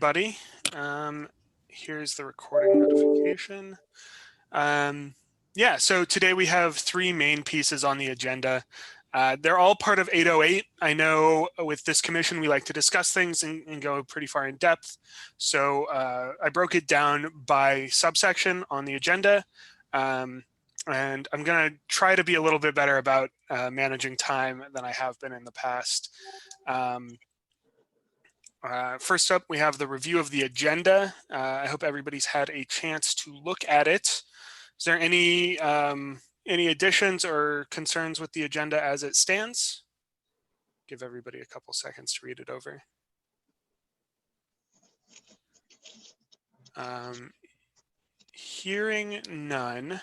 everybody. Here's the recording notification. Yeah, so today we have three main pieces on the agenda. They're all part of 808. I know with this commission, we like to discuss things and go pretty far in depth. So I broke it down by subsection on the agenda. And I'm going to try to be a little bit better about managing time than I have been in the past. First up, we have the review of the agenda. I hope everybody's had a chance to look at it. Is there any additions or concerns with the agenda as it stands? Give everybody a couple seconds to read it over. Hearing none,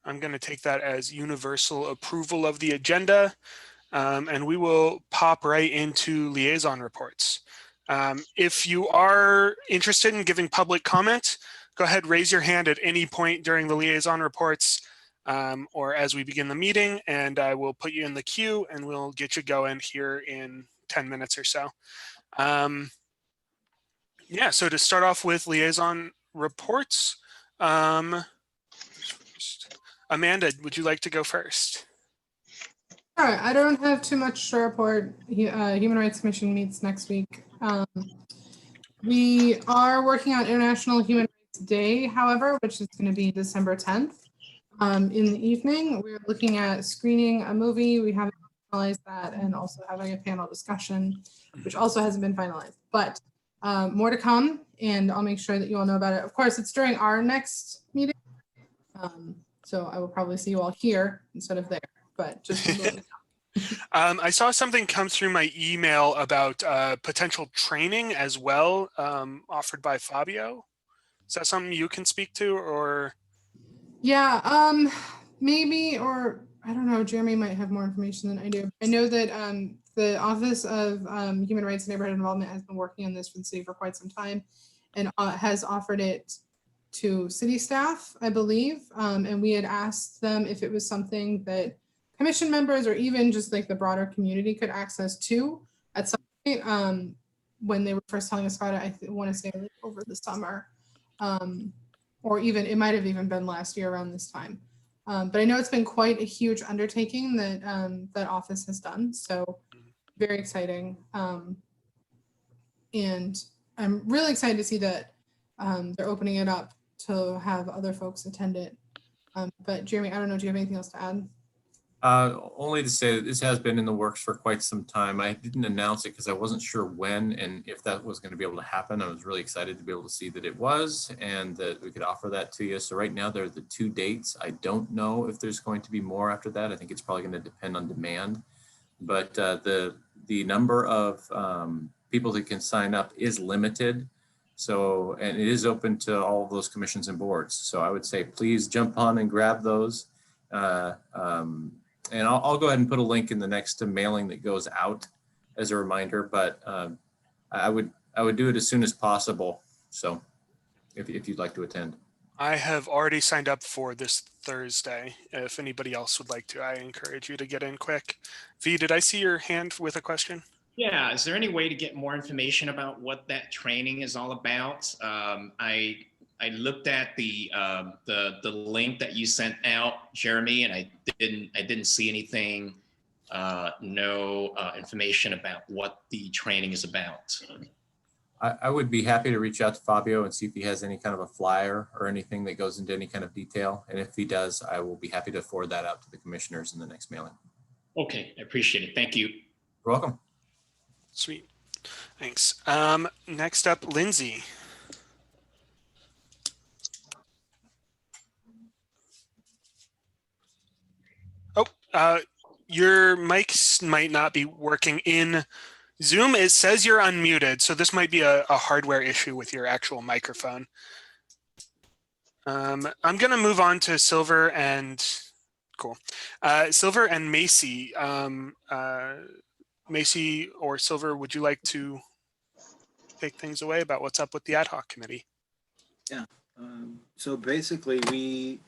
I'm going to take that as universal approval of the agenda, and we will pop right into liaison reports. If you are interested in giving public comment, go ahead, raise your hand at any point during the liaison reports or as we begin the meeting, and I will put you in the queue and we'll get you going here in 10 minutes or so. Yeah, so to start off with liaison reports, Amanda, would you like to go first? All right, I don't have too much to report. Human Rights Commission meets next week. We are working on International Human Rights Day, however, which is going to be December 10th. In the evening, we're looking at screening a movie. We haven't finalized that, and also having a panel discussion, which also hasn't been finalized. But more to come, and I'll make sure that you all know about it. Of course, it's during our next meeting, so I will probably see you all here instead of there. But just I saw something come through my email about potential training as well, offered by Fabio. Is that something you can speak to, or? Yeah, maybe, or I don't know. Jeremy might have more information than I do. I know that the Office of Human Rights and Neighborhood Involvement has been working on this for the city for quite some time, and has offered it to city staff, I believe. And we had asked them if it was something that commission members or even just like the broader community could access to at some point. When they were first telling us about it, I want to say like over the summer, or even it might have even been last year around this time. But I know it's been quite a huge undertaking that that office has done. So very exciting. And I'm really excited to see that they're opening it up to have other folks attend it. But Jeremy, I don't know, do you have anything else to add? Only to say that this has been in the works for quite some time. I didn't announce it because I wasn't sure when and if that was going to be able to happen. I was really excited to be able to see that it was and that we could offer that to you. So right now there are the 2 dates. I don't know if there's going to be more after that. I think it's probably going to depend on demand. But the number of people that can sign up is limited. So, and it is open to all of those commissions and boards. So I would say, please jump on and grab those. And I'll go ahead and put a link in the next mailing that goes out as a reminder, but I would do it as soon as possible. So if you'd like to attend. I have already signed up for this Thursday. If anybody else would like to, I encourage you to get in quick. V, did I see your hand with a question? Yeah, is there any way to get more information about what that training is all about? I looked at the link that you sent out, Jeremy, and I didn't see anything, no information about what the training is about. I would be happy to reach out to Fabio and see if he has any kind of a flyer or anything that goes into any kind of detail. And if he does, I will be happy to forward that out to the commissioners in the next mailing. Okay, I appreciate it. Thank you. You're welcome. Sweet. Thanks. Next up, Lindsay. Oh, your mics might not be working in Zoom. It says you're unmuted, so this might be a hardware issue with your actual microphone. I'm going to move on to Silver and cool. Silver and Macy. Macy or Silver, would you like to take things away about what's up with the ad hoc committee? Yeah. So basically, we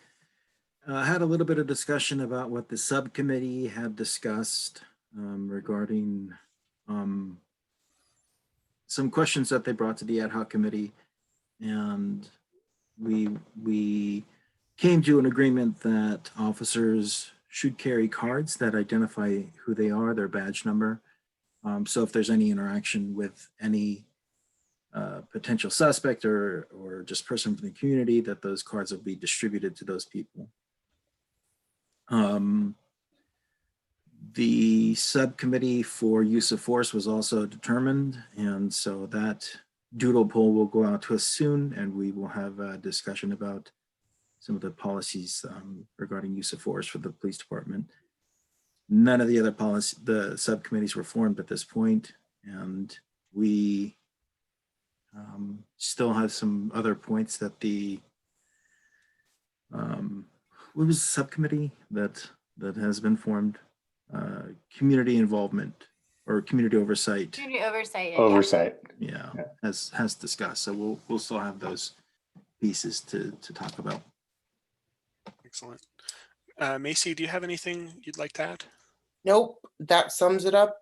had a little bit of discussion about what the subcommittee had discussed regarding some questions that they brought to the ad hoc committee, and we came to an agreement that officers should carry cards that identify who they are, their badge number. So if there's any interaction with any potential suspect or just person from the community, that those cards will be distributed to those people. The subcommittee for use of force was also determined, and so that doodle poll will go out to us soon, and we will have a discussion about some of the policies regarding use of force for the police department. None of the other the subcommittees were formed at this point, and we still have some other points that the what was the subcommittee that has been formed? Community involvement or community oversight. Community oversight. Oversight. Yeah, has discussed. So we'll still have those pieces to talk about. Excellent. Macy, do you have anything you'd like to add? Nope, that sums it up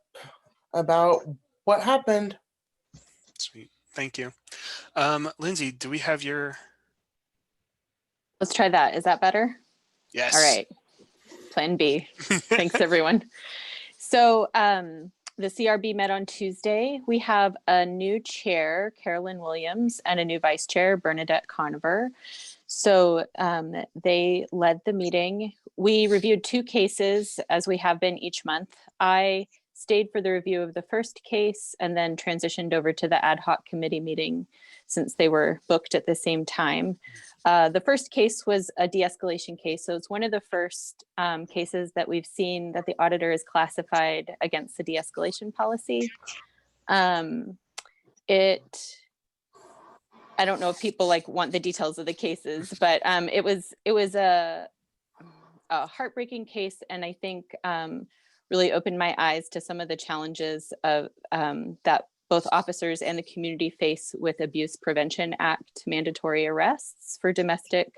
about what happened. Sweet. Thank you. Lindsay, do we have your... Let's try that. Is that better? Yes. All right. Plan B. Thanks, everyone. So the CRB met on Tuesday. We have a new chair, Carolyn Williams, and a new vice chair, Bernadette Conover. So they led the meeting. We reviewed 2 cases, as we have been each month. I stayed for the review of the first case and then transitioned over to the ad hoc committee meeting since they were booked at the same time. The first case was a de-escalation case. So it's one of the first cases that we've seen that the auditor has classified against the de-escalation policy. I don't know if people want the details of the cases, but it was a heartbreaking case, and I think really opened my eyes to some of the challenges of that both officers and the community face with Abuse Prevention Act mandatory arrests for domestic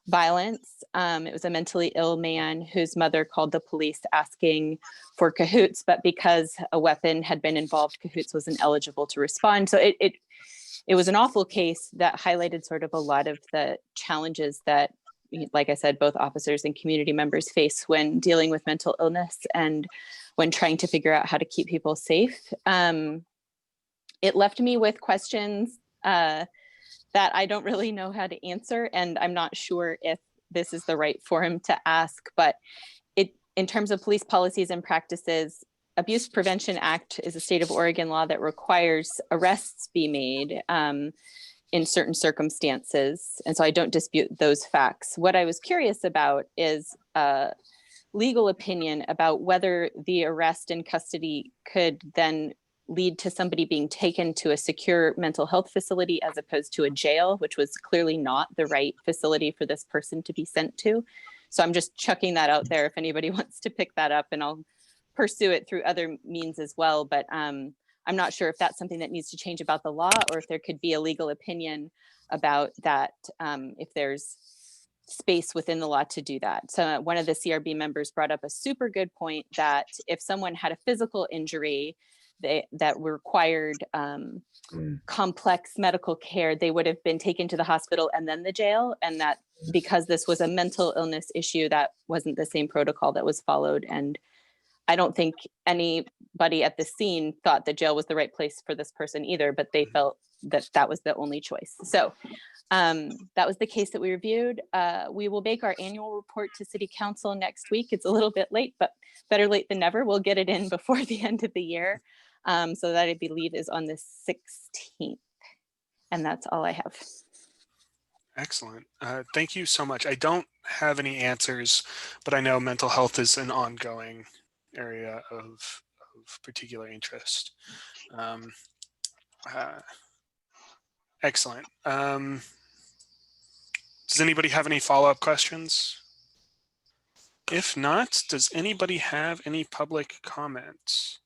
violence. It was a mentally ill man whose mother called the police asking for cahoots, but because a weapon had been involved, cahoots wasn't eligible to respond. So it was an awful case that highlighted sort of a lot of the challenges that, like I said, both officers and community members face when dealing with mental illness and when trying to figure out how to keep people safe. It left me with questions that I don't really know how to answer, and I'm not sure if this is the right forum to ask, but in terms of police policies and practices, Abuse Prevention Act is a state of Oregon law that requires arrests be made in certain circumstances. And so I don't dispute those facts. What I was curious about is a legal opinion about whether the arrest and custody could then lead to somebody being taken to a secure mental health facility as opposed to a jail, which was clearly not the right facility for this person to be sent to. So I'm just chucking that out there if anybody wants to pick that up, and I'll pursue it through other means as well. But I'm not sure if that's something that needs to change about the law, or if there could be a legal opinion about that, if there's space within the law to do that. So one of the CRB members brought up a super good point that if someone had a physical injury that required complex medical care, they would have been taken to the hospital and then the jail. And that because this was a mental illness issue, that wasn't the same protocol that was followed. And I don't think anybody at the scene thought the jail was the right place for this person either, but they felt that that was the only choice. So that was the case that we reviewed. We will make our annual report to City Council next week. It's a little bit late, but better late than never. We'll get it in before the end of the year. So that I believe is on the 16th. And that's all I have. Excellent. Thank you so much. I don't have any answers, but I know mental health is an ongoing area of particular interest. Excellent. Does anybody have any follow-up questions? If not, does anybody have any public comments?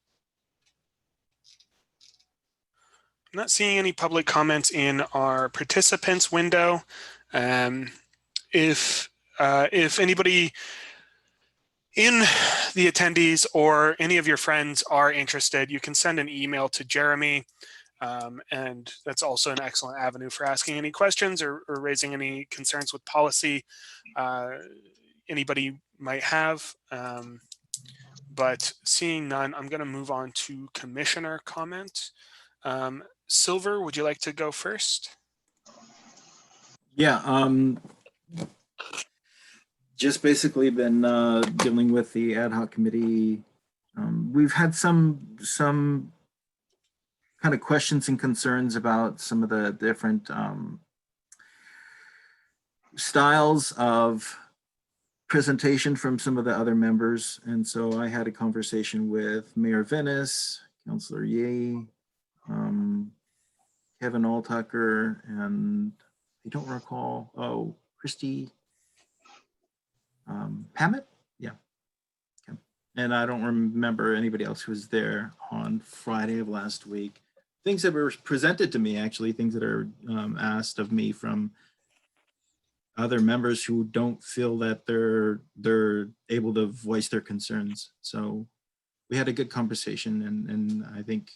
I'm not seeing any public comments in our participants window. If anybody in the attendees or any of your friends are interested, you can send an email to Jeremy And that's also an excellent avenue for asking any questions or raising any concerns with policy anybody might have. But seeing none, I'm going to move on to commissioner comment. Silver, would you like to go first? Yeah, just basically been dealing with the ad hoc committee. We've had some kind of questions and concerns about some of the different styles of presentation from some of the other members. And so I had a conversation with Mayor Venice, Councilor Ye, Kevin Alltucker, and I don't recall, Christy Pammett? Yeah. Okay. And I don't remember anybody else who was there on Friday of last week. Things that were presented to me, actually, things that are asked of me from other members who don't feel that they're able to voice their concerns. So we had a good conversation, and I think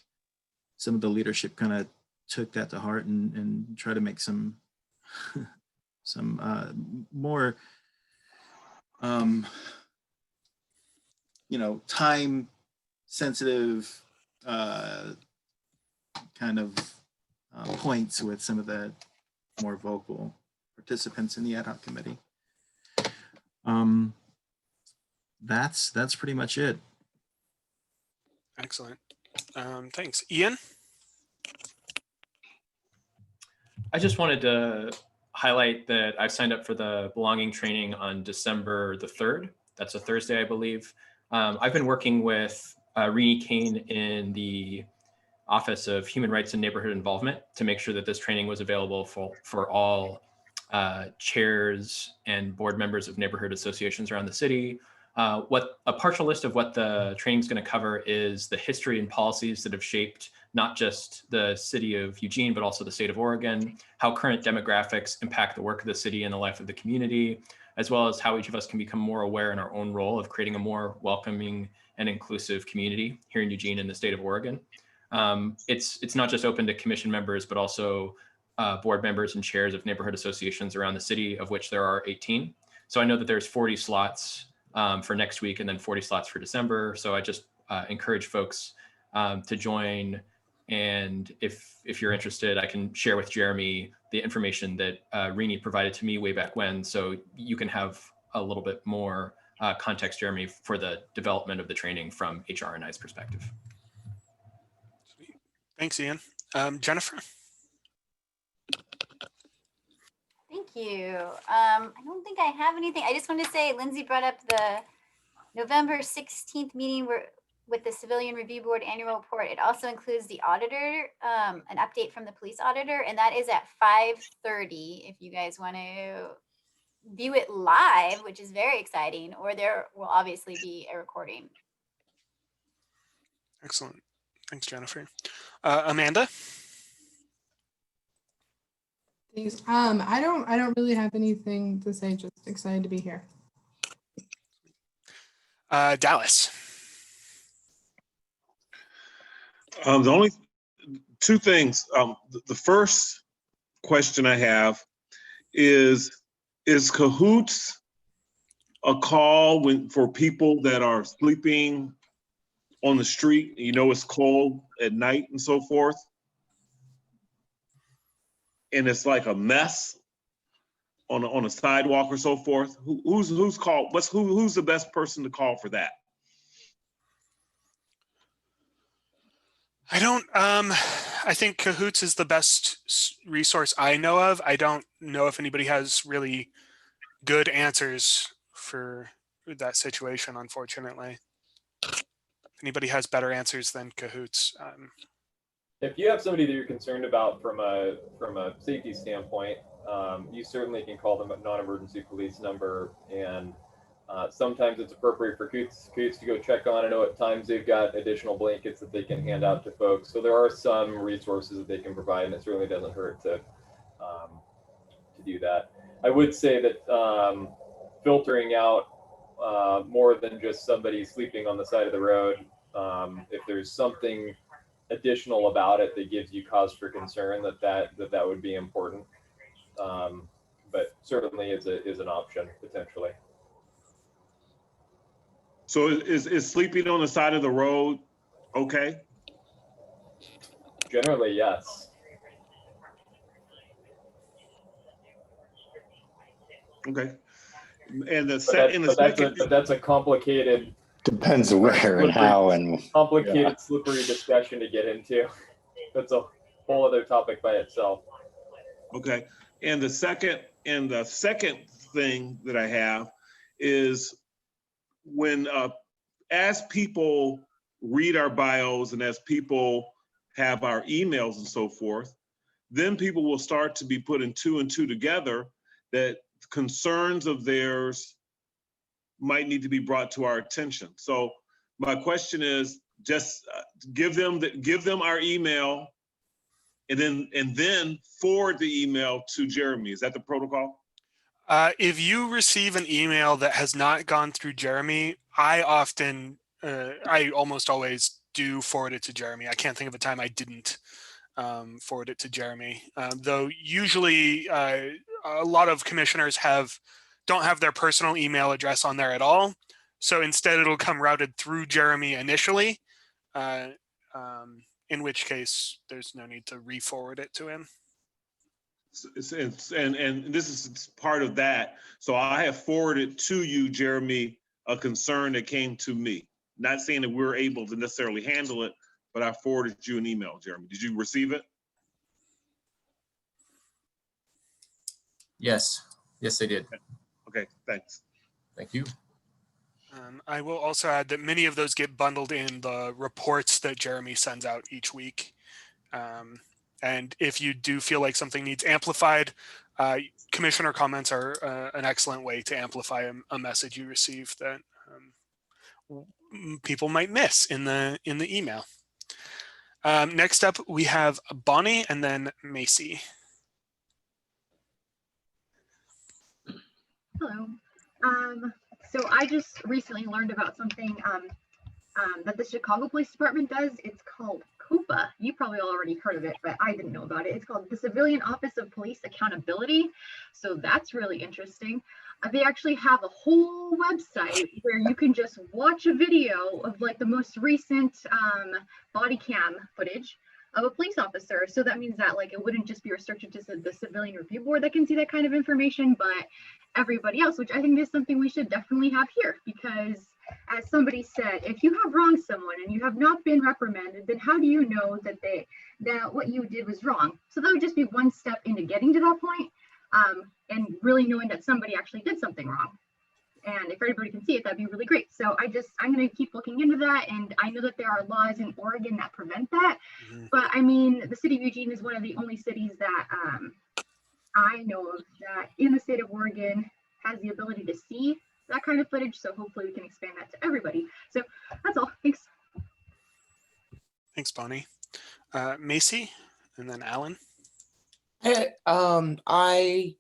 some of the leadership kind of took that to heart and try to make some more time sensitive kind of points with some of the more vocal participants in the ad hoc committee. That's pretty much it. Excellent. Thanks. Ian? I just wanted to highlight that I've signed up for the belonging training on December the 3rd. That's a Thursday, I believe. I've been working with Rini Kane in the Office of Human Rights and Neighborhood Involvement to make sure that this training was available for all chairs and board members of neighborhood associations around the city. What a partial list of what the training is going to cover is the history and policies that have shaped not just the city of Eugene, but also the state of Oregon, how current demographics impact the work of the city and the life of the community, as well as how each of us can become more aware in our own role of creating a more welcoming and inclusive community here in Eugene and the state of Oregon. It's not just open to commission members, but also board members and chairs of neighborhood associations around the city, of which there are 18. So I know that there's 40 slots for next week and then 40 slots for December. So I just encourage folks to join. And if you're interested, I can share with Jeremy the information that Rini provided to me way back when, so you can have a little bit more context, Jeremy, for the development of the training from HRNI's perspective. Sweet. Thanks, Ian. Jennifer? Thank you. I don't think I have anything. I just wanted to say, Lindsay brought up the November 16th meeting with the Civilian Review Board annual report. It also includes the auditor, an update from the police auditor, and that is at 5:30 if you guys want to view it live, which is very exciting, or there will obviously be a recording. Excellent. Thanks, Jennifer. Amanda? Thanks. I don't really have anything to say, just excited to be here. Dallas? The only two things. The first question I have is cahoots a call for people that are sleeping on the street? You know, it's cold at night and so forth, and it's like a mess on a sidewalk or so forth. Who's called? Who's the best person to call for that? I think Cahoots is the best resource I know of. I don't know if anybody has really good answers for that situation, unfortunately. If anybody has better answers than Cahoots. If you have somebody that you're concerned about from a safety standpoint, you certainly can call the non-emergency police number, and sometimes it's appropriate for Cahoots to go check on. I know at times they've got additional blankets that they can hand out to folks. So there are some resources that they can provide, and it certainly doesn't hurt to do that. I would say that filtering out more than just somebody sleeping on the side of the road, if there's something additional about it that gives you cause for concern, that would be important. But certainly is an option potentially. So is sleeping on the side of the road okay? Generally, yes. Okay. And that's a complicated. Depends where and how and complicated, slippery discussion to get into. That's a whole other topic by itself. Okay. And the second thing that I have is when as people read our bios and as people have our emails and so forth, then people will start to be putting 2 and 2 together that concerns of theirs might need to be brought to our attention. So my question is just give them our email and then forward the email to Jeremy. Is that the protocol? If you receive an email that has not gone through Jeremy, I almost always do forward it to Jeremy. I can't think of a time I didn't forward it to Jeremy. Though usually a lot of commissioners don't have their personal email address on there at all. So instead it'll come routed through Jeremy initially, in which case there's no need to re-forward it to him. And this is part of that. So I have forwarded to you, Jeremy, a concern that came to me. Not saying that we're able to necessarily handle it, but I forwarded you an email, Jeremy. Did you receive it? Yes, I did. Okay, thanks. Thank you. I will also add that many of those get bundled in the reports that Jeremy sends out each week. And if you do feel like something needs amplified, commissioner comments are an excellent way to amplify a message you receive that people might miss in the email. Next up, we have Bonnie and then Macy. Hello. So I just recently learned about something that the Chicago Police Department does. It's called COPA. You probably already heard of it, but I didn't know about it. It's called the Civilian Office of Police Accountability. So that's really interesting. They actually have a whole website where you can just watch a video of like the most recent body cam footage of a police officer. So that means that like it wouldn't just be restricted to the Civilian Review Board that can see that kind of information, but everybody else, which I think is something we should definitely have here, because as somebody said, if you have wronged someone and you have not been reprimanded, then how do you know that what you did was wrong? So that would just be one step into getting to that point, and really knowing that somebody actually did something wrong. And if everybody can see it, that'd be really great. So I'm going to keep looking into that. And I know that there are laws in Oregon that prevent that. Mm-hmm. But I mean, the city of Eugene is one of the only cities that I know of that in the state of Oregon has the ability to see that kind of footage. So hopefully we can expand that to everybody. So that's all. Thanks. Thanks, Bonnie. Macy and then Alan. Hey, I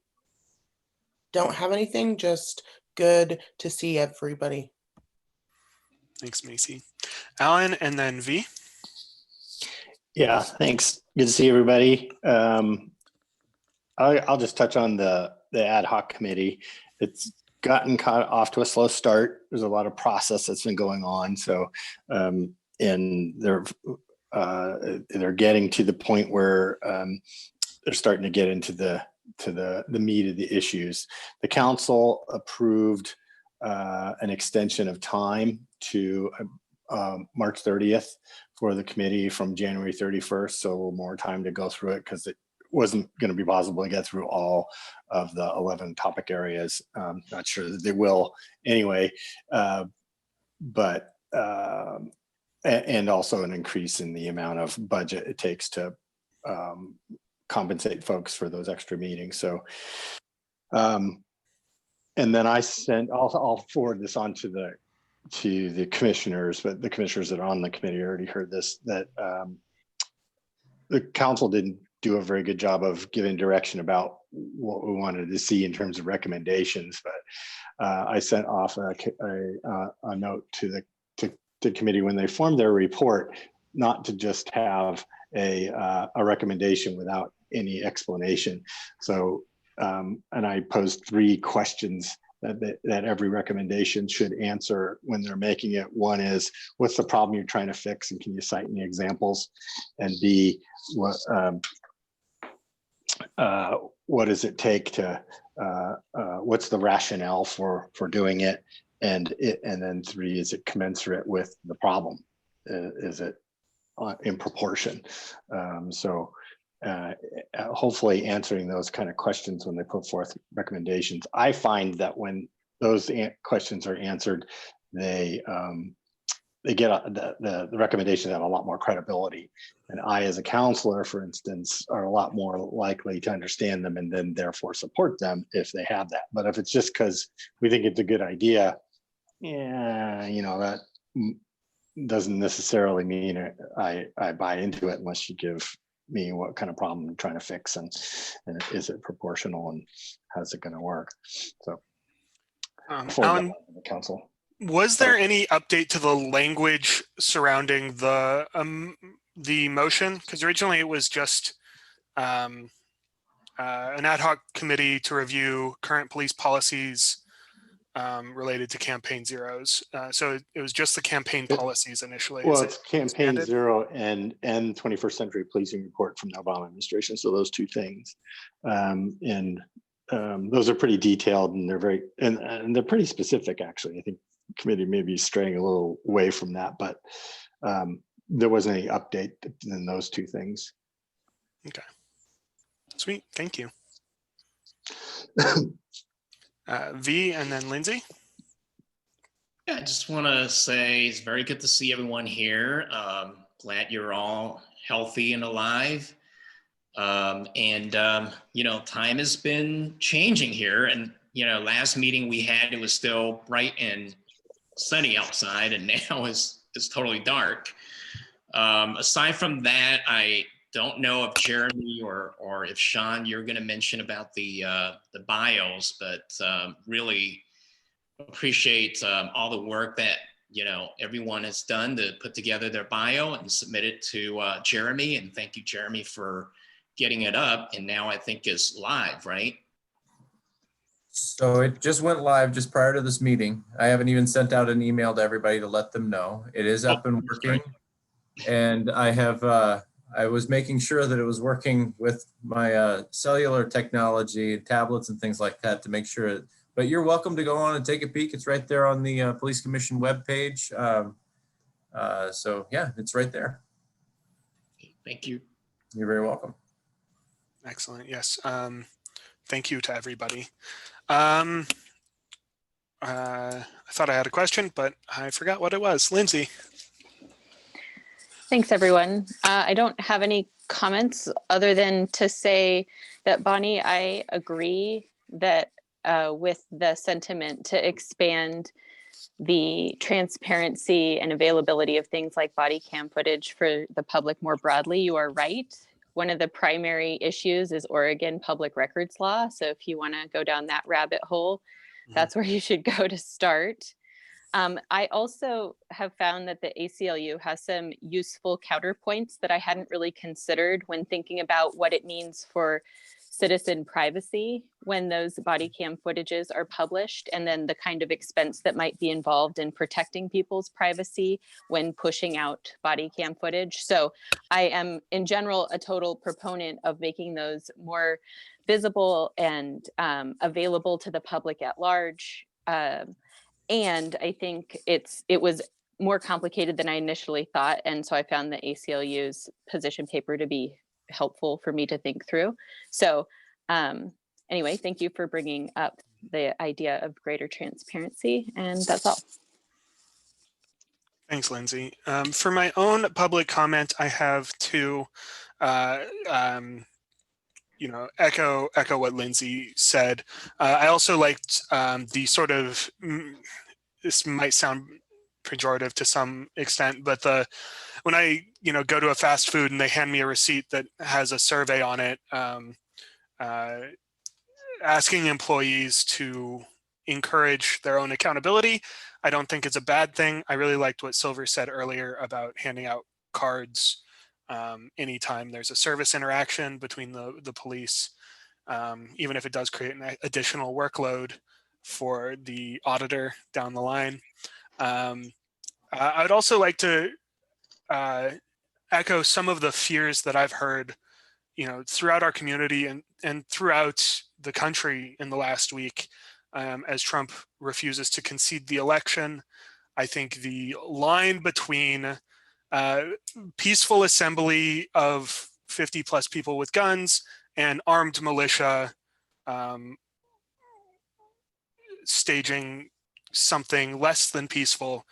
don't have anything, just good to see everybody. Thanks, Macy. Alan and then V. Yeah, thanks. Good to see everybody. I'll just touch on the ad hoc committee. It's gotten off to a slow start. There's a lot of process that's been going on. So, and they're getting to the point where they're starting to get into the meat of the issues. The council approved an extension of time to March 30th for the committee from January 31st. So a little more time to go through it because it wasn't going to be possible to get through all of the 11 topic areas. Not sure that they will anyway, but and also an increase in the amount of budget it takes to compensate folks for those extra meetings. So, and then I'll forward this on to the commissioners, but the commissioners that are on the committee already heard this, that the council didn't do a very good job of giving direction about what we wanted to see in terms of recommendations. But I sent off a note to the committee when they formed their report, not to just have a recommendation without any explanation. So, and I posed 3 questions that every recommendation should answer when they're making it. One is, what's the problem you're trying to fix, and can you cite any examples? And B, what does it take to, what's the rationale for doing it? And then 3, is it commensurate with the problem? Is it in proportion? So hopefully answering those kind of questions when they put forth recommendations. I find that when those questions are answered, they get the recommendations have a lot more credibility. And I, as a counselor, for instance, are a lot more likely to understand them and then therefore support them if they have that. But if it's just because we think it's a good idea, yeah, you know, that doesn't necessarily mean I buy into it unless you give me what kind of problem I'm trying to fix, and is it proportional, and how's it going to work? So, Alan, the council. Was there any update to the language surrounding the motion? Because originally it was just an ad hoc committee to review current police policies related to campaign zeros. So it was just the campaign policies initially. Well, it's campaign zero and 21st century policing report from the Obama administration. So those 2 things, those are pretty detailed, and they're very and they're pretty specific. Actually, I think the committee may be straying a little away from that, but there wasn't any update in those 2 things. Okay, sweet, thank you. V, and then Lindsay. Yeah, I just want to say it's very good to see everyone here. Glad you're all healthy and alive. You know, time has been changing here. And, you know, last meeting we had, it was still bright and sunny outside, and now it's totally dark. Aside from that, I don't know if Jeremy or if Sean, you're going to mention about the bios, but really appreciate all the work that, you know, everyone has done to put together their bio and submit it to Jeremy. And thank you, Jeremy, for getting it up. And now I think it's live, right? So it just went live just prior to this meeting. I haven't even sent out an email to everybody to let them know. It is up and working. And I have, I was making sure that it was working with my cellular technology, tablets and things like that to make sure. But you're welcome to go on and take a peek. It's right there on the Police Commission webpage. So yeah, it's right there. Thank you. You're very welcome. Excellent. Yes. Thank you to everybody. I thought I had a question, but I forgot what it was. Lindsay. Thanks, everyone. I don't have any comments other than to say that, Bonnie, I agree that with the sentiment to expand the transparency and availability of things like body cam footage for the public more broadly. You are right. One of the primary issues is Oregon public records law. So if you want to go down that rabbit hole, that's where you should go to start. I also have found that the ACLU has some useful counterpoints that I hadn't really considered when thinking about what it means for citizen privacy when those body cam footages are published, and then the kind of expense that might be involved in protecting people's privacy when pushing out body cam footage. So I am in general a total proponent of making those more visible and available to the public at large. And I think it was more complicated than I initially thought. And so I found the ACLU's position paper to be helpful for me to think through. So anyway, thank you for bringing up the idea of greater transparency, and that's all. Thanks, Lindsay. For my own public comment, I have to you know, echo what Lindsay said. I also liked the sort of, this might sound pejorative to some extent, but when I, you know, go to a fast food and they hand me a receipt that has a survey on it, asking employees to encourage their own accountability, I don't think it's a bad thing. I really liked what Silver said earlier about handing out cards anytime there's a service interaction between the police, even if it does create an additional workload for the auditor down the line. I would also like to echo some of the fears that I've heard, throughout our community and throughout the country in the last week, as Trump refuses to concede the election. I think the line between peaceful assembly of 50 plus people with guns and armed militia staging something less than peaceful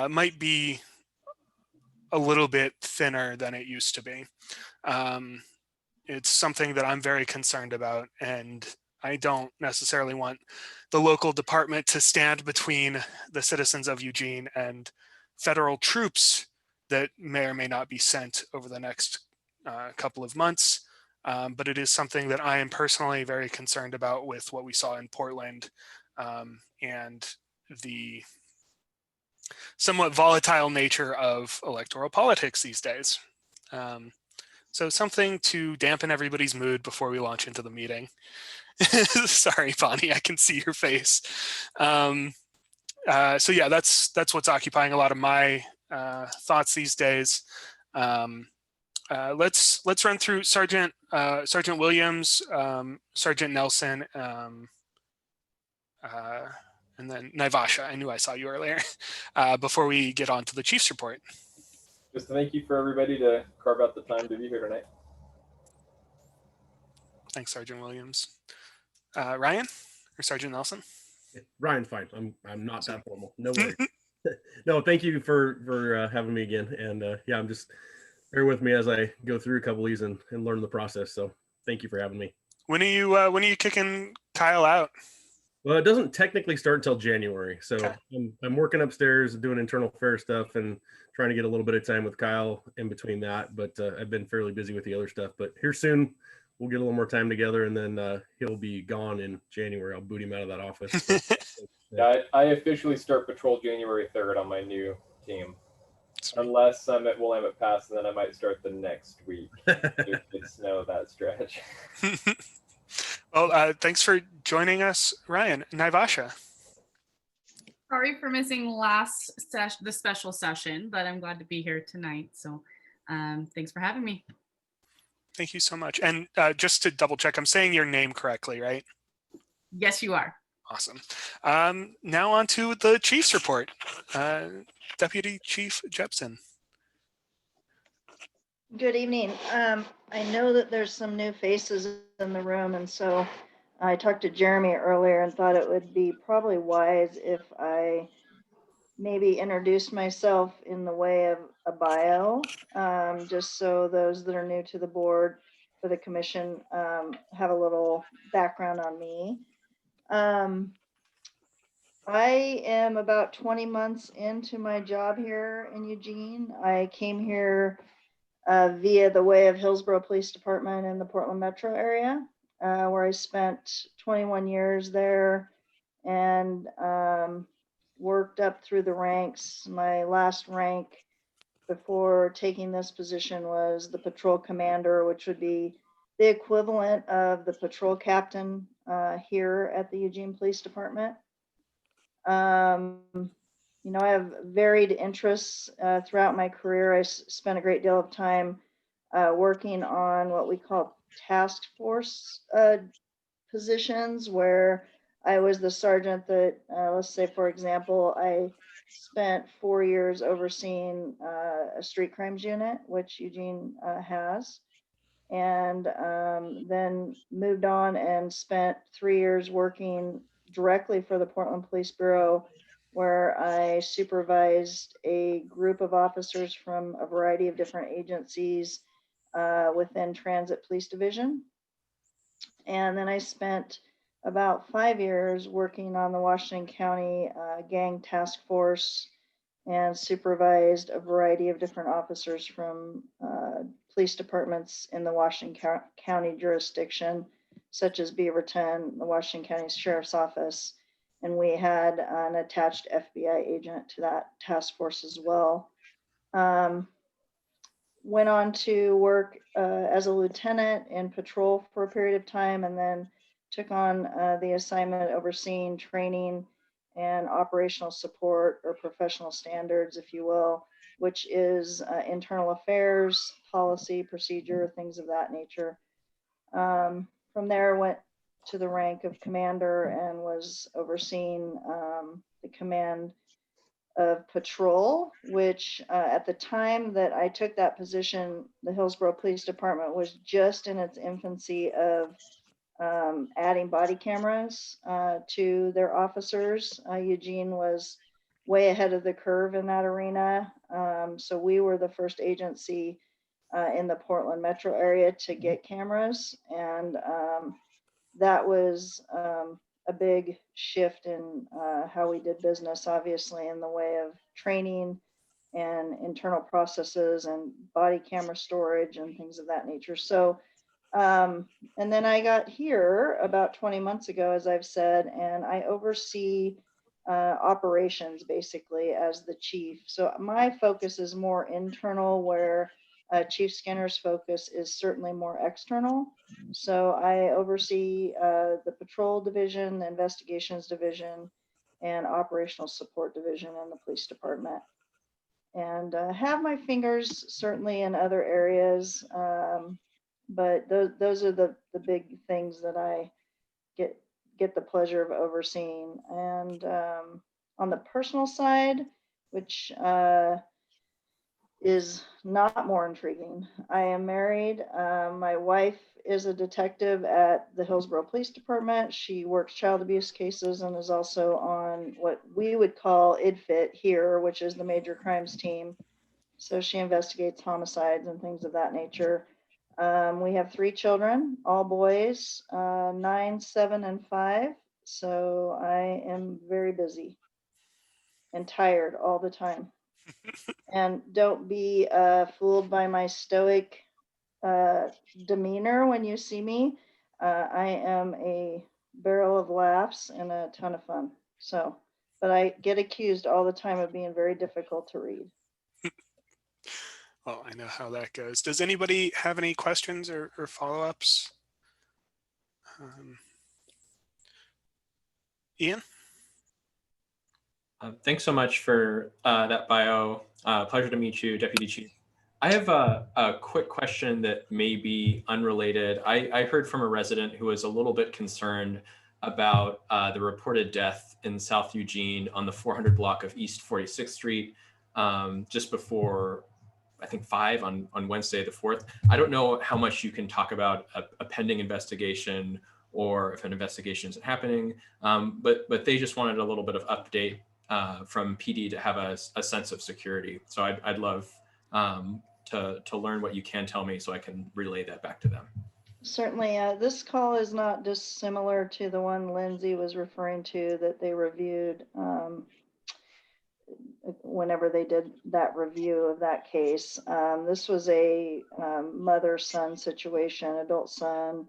might be a little bit thinner than it used to be. It's something that I'm very concerned about, and I don't necessarily want the local department to stand between the citizens of Eugene and federal troops that may or may not be sent over the next couple of months. But it is something that I am personally very concerned about with what we saw in Portland and the somewhat volatile nature of electoral politics these days. So something to dampen everybody's mood before we launch into the meeting. Sorry, Bonnie, I can see your face. So yeah, that's what's occupying a lot of my thoughts these days. Let's run through Sergeant Williams, Sergeant Nelson, and then Naivasha. I knew I saw you earlier. Before we get on to the Chief's report. Just thank you for everybody to carve out the time to be here tonight. Thanks, Sergeant Williams. Ryan or Sergeant Nelson? Ryan's fine. I'm not that formal. No worries. No, thank you for having me again. And yeah, I'm just bear with me as I go through a couple of these and learn the process. So thank you for having me. When are you kicking Kyle out? Well, it doesn't technically start until January. So Okay. I'm working upstairs doing internal affairs stuff and trying to get a little bit of time with Kyle in between that. But I've been fairly busy with the other stuff. But here soon, we'll get a little more time together, and then he'll be gone in January. I'll boot him out of that office. Yeah, I officially start patrol January 3rd on my new team. Sweet. Unless Summit will have it passed, and then I might start the next week. If it's snow that stretch. Well, thanks for joining us, Ryan. Naivasha. Sorry for missing the special session, but I'm glad to be here tonight. So thanks for having me. Thank you so much. And just to double check, I'm saying your name correctly, right? Yes, you are. Awesome. Now on to the Chief's report. Deputy Chief Jepson. Good evening. I know that there's some new faces in the room, and so I talked to Jeremy earlier and thought it would be probably wise if I maybe introduced myself in the way of a bio, just so those that are new to the board or the commission have a little background on me. I am about 20 months into my job here in Eugene. I came here via the way of Hillsborough Police Department in the Portland metro area, where I spent 21 years there and worked up through the ranks. My last rank before taking this position was the patrol commander, which would be the equivalent of the patrol captain here at the Eugene Police Department. You know, I have varied interests throughout my career. I spent a great deal of time working on what we call task force positions, where I was the sergeant that, let's say, for example, I spent 4 years overseeing a street crimes unit, which Eugene has, and then moved on and spent 3 years working directly for the Portland Police Bureau, where I supervised a group of officers from a variety of different agencies within Transit Police Division. And then I spent about 5 years working on the Washington County Gang Task Force and supervised a variety of different officers from police departments in the Washington County jurisdiction, such as Beaverton, the Washington County Sheriff's Office, and we had an attached FBI agent to that task force as well. went on to work as a lieutenant in patrol for a period of time, and then took on the assignment overseeing training and operational support, or professional standards, if you will, which is internal affairs, policy, procedure, things of that nature. From there, went to the rank of commander and was overseeing the command of patrol, which at the time that I took that position, the Hillsborough Police Department was just in its infancy of adding body cameras to their officers. Eugene was way ahead of the curve in that arena. So we were the first agency in the Portland metro area to get cameras. And that was a big shift in how we did business, obviously, in the way of training and internal processes and body camera storage and things of that nature. So, and then I got here about 20 months ago, as I've said, and I oversee operations basically as the chief. So my focus is more internal, where Chief Skinner's focus is certainly more external. So I oversee the patrol division, the investigations division, and operational support division in the police department. And have my fingers certainly in other areas, but those are the big things that I get the pleasure of overseeing. And on the personal side, which is not more intriguing, I am married. My wife is a detective at the Hillsborough Police Department. She works child abuse cases and is also on what we would call IDFIT here, which is the major crimes team. So she investigates homicides and things of that nature. We have 3 children, all boys, 9, 7, and 5. So I am very busy and tired all the time. And don't be fooled by my stoic demeanor when you see me. I am a barrel of laughs and a ton of fun. So, but I get accused all the time of being very difficult to read. Well, I know how that goes. Does anybody have any questions or follow-ups? Ian? Thanks so much for that bio. Pleasure to meet you, Deputy Chief. I have a quick question that may be unrelated. I heard from a resident who was a little bit concerned about the reported death in South Eugene on the 400 block of East 46th Street just before, I think, 5 on Wednesday the 4th. I don't know how much you can talk about a pending investigation or if an investigation isn't happening, but they just wanted a little bit of update from PD to have a sense of security. So I'd love to learn what you can tell me so I can relay that back to them. Certainly, this call is not dissimilar to the one Lindsay was referring to that they reviewed whenever they did that review of that case. This was a mother-son situation, adult son,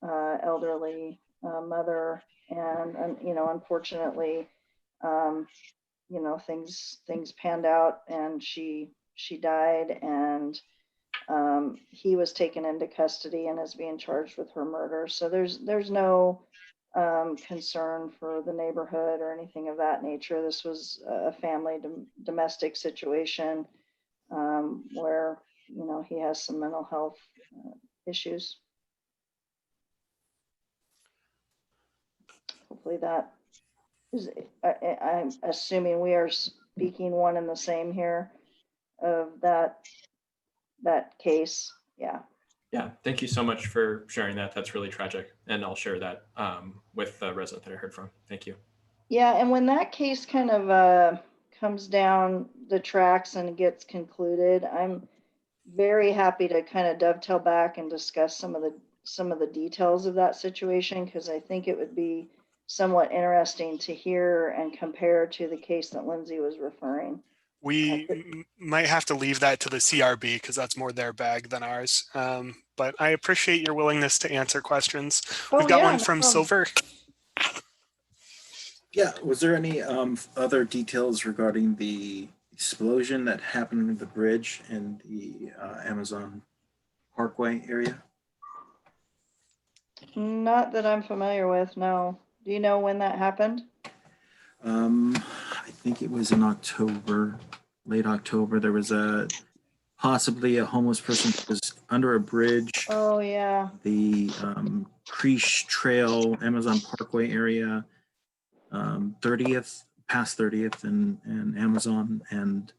elderly mother, and you know, unfortunately, you know, things panned out, and she died, and he was taken into custody and is being charged with her murder. So there's no concern for the neighborhood or anything of that nature. This was a family domestic situation where, you know, he has some mental health issues. Hopefully that is, I'm assuming we are speaking one and the same here of that case. Yeah. Yeah, thank you so much for sharing that. That's really tragic. And I'll share that with the resident that I heard from. Thank you. Yeah, and when that case kind of comes down the tracks and gets concluded, I'm very happy to kind of dovetail back and discuss some of the details of that situation, because I think it would be somewhat interesting to hear and compare to the case that Lindsay was referring. We might have to leave that to the CRB because that's more their bag than ours. But I appreciate your willingness to answer questions. We've got one from Silver. Yeah, was there any other details regarding the explosion that happened at the bridge in the Amazon Parkway area? Not that I'm familiar with, no. Do you know when that happened? I think it was in October, late October. There was possibly a homeless person that was under a bridge. Oh, yeah. The Creech Trail, Amazon Parkway area, 30th, past 30th and Amazon. And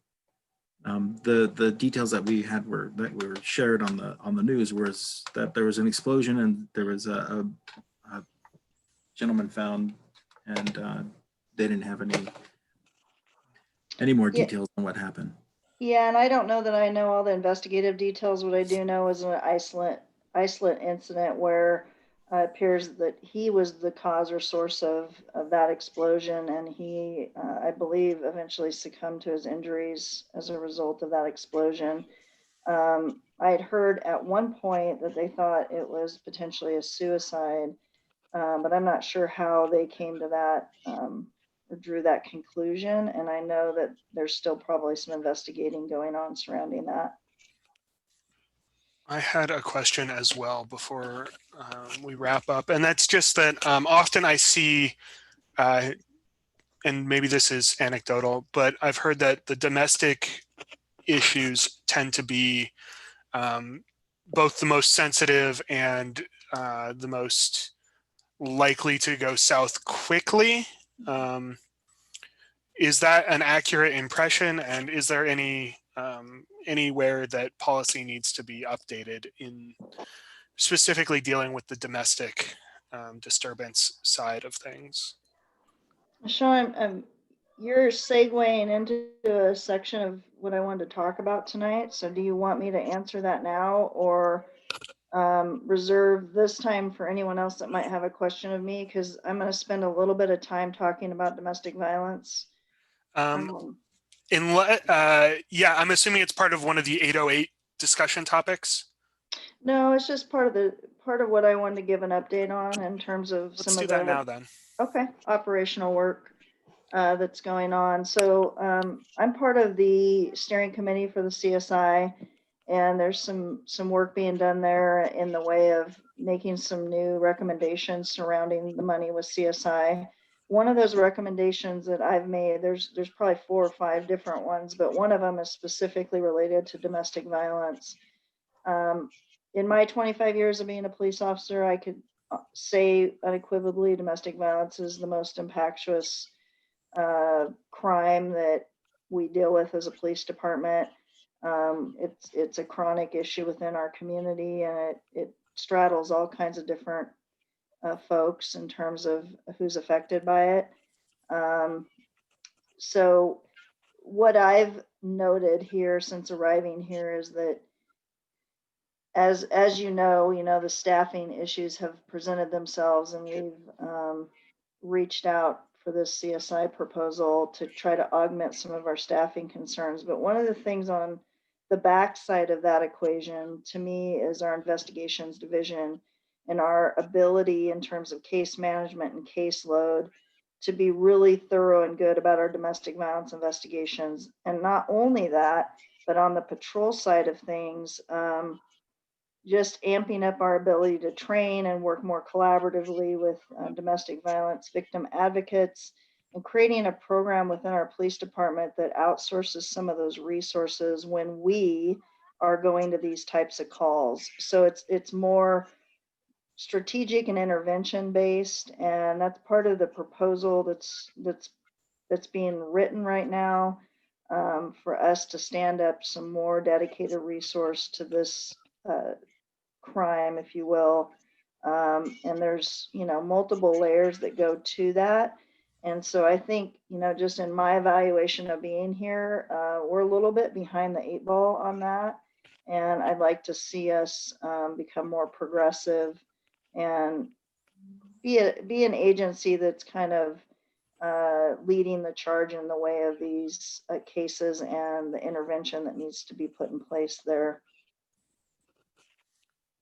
the details that we were shared on the news was that there was an explosion and there was a gentleman found, and they didn't have any more Yeah. details on what happened. Yeah, and I don't know that I know all the investigative details. What I do know is an isolate incident where it appears that he was the cause or source of that explosion, and he, I believe, eventually succumbed to his injuries as a result of that explosion. I had heard at one point that they thought it was potentially a suicide, but I'm not sure how they came to that or drew that conclusion. And I know that there's still probably some investigating going on surrounding that. I had a question as well before we wrap up, and that's just that often I see, and maybe this is anecdotal, but I've heard that the domestic issues tend to be both the most sensitive and the most likely to go south quickly. Is that an accurate impression? And is there anywhere that policy needs to be updated in specifically dealing with the domestic disturbance side of things? Sean, you're segueing into a section of what I wanted to talk about tonight. So do you want me to answer that now, or reserve this time for anyone else that might have a question of me? Because I'm going to spend a little bit of time talking about domestic violence. Yeah, I'm assuming it's part of one of the 808 discussion topics. No, it's just part of what I wanted to give an update on in terms of Let's some do of that the now then. Okay, operational work that's going on. So I'm part of the steering committee for the CSI, and there's some work being done there in the way of making some new recommendations surrounding the money with CSI. One of those recommendations that I've made, there's probably 4 or 5 different ones, but one of them is specifically related to domestic violence. In my 25 years of being a police officer, I could say unequivocally domestic violence is the most impactuous crime that we deal with as a police department. It's a chronic issue within our community, and it straddles all kinds of different folks in terms of who's affected by it. So what I've noted here since arriving here is that as you know, the staffing issues have presented themselves, and we've reached out for this CSI proposal to try to augment some of our staffing concerns. But one of the things on the backside of that equation to me is our investigations division and our ability in terms of case management and caseload to be really thorough and good about our domestic violence investigations. And not only that, but on the patrol side of things, just amping up our ability to train and work more collaboratively with domestic violence victim advocates, and creating a program within our police department that outsources some of those resources when we are going to these types of calls. So it's more strategic and intervention based, and that's part of the proposal that's being written right now, for us to stand up some more dedicated resource to this crime, if you will. And there's, multiple layers that go to that. And so I think, just in my evaluation of being here, we're a little bit behind the 8 ball on that. And I'd like to see us become more progressive and be an agency that's kind of leading the charge in the way of these cases and the intervention that needs to be put in place there.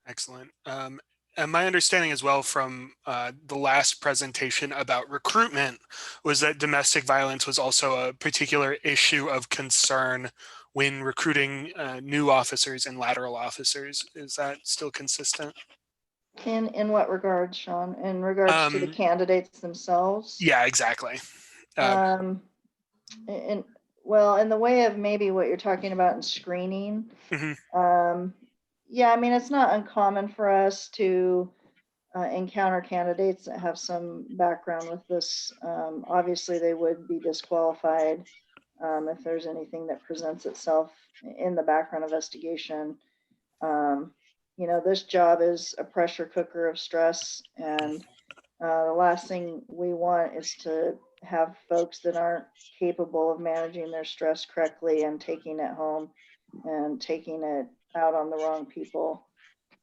Excellent. And my understanding as well from the last presentation about recruitment was that domestic violence was also a particular issue of concern when recruiting new officers and lateral officers. Is that still consistent? In what regards, Sean? In regards to the candidates themselves? Yeah, exactly. In well, in the way of maybe what you're talking about in screening, yeah, I mean, it's not uncommon for us to encounter candidates that have some background with this. Obviously, they would be disqualified if there's anything that presents itself in the background investigation. You know, this job is a pressure cooker of stress, and the last thing we want is to have folks that aren't capable of managing their stress correctly and taking it home and taking it out on the wrong people,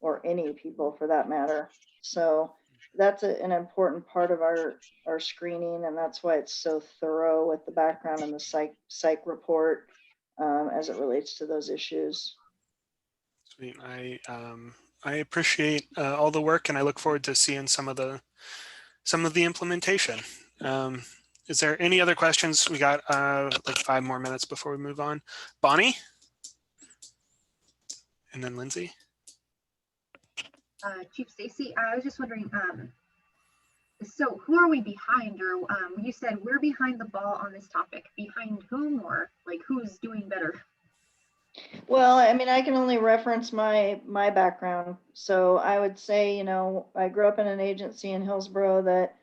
or any people for that matter. So that's an important part of our screening, and that's why it's so thorough with the background and the psych report as it relates to those issues. Sweet. I appreciate all the work, and I look forward to seeing some of the implementation. Is there any other questions? We got like 5 more minutes before we move on. Bonnie? And then Lindsay? Chief Stacy, I was just wondering, so who are we behind? Or you said we're behind the ball on this topic. Behind whom, or like who's doing better? Well, I mean, I can only reference my background. So I would say, you know, I grew up in an agency in Hillsborough that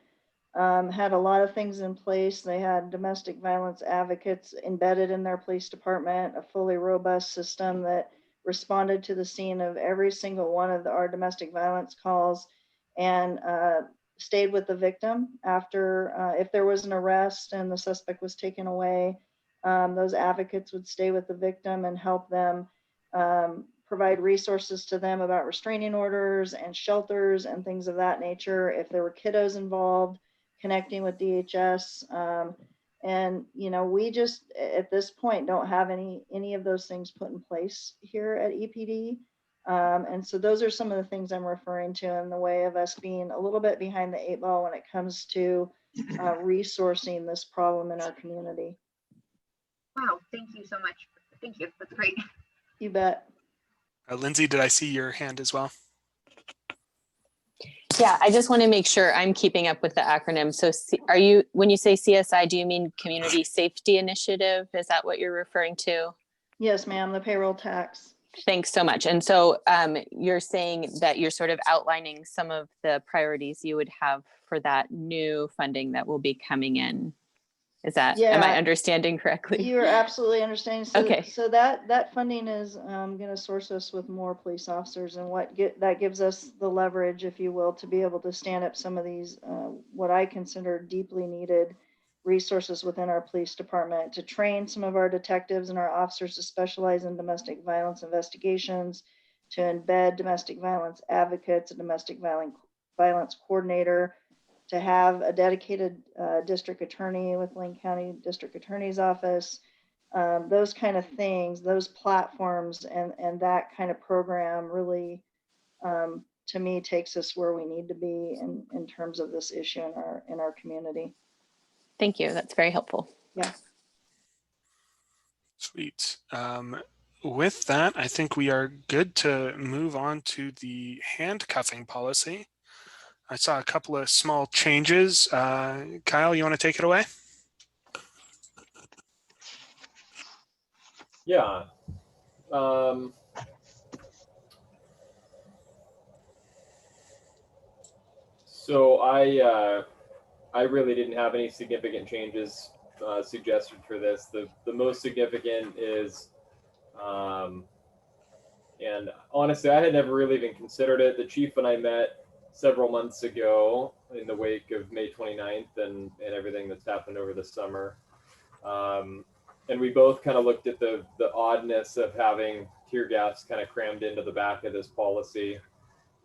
had a lot of things in place. They had domestic violence advocates embedded in their police department, a fully robust system that responded to the scene of every single one of our domestic violence calls, and stayed with the victim after, if there was an arrest and the suspect was taken away, those advocates would stay with the victim and help them, provide resources to them about restraining orders and shelters and things of that nature. If there were kiddos involved, connecting with DHS. And, you know, we just, at this point, don't have any of those things put in place here at EPD. And so those are some of the things I'm referring to in the way of us being a little bit behind the 8 ball when it comes to resourcing this problem in our community. Wow, thank you so much. Thank you, that's great. You bet. Lindsay, did I see your hand as well? Yeah, I just want to make sure I'm keeping up with the acronym. So are you, when you say CSI, do you mean Community Safety Initiative? Is that what you're referring to? Yes, ma'am, the payroll tax. Thanks so much. And so you're saying that you're sort of outlining some of the priorities you would have for that new funding that will be coming in. Is that, am I understanding correctly? You're absolutely understanding. So, okay. So that funding is going to source us with more police officers, and that gives us the leverage, if you will, to be able to stand up some of these, what I consider deeply needed resources within our police department, to train some of our detectives and our officers to specialize in domestic violence investigations, to embed domestic violence advocates, a domestic violence coordinator, to have a dedicated district attorney with Lane County District Attorney's Office, those kind of things, those platforms, and that kind of program really, to me, takes us where we need to be in terms of this issue in our community. Thank you. That's very helpful. Yeah. Sweet. With that, I think we are good to move on to the handcuffing policy. I saw a couple of small changes. Kyle, you want to take it away? Yeah. So I really didn't have any significant changes suggested for this. The most significant is, and honestly, I had never really even considered it. The chief and I met several months ago in the wake of May 29th and everything that's happened over the summer. And we both kind of looked at the oddness of having tear gas kind of crammed into the back of this policy.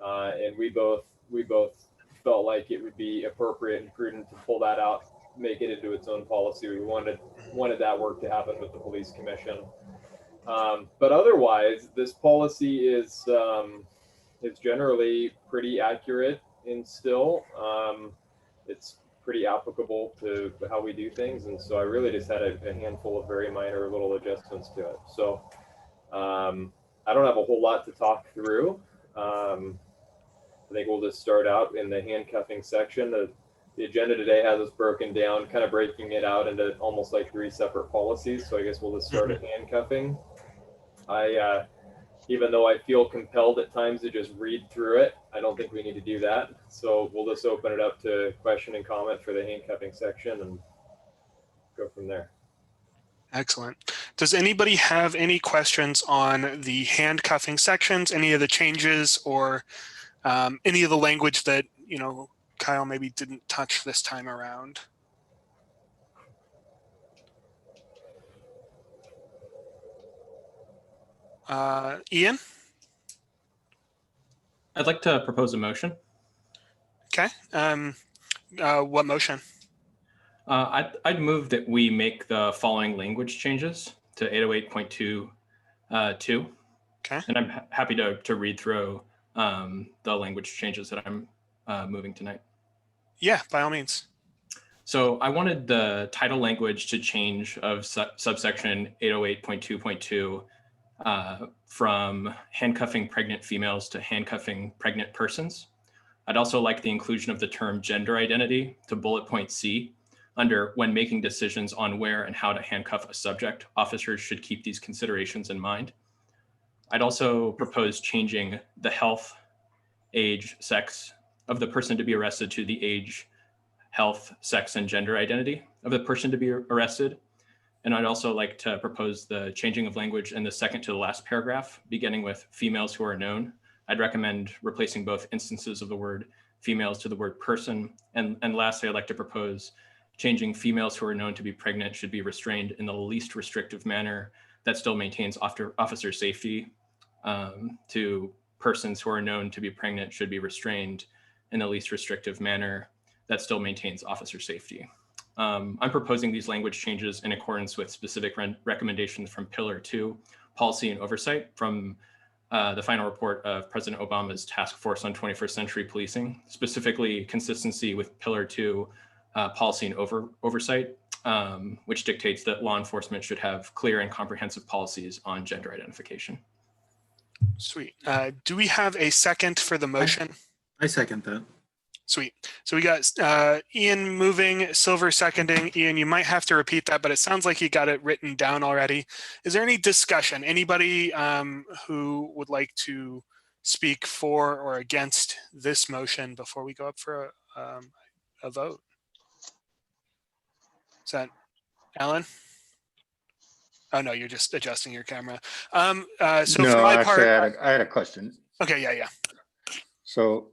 And we both felt like it would be appropriate and prudent to pull that out, make it into its own policy. We wanted that work to happen with the police commission. But otherwise, this policy is is generally pretty accurate and still. It's pretty applicable to how we do things. And so I really just had a handful of very minor little adjustments to it. So I don't have a whole lot to talk through. I think we'll just start out in the handcuffing section. The agenda today has us broken down, kind of breaking it out into almost like 3 separate policies. So I guess we'll just start at handcuffing. Even though I feel compelled at times to just read through it, I don't think we need to do that. So we'll just open it up to question and comment for the handcuffing section and go from there. Excellent. Does anybody have any questions on the handcuffing sections, any of the changes, or any of the language that, Kyle maybe didn't touch this time around? Ian? I'd like to propose a motion. Okay. What motion? I'd move that we make the following language changes to 808.2.2. Okay. And I'm happy to read through the language changes that I'm moving tonight. Yeah, by all means. So I wanted the title language to change of subsection 808.2.2 from handcuffing pregnant females to handcuffing pregnant persons. I'd also like the inclusion of the term gender identity to bullet point C under when making decisions on where and how to handcuff a subject. Officers should keep these considerations in mind. I'd also propose changing the health, age, sex of the person to be arrested to the age, health, sex, and gender identity of the person to be arrested. And I'd also like to propose the changing of language in the second to the last paragraph, beginning with females who are known. I'd recommend replacing both instances of the word females to the word person. And lastly, I'd like to propose changing females who are known to be pregnant should be restrained in the least restrictive manner that still maintains officer safety, to persons who are known to be pregnant should be restrained in the least restrictive manner that still maintains officer safety. I'm proposing these language changes in accordance with specific recommendations from Pillar 2, Policy and Oversight, from the final report of President Obama's Task Force on 21st Century Policing, specifically consistency with Pillar 2, Policy and Oversight, which dictates that law enforcement should have clear and comprehensive policies on gender identification. Sweet. Do we have a second for the motion? I second that. Sweet. So we got Ian moving, Silver seconding. Ian, you might have to repeat that, but it sounds like you got it written down already. Is there any discussion? Anybody who would like to speak for or against this motion before we go up for a vote? Is that Alan? Oh no, you're just adjusting your camera. So no, for my actually, part, I had a question. Okay, yeah. So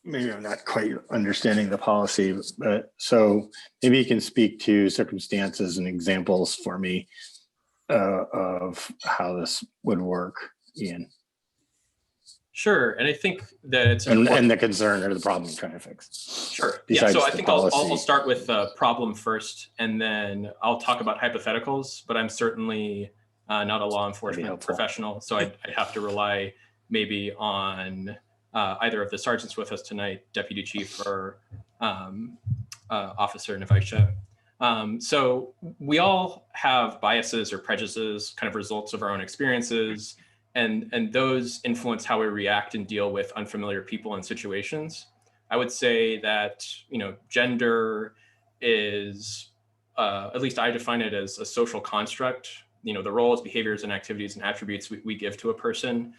maybe I'm not quite understanding the policy, but so maybe you can speak to circumstances and examples for me of how this would work, Ian. Sure, and I think that it's and the concern or the problem I'm trying to fix. Sure. Yeah. So I think I'll start with the problem first, and then I'll talk about hypotheticals. But I'm certainly not a law enforcement professional, so I'd have to rely maybe on either of the sergeants with us tonight, Deputy Chief or Officer Navaisha. So we all have biases or prejudices, kind of results of our own experiences. And those influence how we react and deal with unfamiliar people and situations. I would say that, gender is, at least I define it as a social construct, the roles, behaviors, and activities and attributes we give to a person,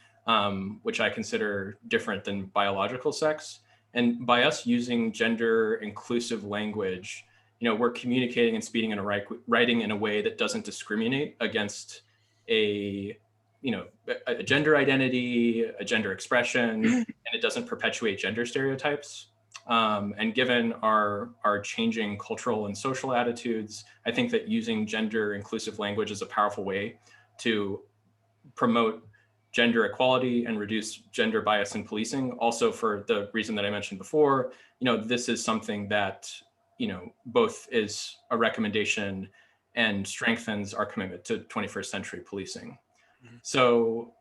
which I consider different than biological sex. And by us using gender inclusive language, we're communicating and speaking in writing in a way that doesn't discriminate against a gender identity, a gender expression, and it doesn't perpetuate gender stereotypes. And given our changing cultural and social attitudes, I think that using gender inclusive language is a powerful way to promote gender equality and reduce gender bias in policing. Also, for the reason that I mentioned before, this is something that, both is a recommendation and strengthens our commitment to 21st century policing. So,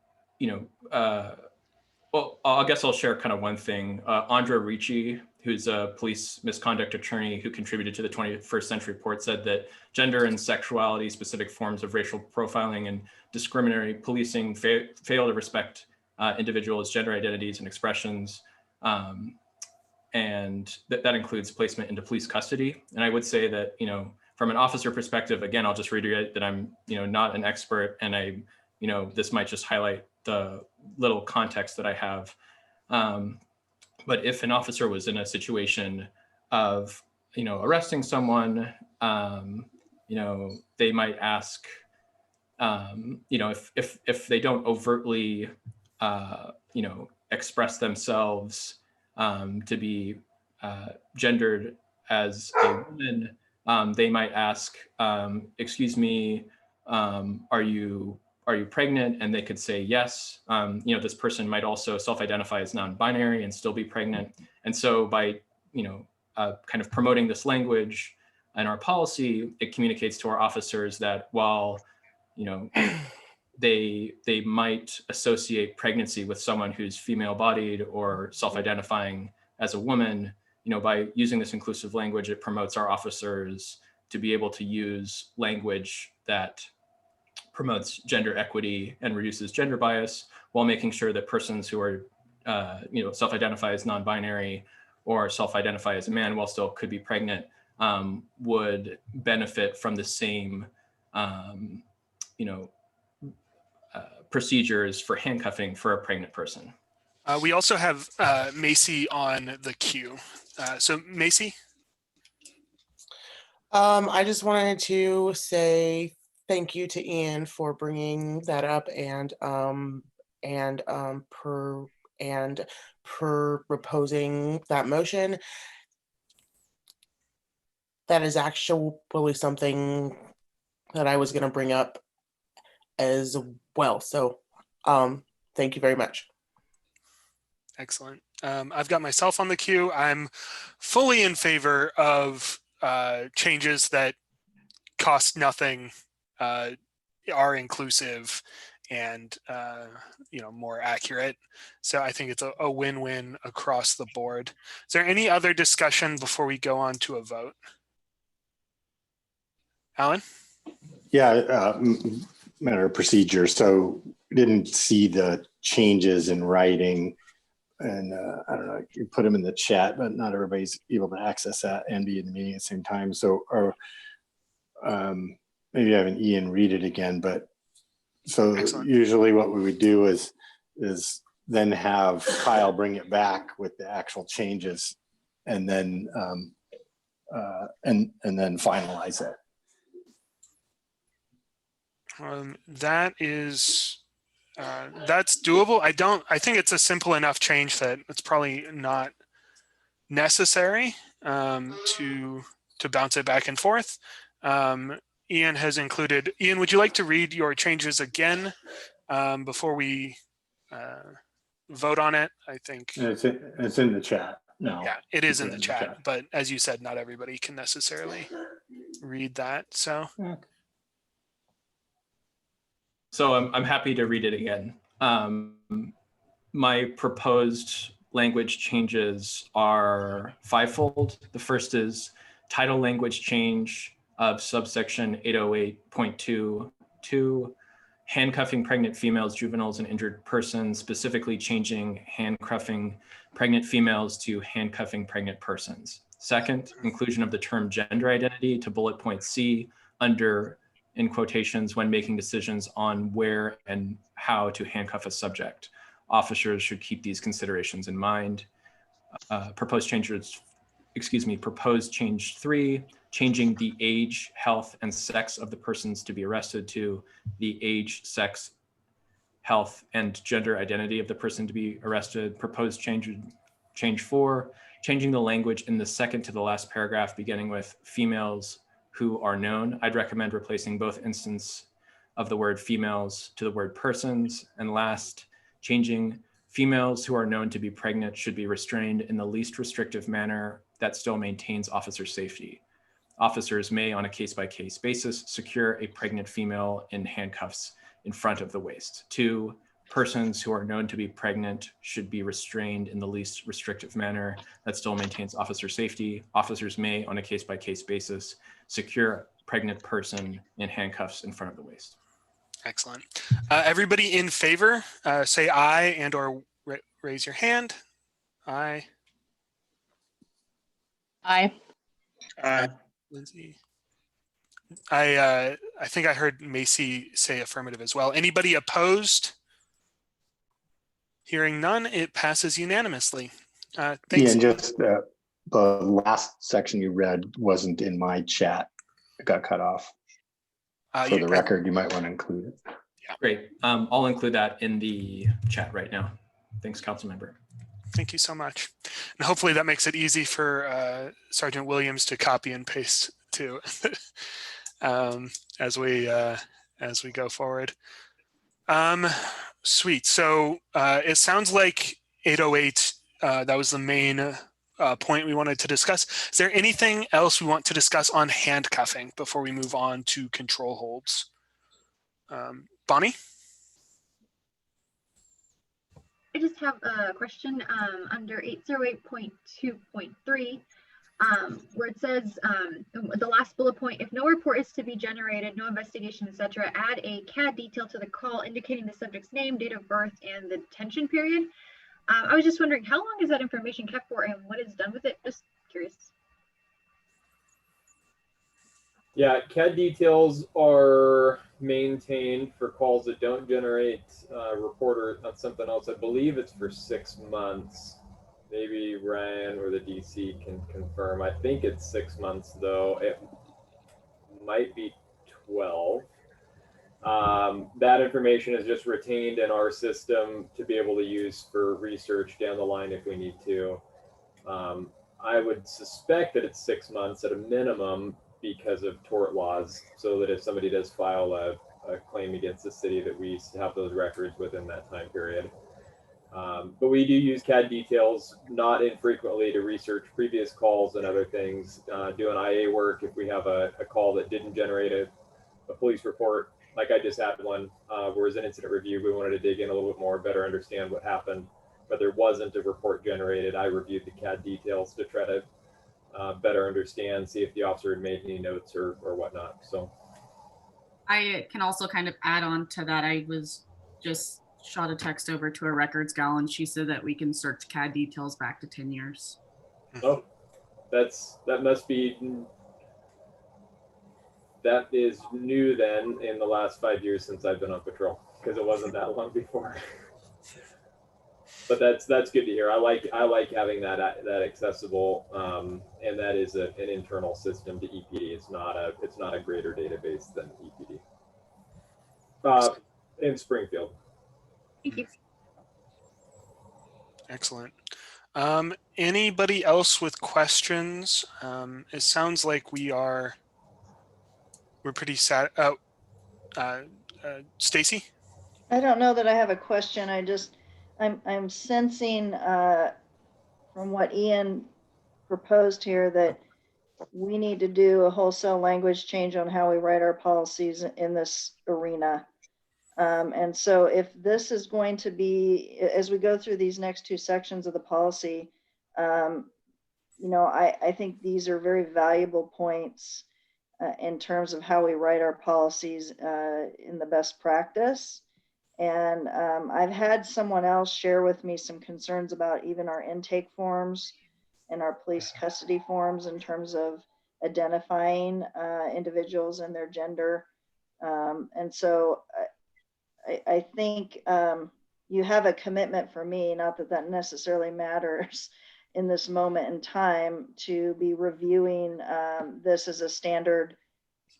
Well, I guess I'll share kind of one thing. Andra Ricci, who's a police misconduct attorney who contributed to the 21st Century Report, said that gender and sexuality specific forms of racial profiling and discriminatory policing fail to respect individuals' gender identities and expressions. And that includes placement into police custody. And I would say that, you know, from an officer perspective, again, I'll just reiterate that I'm, you know, not an expert, and I, you know, this might just highlight the little context that I have. But if an officer was in a situation of, you know, arresting someone, you know, they might ask, you know, if they don't overtly, you know, express themselves to be gendered as a woman, they might ask, excuse me, are you pregnant? And they could say yes. You know, this person might also self-identify as non-binary and still be pregnant. And so by, you know, kind of promoting this language in our policy, it communicates to our officers that while, you know, they might associate pregnancy with someone who's female-bodied or self-identifying as a woman, you know, by using this inclusive language, it promotes our officers to be able to use language that promotes gender equity and reduces gender bias, while making sure that persons who are, you know, self-identify as non-binary or self-identify as a man while still could be pregnant, would benefit from the same, you know, procedures for handcuffing for a pregnant person. We also have Macy on the queue. So Macy? I just wanted to say thank you to Ian for bringing that up and proposing that motion. That is actually something that I was going to bring up as well. So thank you very much. Excellent. I've got myself on the queue. I'm fully in favor of changes that cost nothing, are inclusive, and you know, more accurate. So I think it's a win-win across the board. Is there any other discussion before we go on to a vote? Alan? Yeah, matter of procedure. So we didn't see the changes in writing, and I don't know, you put them in the chat, but not everybody's able to access that and be in the meeting at the same time. So, maybe having Ian read it again, but so Excellent. Usually what we would do is then have Kyle bring it back with the actual changes, and then and then finalize it. That is, that's doable. I think it's a simple enough change that it's probably not necessary to bounce it back and forth. Ian has included, Ian, would you like to read your changes again before we vote on it? I think it's in the chat. No, yeah, it is in the chat, but as you said, not everybody can necessarily read that. So I'm happy to read it again. My proposed language changes are fivefold. The first is title language change of subsection 808.22, handcuffing pregnant females, juveniles, and injured persons, specifically changing handcuffing pregnant females to handcuffing pregnant persons. Second, inclusion of the term gender identity to bullet point C under, in quotations, when making decisions on where and how to handcuff a subject. Officers should keep these considerations in mind. Proposed change 3, changing the age, health, and sex of the persons to be arrested to the age, sex, health, and gender identity of the person to be arrested. Proposed change 4, changing the language in the second to the last paragraph, beginning with females who are known. I'd recommend replacing both instances of the word females to the word persons. And last, changing females who are known to be pregnant should be restrained in the least restrictive manner that still maintains officer safety. Officers may, on a case-by-case basis, secure a pregnant female in handcuffs in front of the waist. 2, persons who are known to be pregnant should be restrained in the least restrictive manner that still maintains officer safety. Officers may, on a case-by-case basis, secure a pregnant person in handcuffs in front of the waist. Excellent. Everybody in favor, say aye and or raise your hand. Aye. Aye. Aye. Lindsay. I think I heard Macy say affirmative as well. Anybody opposed? Hearing none, it passes unanimously. Thanks. Yeah, and just the last section you read wasn't in my chat. It got cut off. For the record, you might want to include it. Yeah. Great. I'll include that in the chat right now. Thanks, council member. Thank you so much. And hopefully that makes it easy for Sergeant Williams to copy and paste too as we go forward. Sweet. So it sounds like 808, that was the main point we wanted to discuss. Is there anything else we want to discuss on handcuffing before we move on to control holds? Bonnie? I just have a question under 808.2.3, where it says the last bullet point, if no report is to be generated, no investigation, etc., add a CAD detail to the call indicating the subject's name, date of birth, and the detention period. I was just wondering, how long is that information kept for and what is done with it? Just curious. Yeah, CAD details are maintained for calls that don't generate report or something else. I believe it's for 6 months. Maybe Ryan or the DC can confirm. I think it's 6 months though. It might be 12. That information is just retained in our system to be able to use for research down the line if we need to. I would suspect that it's 6 months at a minimum because of tort laws, so that if somebody does file a claim against the city, that we have those records within that time period. But we do use CAD details not infrequently to research previous calls and other things, doing IA work. If we have a call that didn't generate a police report, like I just had one, where as an incident review, we wanted to dig in a little bit more, better understand what happened, but there wasn't a report generated. I reviewed the CAD details to try to better understand, see if the officer had made any notes or whatnot. So I can also kind of add on to that. I was just shot a text over to a records gal and she said that we can search CAD details back to 10 years. Oh, that must be, that is new then in the last 5 years since I've been on patrol, because it wasn't that long before. But that's good to hear. I like having that accessible, and that is an internal system to EPD. It's not a greater database than EPD. In Springfield. Thank you. Excellent. Anybody else with questions? It sounds like we're pretty sad. Stacy? I don't know that I have a question. I'm sensing from what Ian proposed here that we need to do a wholesale language change on how we write our policies in this arena. And so if this is going to be, as we go through these next two sections of the policy, I think these are very valuable points in terms of how we write our policies in the best practice. And I've had someone else share with me some concerns about even our intake forms and our police custody forms in terms of identifying individuals and their gender. And so I think you have a commitment for me, not that that necessarily matters in this moment in time, to be reviewing this as a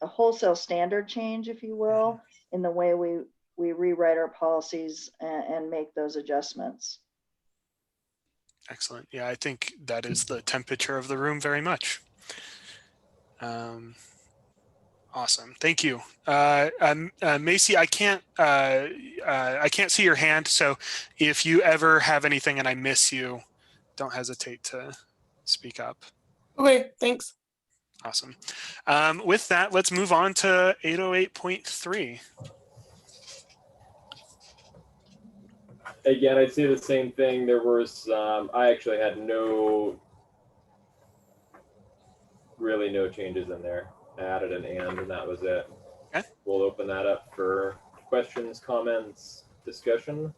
wholesale standard change, if you will, in the way we rewrite our policies and make those adjustments. Excellent. Yeah, I think that is the temperature of the room very much. Awesome. Thank you. Macy, I can't see your hand, so if you ever have anything and I miss you, don't hesitate to speak up. Okay, thanks. Awesome. With that, let's move on to 808.3. again, I'd say the same thing. There was, I actually had really no changes in there. I added an and that was it. Okay. We'll open that up for questions, comments, discussion.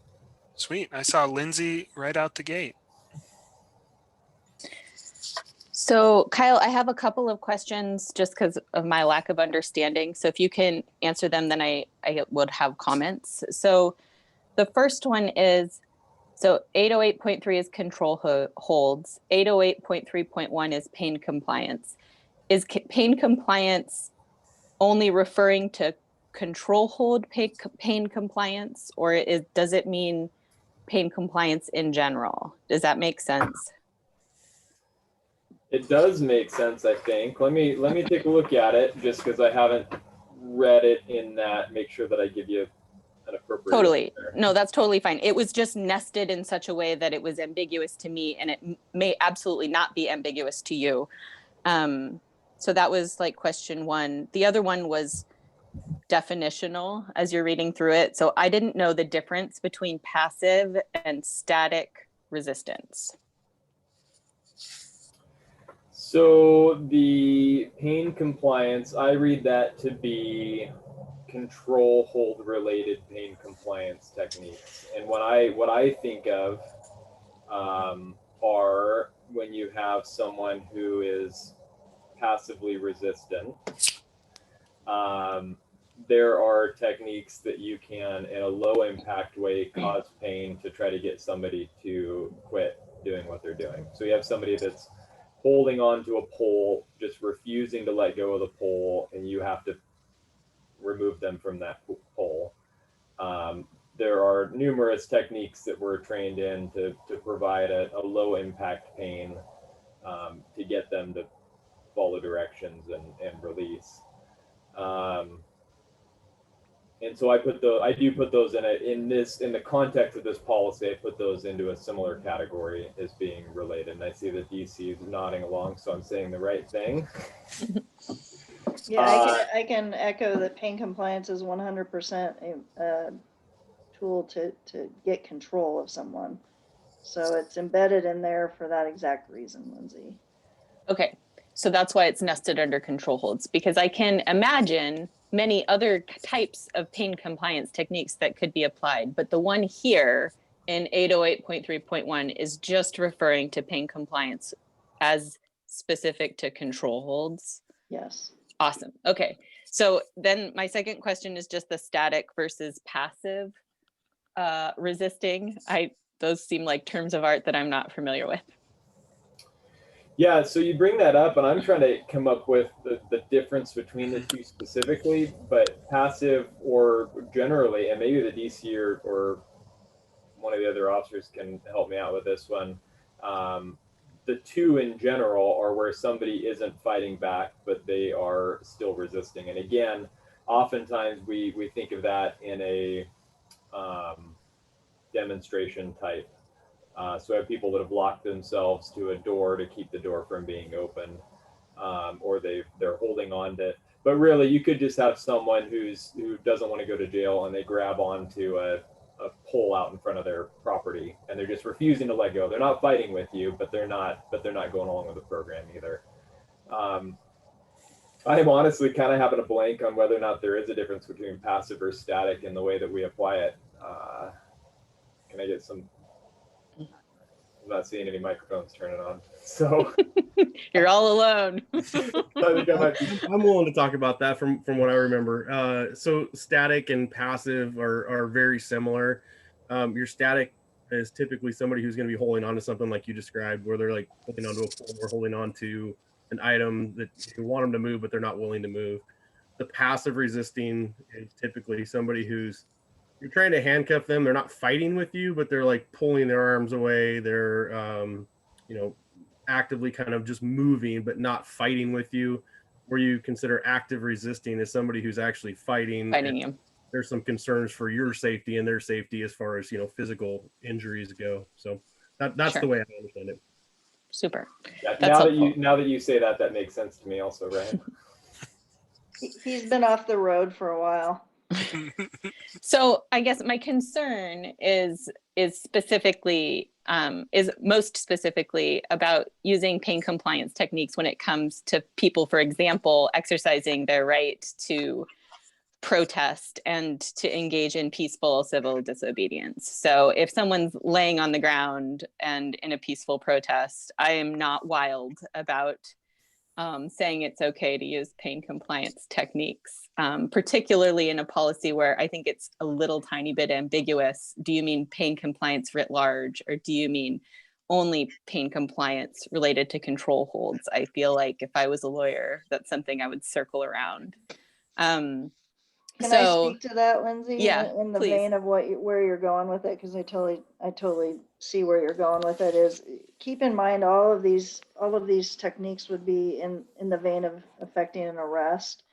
Sweet. I saw Lindsay right out the gate. So Kyle, I have a couple of questions just because of my lack of understanding. So if you can answer them, then I would have comments. So the first one is, so 808.3 is control holds. 808.3.1 is pain compliance. Is pain compliance only referring to control hold pain compliance, or does it mean pain compliance in general? Does that make sense? It does make sense, I think. Let me take a look at it just because I haven't read it in that. Make sure that I give you an appropriate Totally. answer. No, that's totally fine. It was just nested in such a way that it was ambiguous to me, and it may absolutely not be ambiguous to you. So that was like question one. The other one was definitional as you're reading through it. So I didn't know the difference between passive and static resistance. So the pain compliance, I read that to be control hold related pain compliance techniques. And what I think of are when you have someone who is passively resistant. There are techniques that you can, in a low impact way, cause pain to try to get somebody to quit doing what they're doing. So you have somebody that's holding on to a pole, just refusing to let go of the pole, and you have to remove them from that pole. There are numerous techniques that we're trained in to provide a low impact pain to get them to follow directions and release. And so I do put those in the context of this policy. I put those into a similar category as being related. And I see that DC is nodding along, so I'm saying the right thing. Yeah, I can echo that pain compliance is 100% a tool to get control of someone. So it's embedded in there for that exact reason, Lindsay. Okay, so that's why it's nested under control holds, because I can imagine many other types of pain compliance techniques that could be applied, but the one here in 808.3.1 is just referring to pain compliance as specific to control holds. Yes. Awesome. Okay, so then my second question is just the static versus passive resisting. Those seem like terms of art that I'm not familiar with. Yeah, so you bring that up, and I'm trying to come up with the difference between the two specifically, but passive or generally, and maybe the DC or one of the other officers can help me out with this one. The two in general are where somebody isn't fighting back, but they are still resisting. And again, oftentimes we think of that in a demonstration type. So I have people that have locked themselves to a door to keep the door from being open, or they're holding on to it. But really, you could just have someone who doesn't want to go to jail, and they grab onto a pole out in front of their property, and they're just refusing to let go. They're not fighting with you, but they're not going along with the program either. I'm honestly kind of having a blank on whether or not there is a difference between passive or static in the way that we apply it. Can I get some? I'm not seeing any microphones turning on, so you're all alone. I think I might be. I'm willing to talk about that from what I remember. So static and passive are very similar. Your static is typically somebody who's going to be holding on to something like you described, where they're like holding onto a pole or holding on to an item that you want them to move, but they're not willing to move. The passive resisting is typically somebody who's you're trying to handcuff them. They're not fighting with you, but they're like pulling their arms away. They're, actively kind of just moving, but not fighting with you. Where you consider active resisting is somebody who's actually fighting you. There's some concerns for your safety and their safety as far as, physical injuries go. So that's Sure. the way I understand it. Super. Yeah, That's now that you say that makes sense to me also, right? He's been off the road for a while. So I guess my concern is specifically is most specifically about using pain compliance techniques when it comes to people, for example, exercising their right to protest and to engage in peaceful civil disobedience. So if someone's laying on the ground and in a peaceful protest, I am not wild about saying it's okay to use pain compliance techniques, particularly in a policy where I think it's a little tiny bit ambiguous. Do you mean pain compliance writ large, or do you mean only pain compliance related to control holds? I feel like if I was a lawyer, that's something I would circle around. Can I So, speak to that, Lindsay? yeah, In the please. vein of where you're going with it, because I totally see where you're going with it. Is keep in mind all of these techniques would be in the vein of affecting an arrest.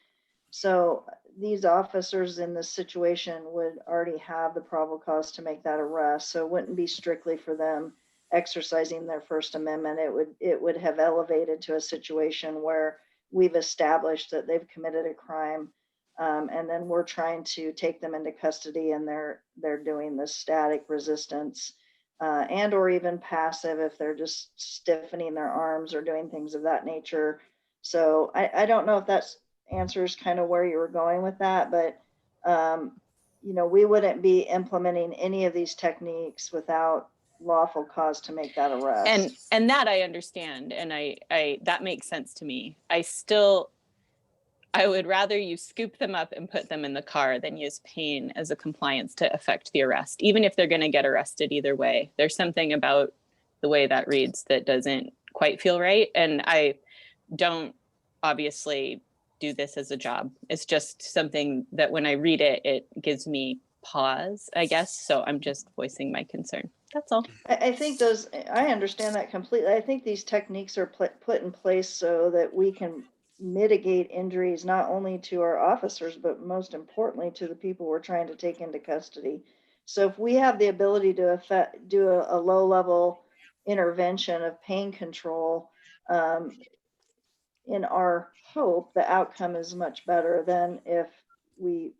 So these officers in this situation would already have the probable cause to make that arrest. So it wouldn't be strictly for them exercising their First Amendment. It would have elevated to a situation where we've established that they've committed a crime. And then we're trying to take them into custody, and they're doing this static resistance, and or even passive if they're just stiffening their arms or doing things of that nature. So I don't know if that answers kind of where you were going with that, but we wouldn't be implementing any of these techniques without lawful cause to make that arrest. And that I understand, and I that makes sense to me. I would rather you scoop them up and put them in the car than use pain as a compliance to effect the arrest, even if they're going to get arrested either way. There's something about the way that reads that doesn't quite feel right. And I don't obviously do this as a job. It's just something that when I read it, it gives me pause, I guess. So I'm just voicing my concern. That's all. I think I understand that completely. I think these techniques are put in place so that we can mitigate injuries not only to our officers, but most importantly to the people we're trying to take into custody. So if we have the ability to do a low level intervention of pain control, in our hope, the outcome is much better than if we,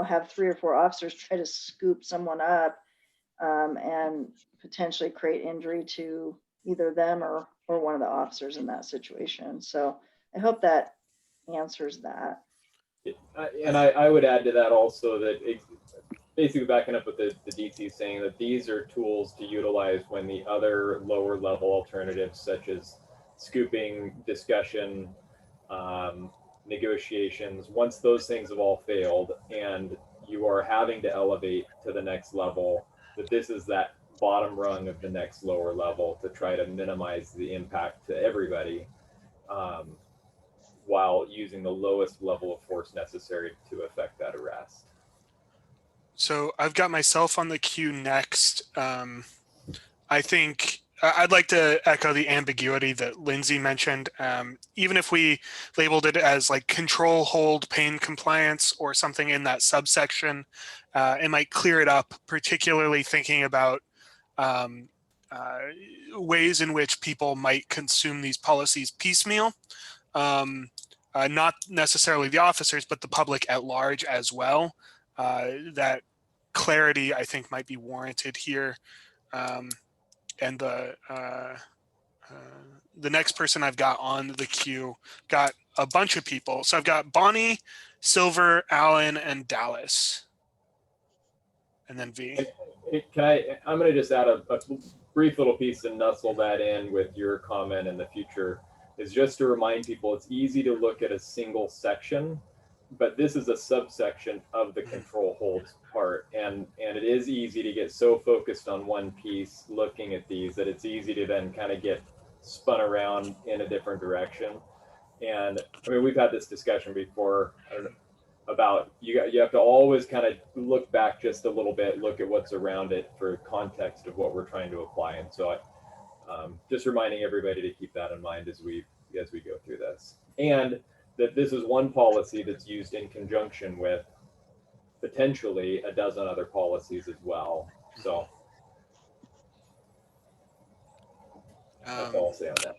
have 3 or 4 officers try to scoop someone up, and potentially create injury to either them or one of the officers in that situation. So I hope that answers that. And I would add to that also that basically backing up what the DC is saying, that these are tools to utilize when the other lower level alternatives such as scooping, discussion, negotiations, once those things have all failed and you are having to elevate to the next level, that this is that bottom rung of the next lower level to try to minimize the impact to everybody, while using the lowest level of force necessary to effect that arrest. So I've got myself on the queue next. I think I'd like to echo the ambiguity that Lindsay mentioned. Even if we labeled it as like control hold pain compliance or something in that subsection, it might clear it up, particularly thinking about ways in which people might consume these policies piecemeal. Not necessarily the officers, but the public at large as well. That clarity, I think, might be warranted here. And the next person I've got on the queue got a bunch of people. So I've got Bonnie, Silver, Alan, and Dallas. And then V. I'm going to just add a brief little piece and nestle that in with your comment in the future, is just to remind people it's easy to look at a single section, but this is a subsection of the control holds part. And it is easy to get so focused on one piece looking at these that it's easy to then kind of get spun around in a different direction. And I mean, we've had this discussion before, I don't know, about you have to always kind of look back just a little bit, look at what's around it for context of what we're trying to apply. And so just reminding everybody to keep that in mind as we go through this, and that this is one policy that's used in conjunction with potentially a dozen other policies as well. So that's all I'll say on that.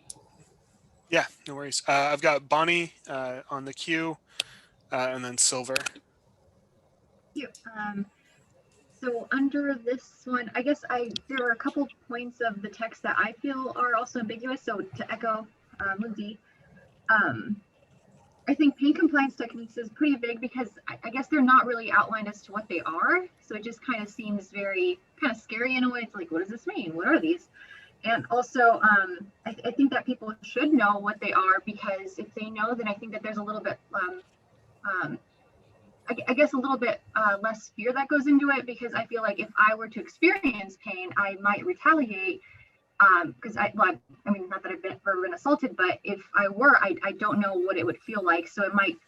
Yeah, no worries. I've got Bonnie on the queue, and then Silver. you. So under this one, I guess there are a couple points of the text that I feel are also ambiguous. So to echo Lindsay, I think pain compliance techniques is pretty vague because I guess they're not really outlined as to what they are. So it just kind of seems very kind of scary in a way. It's like, what does this mean? What are these? And also, I think that people should know what they are, because if they know, then I think that there's a little bit, I guess a little bit less fear that goes into it, because I feel like if I were to experience pain, I might retaliate, because I mean, not that I've ever been assaulted, but if I were, I don't know what it would feel like. So it might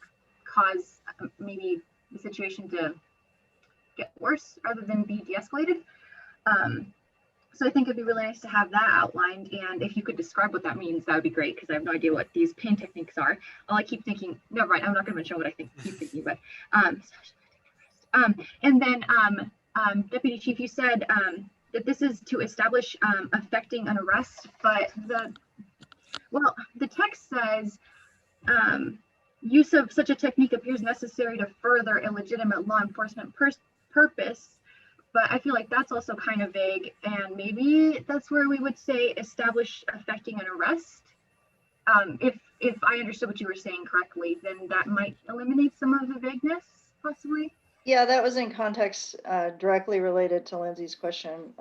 cause maybe the situation to get worse rather than be de-escalated. So I think it'd be really nice to have that outlined, and if you could describe what that means, that would be great, because I have no idea what these pain techniques are. I keep thinking, never mind, I'm not going to mention what I keep thinking, but and then Deputy Chief, you said that this is to establish effecting an arrest, but the text says use of such a technique appears necessary to further a legitimate law enforcement purpose. But I feel like that's also kind of vague, and maybe that's where we would say establish effecting an arrest. If I understood what you were saying correctly, then that might eliminate some of the vagueness, possibly. Yeah, that was in context directly related to Lindsay's question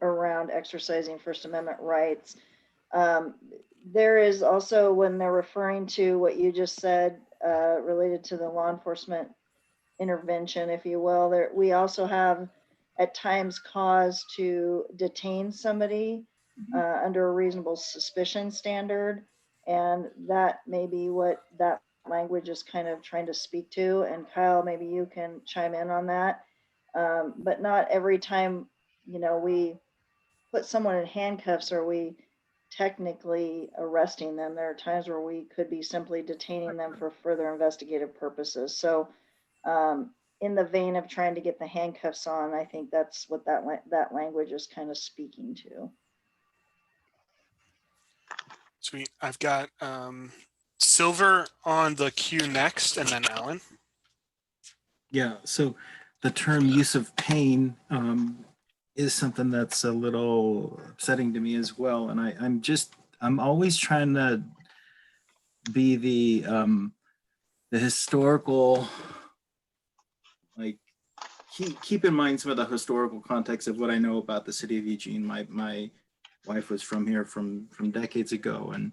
around exercising First Amendment rights. There is also, when they're referring to what you just said related to the law enforcement intervention, if you will, we also have at times cause to detain somebody under a reasonable suspicion standard. And that may be what that language is kind of trying to speak to. And Kyle, maybe you can chime in on that. But not every time, we put someone in handcuffs are we technically arresting them. There are times where we could be simply detaining them for further investigative purposes. So in the vein of trying to get the handcuffs on, I think that's what that language is kind of speaking to. Sweet. I've got Silver on the queue next, and then Alan. Yeah, so the term use of pain is something that's a little upsetting to me as well. And I'm always trying to be the historical, like keep in mind some of the historical context of what I know about the city of Eugene. My wife was from here from decades ago, and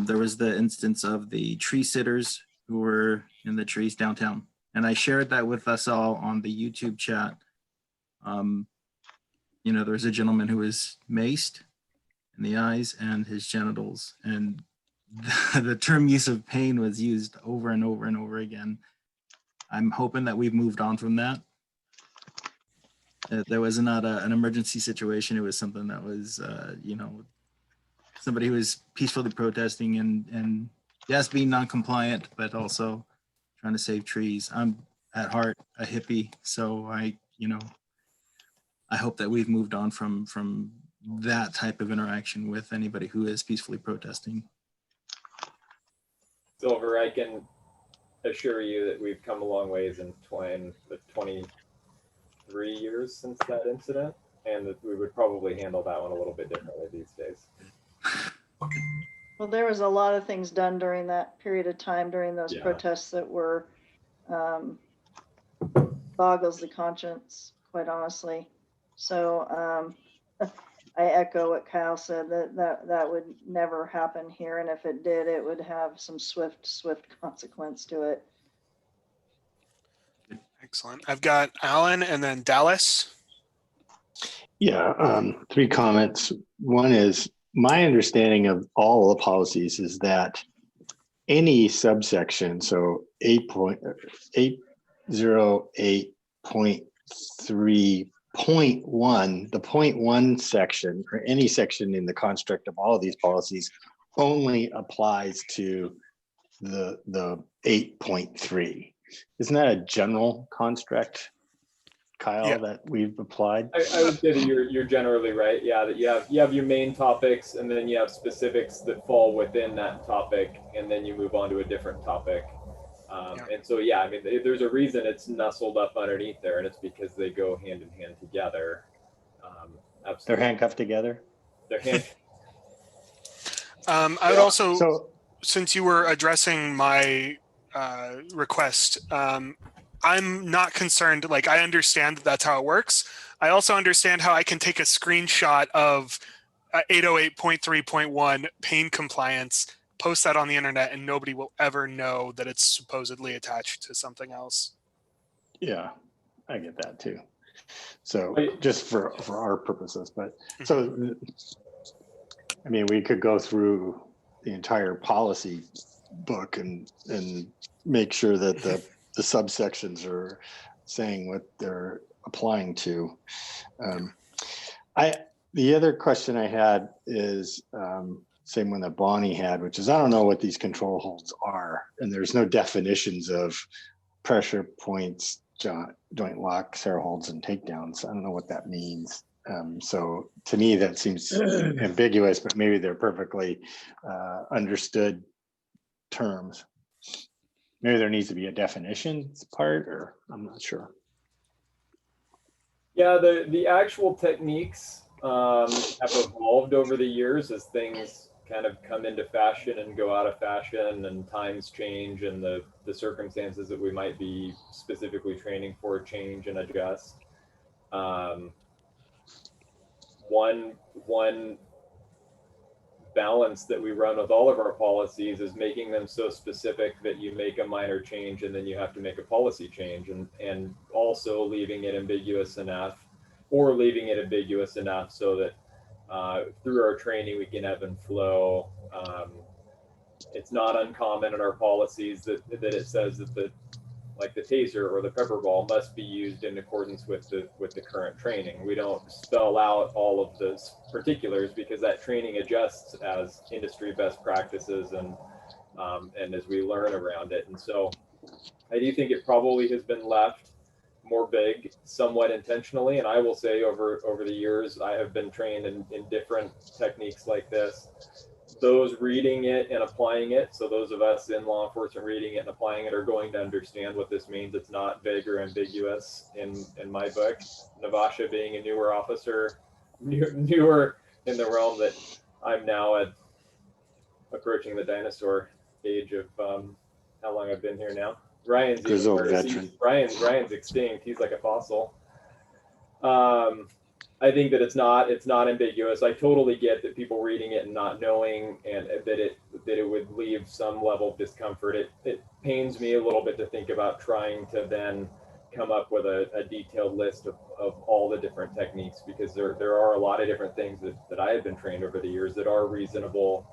there was the instance of the tree sitters who were in the trees downtown. And I shared that with us all on the YouTube chat. There was a gentleman who was maced in the eyes and his genitals, and the term use of pain was used over and over and over again. I'm hoping that we've moved on from that. There was not an emergency situation. It was something that was, somebody who was peacefully protesting and yes, being non-compliant, but also trying to save trees. I'm at heart a hippie, so I hope that we've moved on from that type of interaction with anybody who is peacefully protesting. Silver, I can assure you that we've come a long ways in the 23 years since that incident, and that we would probably handle that one a little bit differently these days. Well, there was a lot of things done during that period of time, during those protests that were boggles the conscience, quite honestly. So I echo what Kyle said, that would never happen here. And if it did, it would have some swift consequence to it. Excellent. I've got Alan and then Dallas. Yeah, 3 comments. One is, my understanding of all the policies is that any subsection, so 8.08.3.1, the 0.1 section, or any section in the construct of all of these policies, only applies to the 8.3. Isn't that a general construct, Kyle, that we've applied? I would say that you're generally right. Yeah, that you have your main topics, and then you have specifics that fall within that topic, and then you move on to a different topic. And so, yeah, I mean, there's a reason it's nestled up underneath there, and it's because they go hand in hand together. Absolutely. They're handcuffed together? They're handcuffed. I would also, since you were addressing my request, I'm not concerned. Like, I understand that that's how it works. I also understand how I can take a screenshot of 808.3.1 pain compliance, post that on the internet, and nobody will ever know that it's supposedly attached to something else. Yeah, I get that too. So just for our purposes, but so, I mean, we could go through the entire policy book and make sure that the subsections are saying what they're applying to. The other question I had is same one that Bonnie had, which is I don't know what these control holds are, and there's no definitions of pressure points, joint locks, air holds, and takedowns. I don't know what that means. So to me, that seems ambiguous, but maybe they're perfectly understood terms. Maybe there needs to be a definitions part, or I'm not sure. Yeah, the actual techniques have evolved over the years as things kind of come into fashion and go out of fashion, and times change, and the circumstances that we might be specifically training for change and adjust. One balance that we run with all of our policies is making them so specific that you make a minor change and then you have to make a policy change, and also leaving it ambiguous enough, or leaving it ambiguous enough so that through our training we can ebb and flow. It's not uncommon in our policies that it says that like the taser or the pepper ball must be used in accordance with the current training. We don't spell out all of the particulars because that training adjusts as industry best practices and as we learn around it. And so I do think it probably has been left more vague, somewhat intentionally. And I will say over the years, I have been trained in different techniques like this. Those reading it and applying it, so those of us in law enforcement reading it and applying it are going to understand what this means. It's not vague or ambiguous in my book. Navasha being a newer officer, newer in the realm that I'm now at, approaching the dinosaur age of how long I've been here now. Ryan's veteran. Ryan's extinct. He's like a fossil. I think that it's not ambiguous. I totally get that people reading it and not knowing, and that it would leave some level of discomfort. It pains me a little bit to think about trying to then come up with a detailed list of all the different techniques, because there are a lot of different things that I have been trained over the years that are reasonable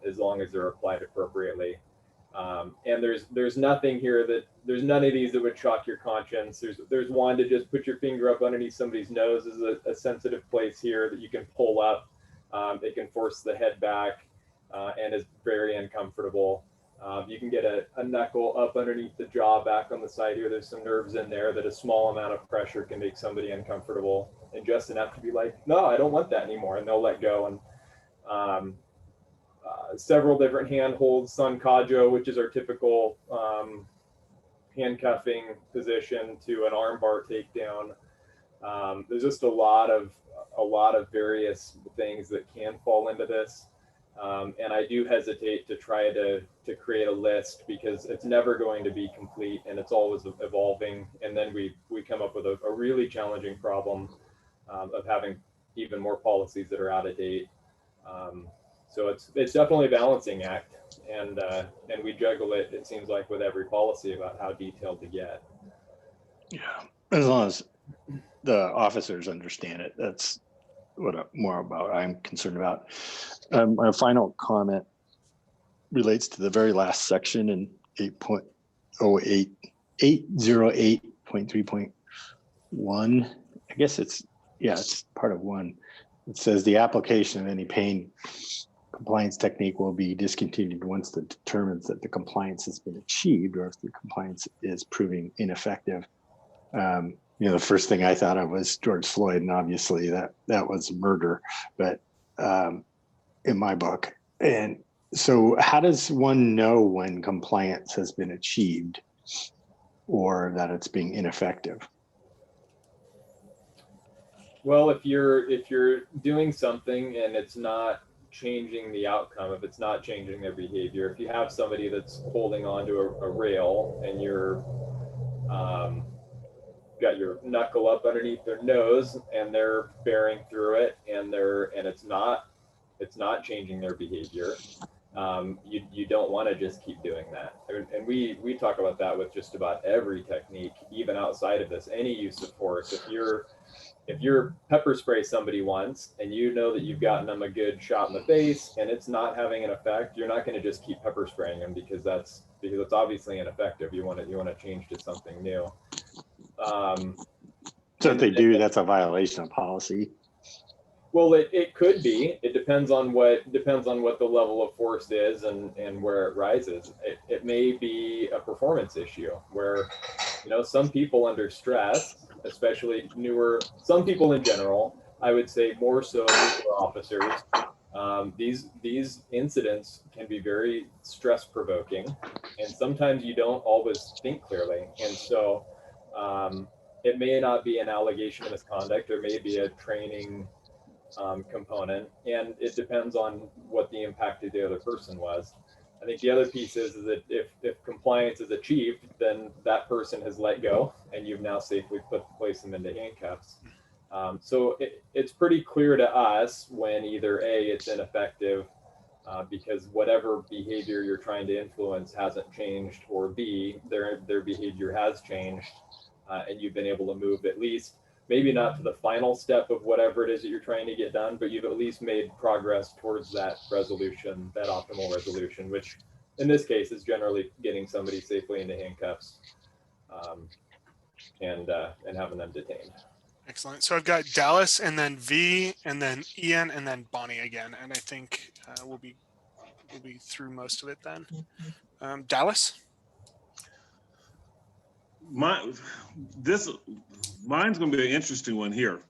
as long as they're applied appropriately. And there's nothing here there's none of these that would shock your conscience. There's one to just put your finger up underneath somebody's nose is a sensitive place here that you can pull up. It can force the head back and is very uncomfortable. You can get a knuckle up underneath the jaw back on the side here. There's some nerves in there that a small amount of pressure can make somebody uncomfortable, and just enough to be like, no, I don't want that anymore. And they'll let go. And several different hand holds, Sankajo, which is our typical handcuffing position, to an armbar takedown. There's just a lot of various things that can fall into this. And I do hesitate to try to create a list, because it's never going to be complete and it's always evolving. And then we come up with a really challenging problem of having even more policies that are out of date. So it's definitely a balancing act, and we juggle it. It seems like with every policy about how detailed to get. Yeah, as long as the officers understand it, that's what I'm concerned about. My final comment relates to the very last section in 808.3.1. I guess it's part of 1. It says the application of any pain compliance technique will be discontinued once it determines that the compliance has been achieved, or if the compliance is proving ineffective. The first thing I thought of was George Floyd, and obviously that was murder, but in my book, and So how does one know when compliance has been achieved or that it's being ineffective? Well, if you're doing something and it's not changing the outcome, if it's not changing their behavior, if you have somebody that's holding onto a rail and you're got your knuckle up underneath their nose and they're bearing through it and it's not changing their behavior, you don't want to just keep doing that. And we talk about that with just about every technique, even outside of this, any use of force. If you're pepper spray somebody once and you know that you've gotten them a good shot in the face and it's not having an effect, you're not going to just keep pepper spraying them because it's obviously ineffective. You want to change to something new. So if they do, that's a violation of policy. Well, it could be. It depends on what the level of force is and where it rises. It may be a performance issue where, some people under stress, especially some people in general, I would say more so newer officers, these incidents can be very stress provoking, and sometimes you don't always think clearly, and so it may not be an allegation of misconduct. There may be a training component, and it depends on what the impact of the other person was. I think the other piece is that if compliance is achieved, then that person has let go and you've now safely placed them into handcuffs. So it's pretty clear to us when either A, it's ineffective because whatever behavior you're trying to influence hasn't changed, or B, their behavior has changed and you've been able to move at least, maybe not to the final step of whatever it is that you're trying to get done, but you've at least made progress towards that resolution, that optimal resolution, which in this case is generally getting somebody safely into handcuffs and having them detained. Excellent. So I've got Dallas and then V and then Ian and then Bonnie again. And I think we'll be through most of it then. Dallas? Mine's going to be an interesting one here.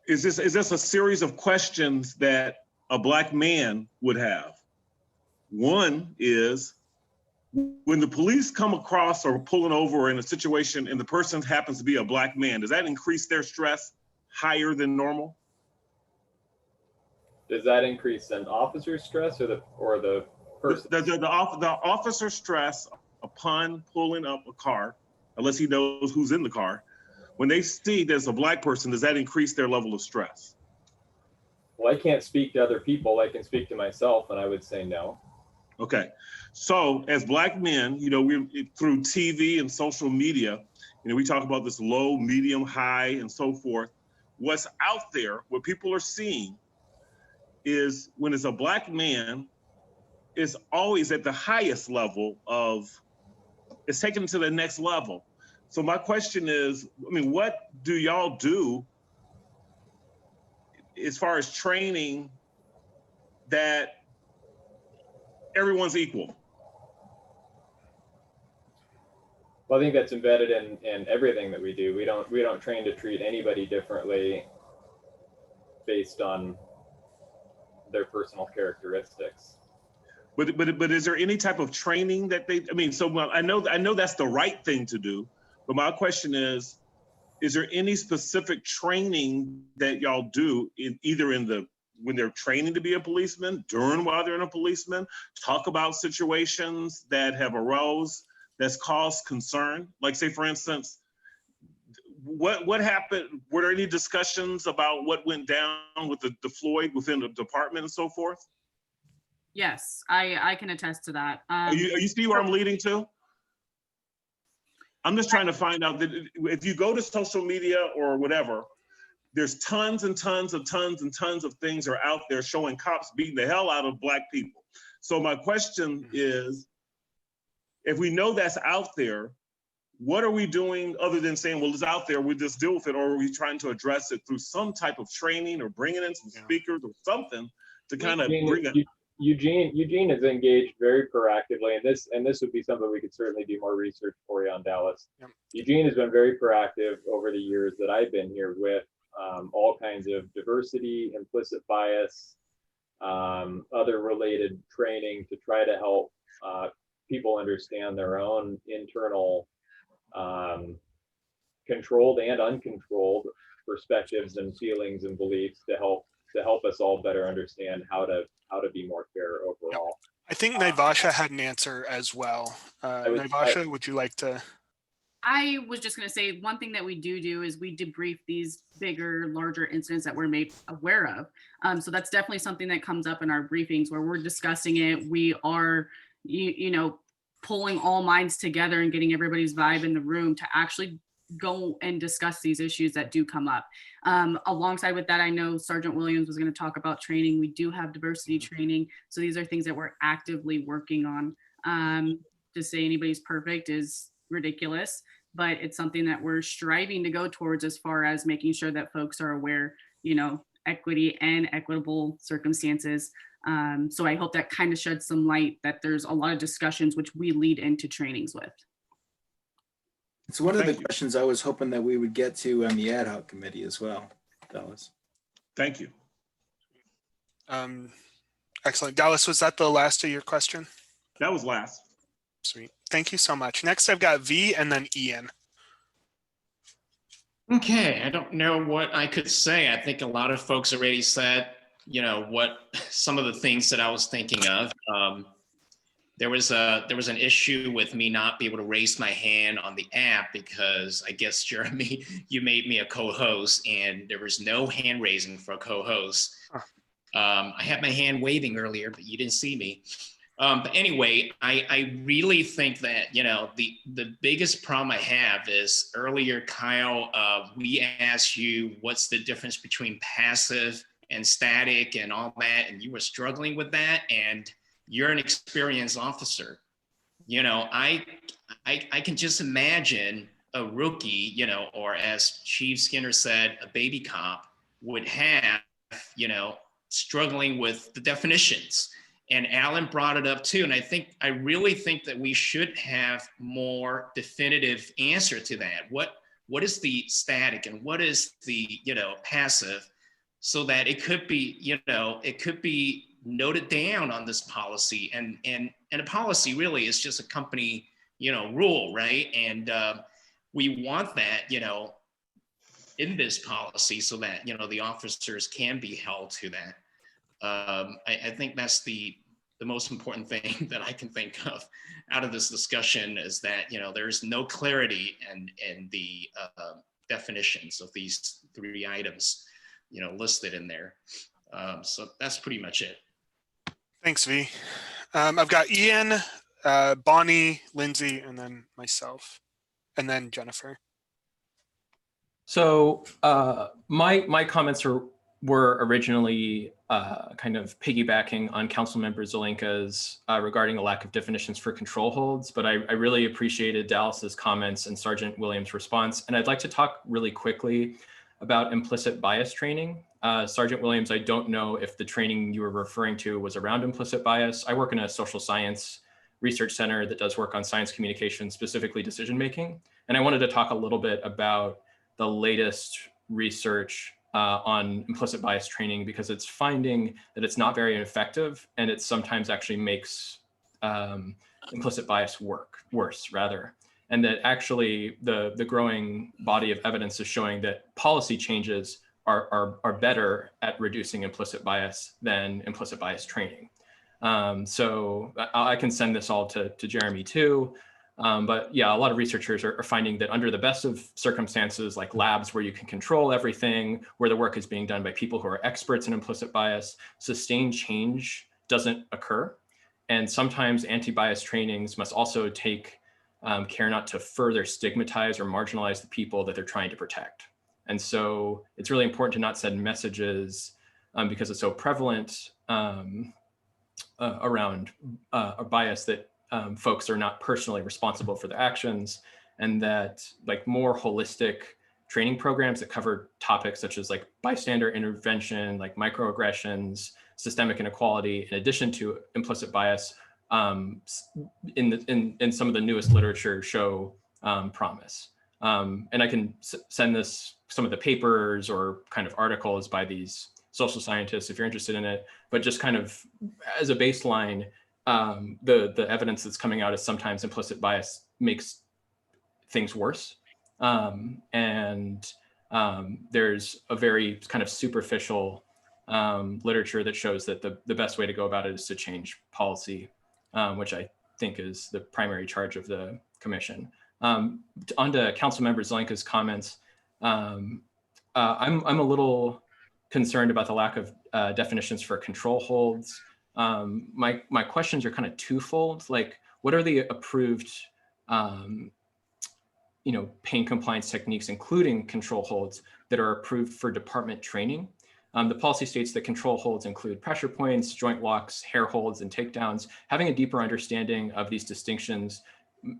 Is this a series of questions that a Black man would have? One is, when the police come across or pulling over in a situation and the person happens to be a Black man, does that increase their stress higher than normal? Does that increase an officer's stress or the person? The officer's stress upon pulling up a car, unless he knows who's in the car, when they see there's a Black person, does that increase their level of stress? Well, I can't speak to other people. I can speak to myself, and I would say no. Okay, so as Black men, we through TV and social media, we talk about this low, medium, high, and so forth. What's out there, what people are seeing, is when it's a Black man, it's always at the highest level it's taken to the next level. So my question is, what do y'all do as far as training that everyone's equal? Well, I think that's embedded in everything that we do. We don't train to treat anybody differently based on their personal characteristics. But is there any type of training that I know that's the right thing to do, but my question is there any specific training that y'all do when they're training to be a policeman, while they're in a policeman, talk about situations that have arose that's caused concern? Like, say, for instance, what happened? Were there any discussions about what went down with the Floyd within the department and so forth? Yes, I can attest to that. You see where I'm leading to? I'm just trying to find out that if you go to social media or whatever, there's tons and tons and tons of things are out there showing cops beating the hell out of Black people. So my question is, if we know that's out there, what are we doing other than saying, well, it's out there, we'll just deal with it, or are we trying to address it through some type of training or bringing in some speakers or something to kind of bring it? Eugene is engaged very proactively, and this would be something we could certainly do more research for you on, Dallas. Yep. Eugene has been very proactive over the years that I've been here with all kinds of diversity, implicit bias, other related training to try to help people understand their own internal controlled and uncontrolled perspectives and feelings and beliefs to help us all better understand how to be more fair overall. I think Naivasha had an answer as well. Naivasha, would you like to? I was just going to say one thing that we do is we debrief these bigger, larger incidents that we're made aware of. So that's definitely something that comes up in our briefings where we're discussing it. We are, you know, pulling all minds together and getting everybody's vibe in the room to actually go and discuss these issues that do come up. Alongside with that, I know Sergeant Williams was going to talk about training. We do have diversity training. So these are things that we're actively working on. To say anybody's perfect is ridiculous, but it's something that we're striving to go towards as far as making sure that folks are aware, you know, equity and equitable circumstances. So I hope that kind of sheds some light that there's a lot of discussions which we lead into trainings with. It's one of the questions I was hoping that we would get to on the ad hoc committee as well, Dallas. Thank you. Excellent. Dallas, was that the last of your question? That was last. Sweet. Thank you so much. Next, I've got V and then Ian. Okay, I don't know what I could say. I think a lot of folks already said, you know, what some of the things that I was thinking of. There was an issue with me not be able to raise my hand on the app because I guess, Jeremy, you made me a co-host and there was no hand raising for a co-host. I had my hand waving earlier, but you didn't see me. But anyway, I really think that, you know, the biggest problem I have is earlier, Kyle, we asked you what's the difference between passive and static and all that, and you were struggling with that, and you're an experienced officer. You know, I can just imagine a rookie, you know, or as Chief Skinner said, a baby cop would have, you know, struggling with the definitions. And Alan brought it up too. And I really think that we should have more definitive answer to that. What is the static and what is the, you know, passive, so that it could be, you know, it could be noted down on this policy. And a policy really is just a company, you know, rule, right? And we want that, you know, in this policy so that, you know, the officers can be held to that. I think that's the most important thing that I can think of out of this discussion is that, you know, there's no clarity in the definitions of these three items, you know, listed in there. So that's pretty much it. Thanks, V. I've got Ian, Bonnie, Lindsay, and then myself, and then Jennifer. So my comments were originally kind of piggybacking on Councilmember Zelenka's regarding a lack of definitions for control holds, but I really appreciated Dallas's comments and Sergeant Williams' response. And I'd like to talk really quickly about implicit bias training. Sergeant Williams, I don't know if the training you were referring to was around implicit bias. I work in a social science research center that does work on science communication, specifically decision making. And I wanted to talk a little bit about the latest research on implicit bias training, because it's finding that it's not very effective, and it sometimes actually makes implicit bias worse rather. And that actually the growing body of evidence is showing that policy changes are better at reducing implicit bias than implicit bias training. So I can send this all to Jeremy too. But yeah, a lot of researchers are finding that under the best of circumstances, like labs where you can control everything, where the work is being done by people who are experts in implicit bias, sustained change doesn't occur. And sometimes anti-bias trainings must also take care not to further stigmatize or marginalize the people that they're trying to protect. And so it's really important to not send messages because it's so prevalent around a bias that folks are not personally responsible for their actions, and that like more holistic training programs that cover topics such as like bystander intervention, like microaggressions, systemic inequality, in addition to implicit bias, in some of the newest literature show promise. And I can send this some of the papers or kind of articles by these social scientists if you're interested in it, but just kind of as a baseline, the evidence that's coming out is sometimes implicit bias makes things worse. There's a very kind of superficial literature that shows that the best way to go about it is to change policy, which I think is the primary charge of the commission. On to Councilmember Zelenka's comments, I'm a little concerned about the lack of definitions for control holds. My questions are kind of twofold. Like, what are the approved pain compliance techniques, including control holds, that are approved for department training? The policy states that control holds include pressure points, joint locks, hair holds, and takedowns. Having a deeper understanding of these distinctions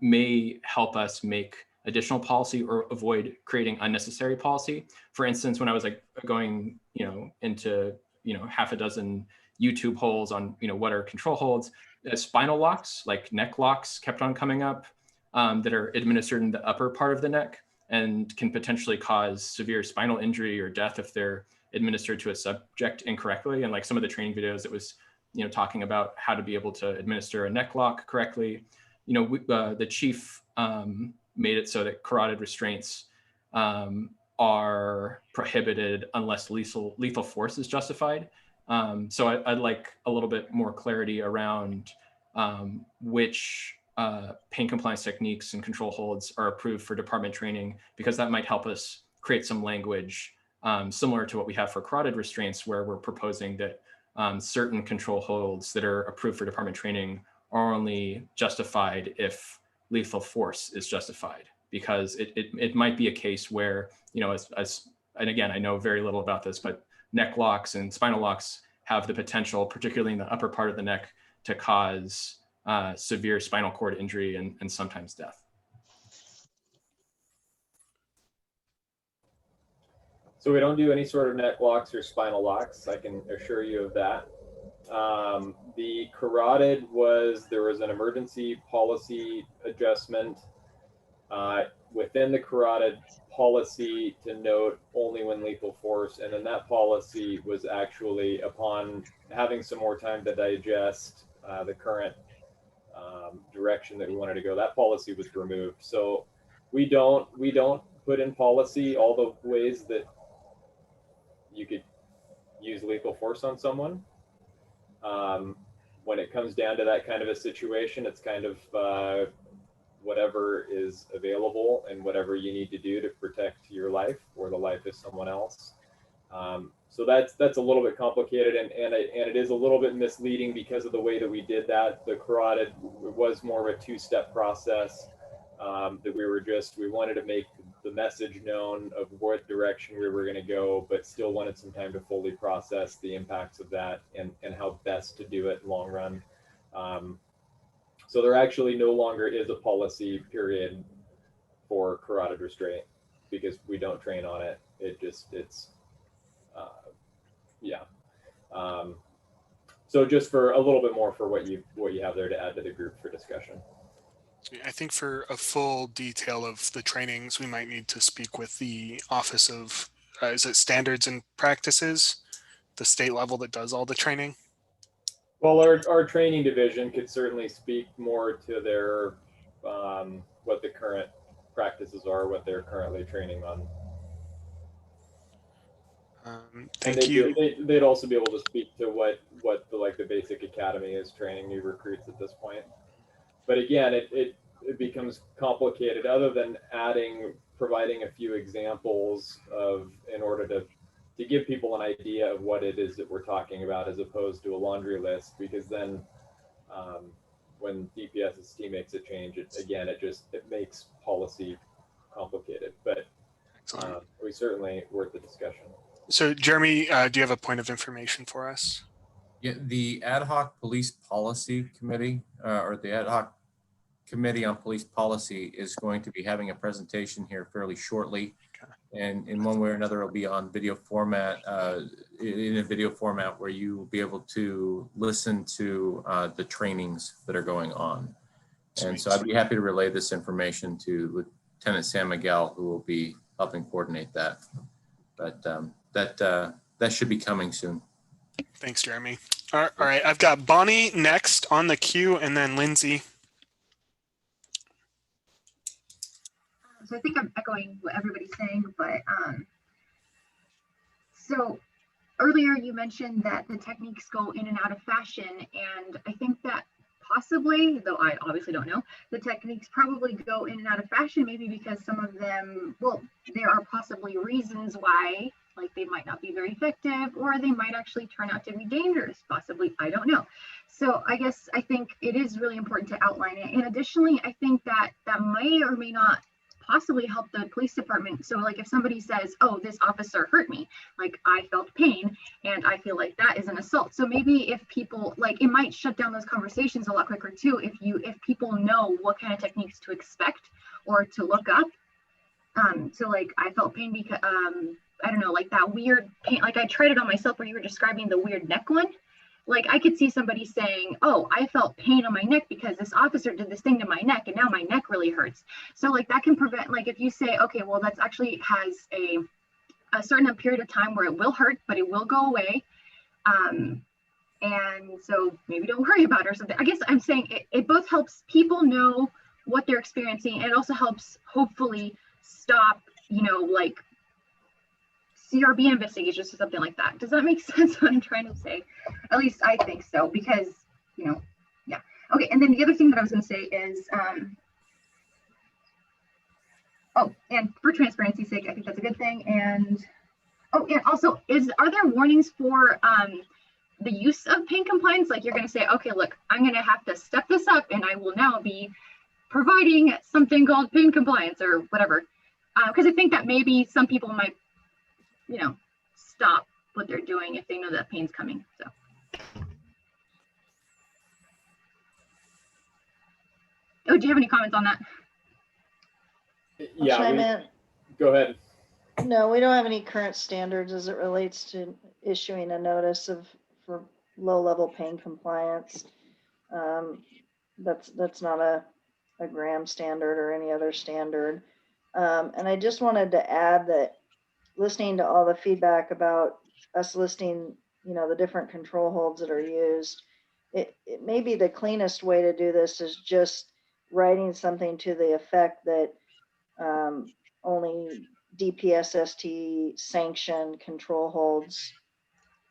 may help us make additional policy or avoid creating unnecessary policy. For instance, when I was going, into, half a dozen YouTube holes on, what are control holds, spinal locks, like neck locks, kept on coming up, that are administered in the upper part of the neck and can potentially cause severe spinal injury or death if they're administered to a subject incorrectly. And like some of the training videos, it was, talking about how to be able to administer a neck lock correctly. The chief made it so that carotid restraints are prohibited unless lethal force is justified. So I'd like a little bit more clarity around which pain compliance techniques and control holds are approved for department training, because that might help us create some language similar to what we have for carotid restraints, where we're proposing that certain control holds that are approved for department training are only justified if lethal force is justified, because it might be a case where, and again, I know very little about this, but neck locks and spinal locks have the potential, particularly in the upper part of the neck, to cause severe spinal cord injury and sometimes death. So we don't do any sort of neck locks or spinal locks, I can assure you of that. The carotid there was an emergency policy adjustment within the carotid policy to note only when lethal force, and then that policy was actually, upon having some more time to digest the current direction that we wanted to go, that policy was removed. So we don't put in policy all the ways that you could use lethal force on someone. When it comes down to that kind of a situation, it's kind of whatever is available and whatever you need to do to protect your life or the life of someone else. So that's a little bit complicated, and it is a little bit misleading because of the way that we did that. The carotid was more of a two-step process, that we wanted to make the message known of what direction we were going to go, but still wanted some time to fully process the impacts of that and how best to do it long run. So there actually no longer is a policy period for carotid restraint because we don't train on it. So just for a little bit more for what you have there to add to the group for discussion. I think for a full detail of the trainings, we might need to speak with the Office of, is it Standards and Practices, the state level that does all the training? Well, our training division could certainly speak more to their, what the current practices are, what they're currently training on. Thank you. They'd also be able to speak to what the basic academy is training new recruits at this point. But again, it becomes complicated other than providing a few examples in order to give people an idea of what it is that we're talking about, as opposed to a laundry list, because then when DPS's team makes a change, it makes policy complicated, but we certainly worth the discussion. So Jeremy, do you have a point of information for us? Yeah, the Ad Hoc Police Policy Committee, or the Ad Hoc Committee on Police Policy, is going to be having a presentation here fairly shortly. Okay. And in one way or another, it'll be on video format, in a video format where you will be able to listen to the trainings that are going on. And so I'd be happy to relay this information to Lieutenant Sam Miguel, who will be helping coordinate that. But that that should be coming soon. Thanks, Jeremy. All right, I've got Bonnie next on the queue, and then Lindsay. So I think I'm echoing what everybody's saying, but so earlier you mentioned that the techniques go in and out of fashion, and I think that possibly, though I obviously don't know, the techniques probably go in and out of fashion, maybe because some of them, well, there are possibly reasons why, like they might not be very effective, or they might actually turn out to be dangerous, possibly, I don't know. So I guess I think it is really important to outline it. And additionally, I think that that may or may not possibly help the police department. So like if somebody says, oh, this officer hurt me, like I felt pain and I feel like that is an assault. So maybe if people, like, it might shut down those conversations a lot quicker too, if people know what kind of techniques to expect or to look up. So like I felt pain because I don't know, like that weird pain, like I tried it on myself where you were describing the weird neck one. Like I could see somebody saying, oh, I felt pain on my neck because this officer did this thing to my neck and now my neck really hurts. So like that can prevent, like if you say, okay, well, that's actually has a certain period of time where it will hurt, but it will go away. And so maybe don't worry about it or something. I guess I'm saying it both helps people know what they're experiencing, and it also helps hopefully stop, you know, like CRB investigations or something like that. Does that make sense what I'm trying to say? At least I think so, because, you know, yeah. Okay, and then the other thing that I was going to say is, oh, and for transparency's sake, I think that's a good thing. And, oh, and also, are there warnings for the use of pain compliance? Like you're going to say, okay, look, I'm going to have to step this up and I will now be providing something called pain compliance or whatever. Because I think that maybe some people might, you know, stop what they're doing if they know that pain's coming. So. Oh, do you have any comments on that? Yeah, go ahead. No, we don't have any current standards as it relates to issuing a notice for low-level pain compliance. That's not a Graham standard or any other standard. And I just wanted to add that listening to all the feedback about us listing, you know, the different control holds that are used, it may be the cleanest way to do this is just writing something to the effect that only DPSST sanctioned control holds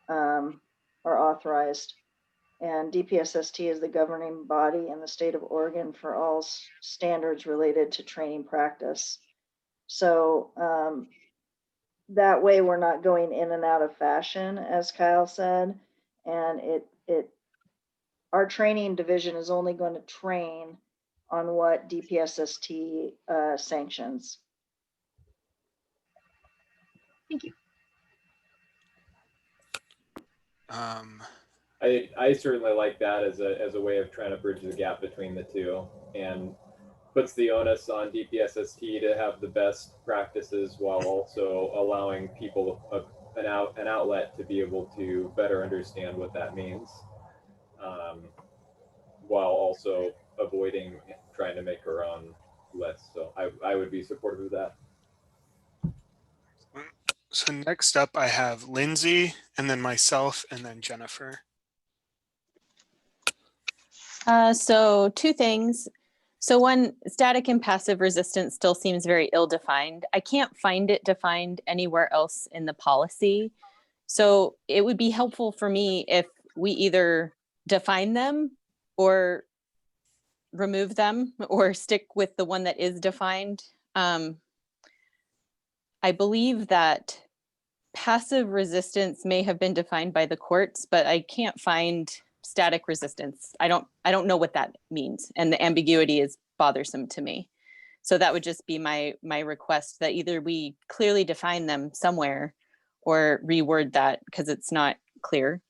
are authorized. And DPSST is the governing body in the state of Oregon for all standards related to training practice. So that way we're not going in and out of fashion, as Kyle said, and our training division is only going to train on what DPSST sanctions. Thank you. I certainly like that as a way of trying to bridge the gap between the two, and puts the onus on DPSST to have the best practices while also allowing people an outlet to be able to better understand what that means, while also avoiding trying to make our own list. So I would be supportive of that. So next up, I have Lindsay, and then myself, and then Jennifer. So two things. So one, static and passive resistance still seems very ill-defined. I can't find it defined anywhere else in the policy. So it would be helpful for me if we either define them or remove them or stick with the one that is defined. I believe that passive resistance may have been defined by the courts, but I can't find static resistance. I don't know what that means, and the ambiguity is bothersome to me. So that would just be my request, that either we clearly define them somewhere or reword that because it's not clear.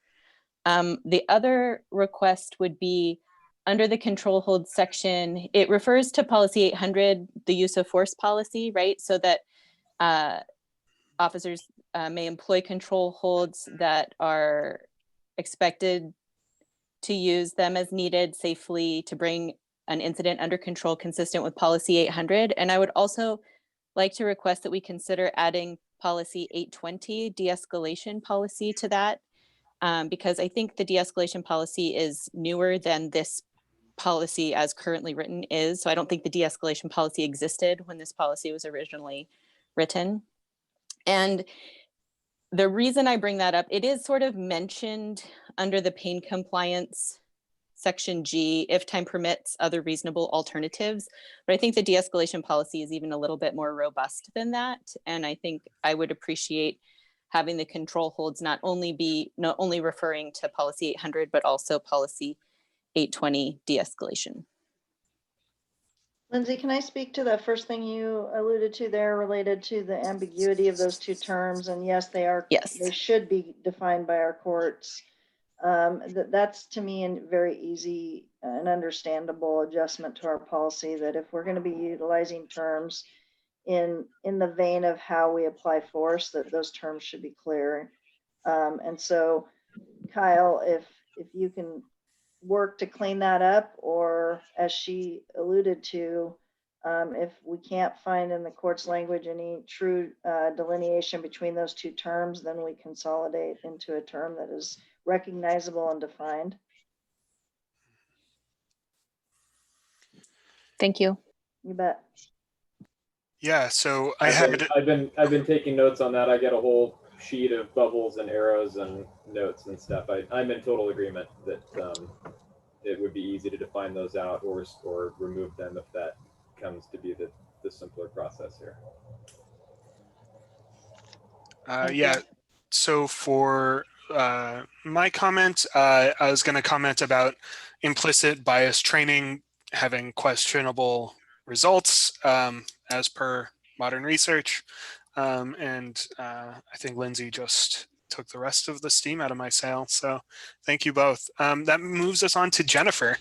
The other request would be under the control hold section, it refers to policy 800, the use of force policy, right? So that officers may employ control holds that are expected to use them as needed safely to bring an incident under control consistent with policy 800. And I would also like to request that we consider adding policy 820 de-escalation policy to that, because I think the de-escalation policy is newer than this policy as currently written is. So I don't think the de-escalation policy existed when this policy was originally written. And the reason I bring that up, it is sort of mentioned under the pain compliance section G, if time permits, other reasonable alternatives. But I think the de-escalation policy is even a little bit more robust than that. And I think I would appreciate having the control holds not only referring to policy 800, but also policy 820 de-escalation. Lindsay, can I speak to the first thing you alluded to there related to the ambiguity of those two terms? And yes, they should be defined by our courts. That's to me a very easy and understandable adjustment to our policy, that if we're going to be utilizing terms in the vein of how we apply force, that those terms should be clear. And so, Kyle, if you can work to clean that up, or as she alluded to, if we can't find in the court's language any true delineation between those two terms, then we consolidate into a term that is recognizable and defined. Thank you. You bet. Yeah, so I've been taking notes on that. I get a whole sheet of bubbles and arrows and notes and stuff. I'm in total agreement that it would be easy to define those out or remove them if that comes to be the simpler process here. Yeah, so for my comment, I was going to comment about implicit bias training having questionable results as per modern research. And I think Lindsay just took the rest of the steam out of my sail. So thank you both. That moves us on to Jennifer.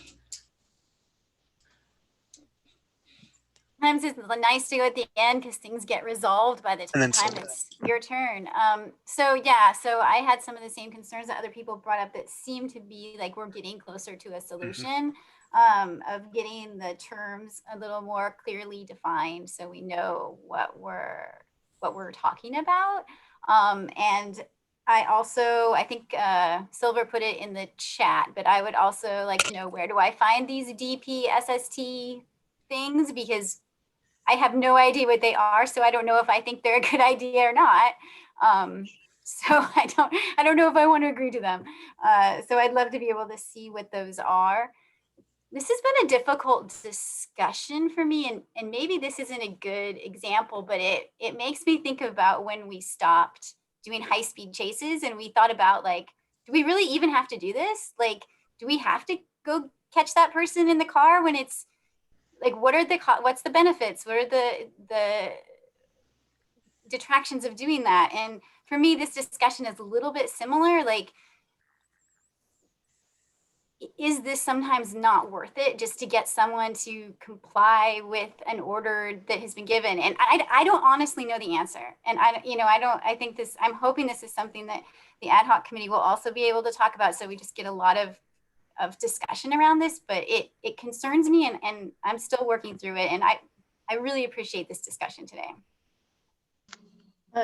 Sometimes it's nice to go at the end because things get resolved by the time it's your turn. So I had some of the same concerns that other people brought up that seem to be like we're getting closer to a solution of getting the terms a little more clearly defined so we know what we're talking about. And I think Silver put it in the chat, but I would also like to know, where do I find these DPSST things? Because I have no idea what they are, so I don't know if I think they're a good idea or not. So I don't know if I want to agree to them. So I'd love to be able to see what those are. This has been a difficult discussion for me, and maybe this isn't a good example, but it makes me think about when we stopped doing high-speed chases and we thought about, like, do we really even have to do this? Like, do we have to go catch that person in the car when it's like, what's the benefits? What are the detractions of doing that? And for me, this discussion is a little bit similar. Like, is this sometimes not worth it just to get someone to comply with an order that has been given? And I don't honestly know the answer. And I'm hoping this is something that the ad hoc committee will also be able to talk about, so we just get a lot of discussion around this, but it concerns me, and I'm still working through it. And I really appreciate this discussion today.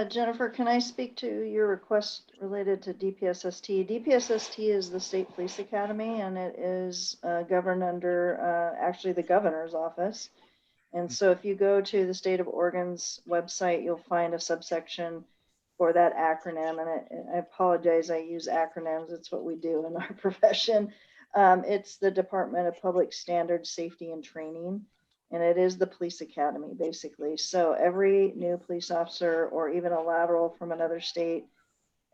Jennifer, can I speak to your request related to DPSST? DPSST is the State Police Academy, and it is governed under actually the governor's office. And so if you go to the state of Oregon's website, you'll find a subsection for that acronym. And I apologize, I use acronyms. It's what we do in our profession. It's the Department of Public Standards, Safety and Training, and it is the police academy, basically. So every new police officer or even a lateral from another state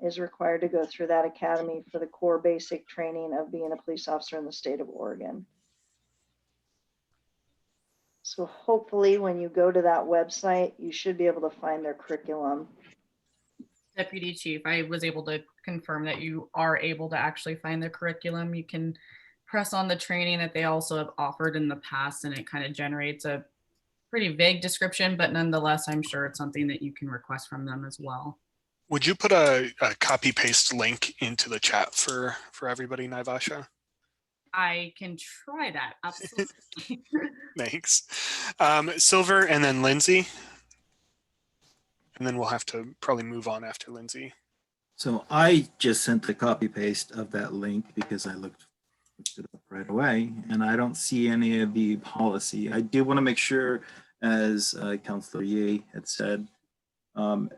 is required to go through that academy for the core basic training of being a police officer in the state of Oregon. So hopefully when you go to that website, you should be able to find their curriculum. Deputy Chief, I was able to confirm that you are able to actually find the curriculum. You can press on the training that they also have offered in the past, and it kind of generates a pretty vague description, but nonetheless, I'm sure it's something that you can request from them as well. Would you put a copy paste link into the chat for everybody, Naivasha? I can try that, absolutely. Thanks. Silver and then Lindsay. and then we'll have to probably move on after Lindsay. So I just sent the copy paste of that link because I looked it up right away, and I don't see any of the policy. I do want to make sure, as Councillor Ye had said, I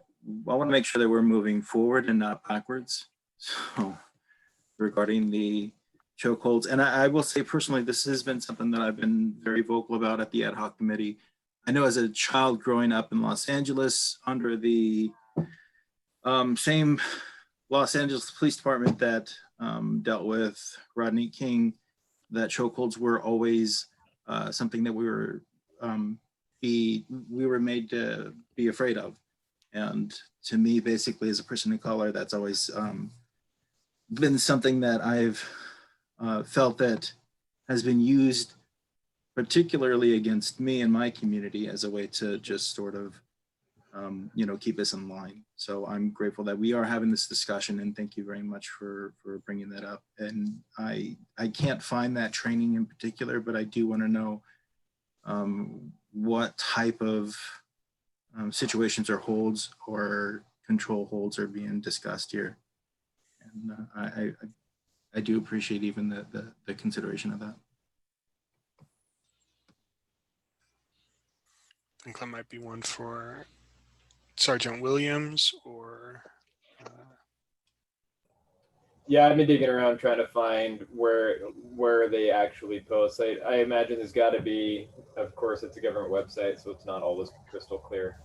want to make sure that we're moving forward and not backwards. So regarding the chokeholds, and I will say personally, this has been something that I've been very vocal about at the ad hoc committee. I know as a child growing up in Los Angeles under the same Los Angeles Police Department that dealt with Rodney King, that chokeholds were always something that we were made to be afraid of. And to me, basically, as a person of color, that's always been something that I've felt that has been used particularly against me and my community as a way to just sort of keep us in line. So I'm grateful that we are having this discussion, and thank you very much for bringing that up. And I can't find that training in particular, but I do want to know what type of situations or holds or control holds are being discussed here. And I do appreciate even the consideration of that. I think that might be one for Sergeant Williams or. Yeah, I've been digging around trying to find where they actually post. I imagine there's got to be, of course, it's a government website, so it's not always crystal clear.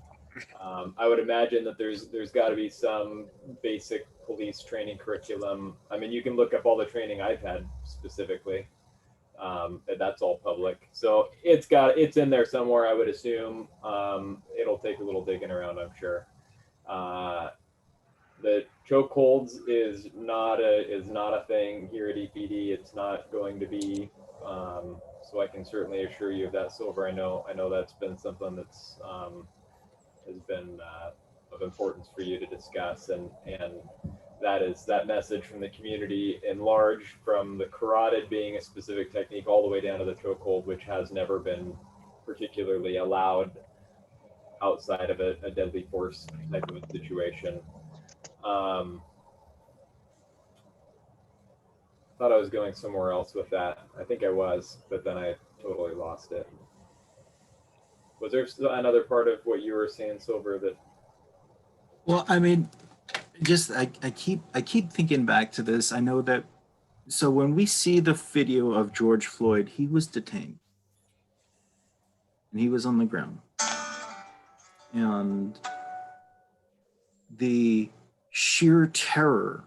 I would imagine that there's got to be some basic police training curriculum. I mean, you can look up all the training I've had specifically. That's all public, so it's in there somewhere. I would assume it'll take a little digging around, I'm sure. The chokeholds is not a thing here at EPD. It's not going to be. So I can certainly assure you of that, Silver. I know that's been something that's has been of importance for you to discuss, and that message from the community in large, from the carotid being a specific technique all the way down to the chokehold, which has never been particularly allowed outside of a deadly force type of a situation. Thought I was going somewhere else with that. I think I was, but then I totally lost it. Was there another part of what you were saying, Silver, that? Well, I mean, just I keep thinking back to this. I know that, so when we see the video of George Floyd, he was detained and he was on the ground, and the sheer terror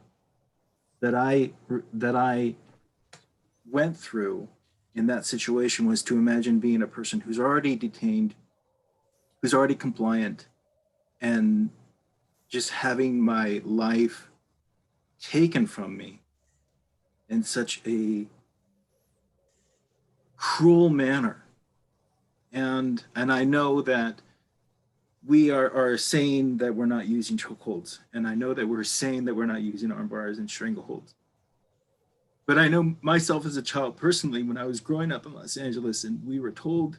that I went through in that situation was to imagine being a person who's already detained, who's already compliant, and just having my life taken from me in such a cruel manner. And I know that we are saying that we're not using chokeholds, and I know that we're saying that we're not using arm bars and strangleholds. But I know myself as a child personally, when I was growing up in Los Angeles and we were told,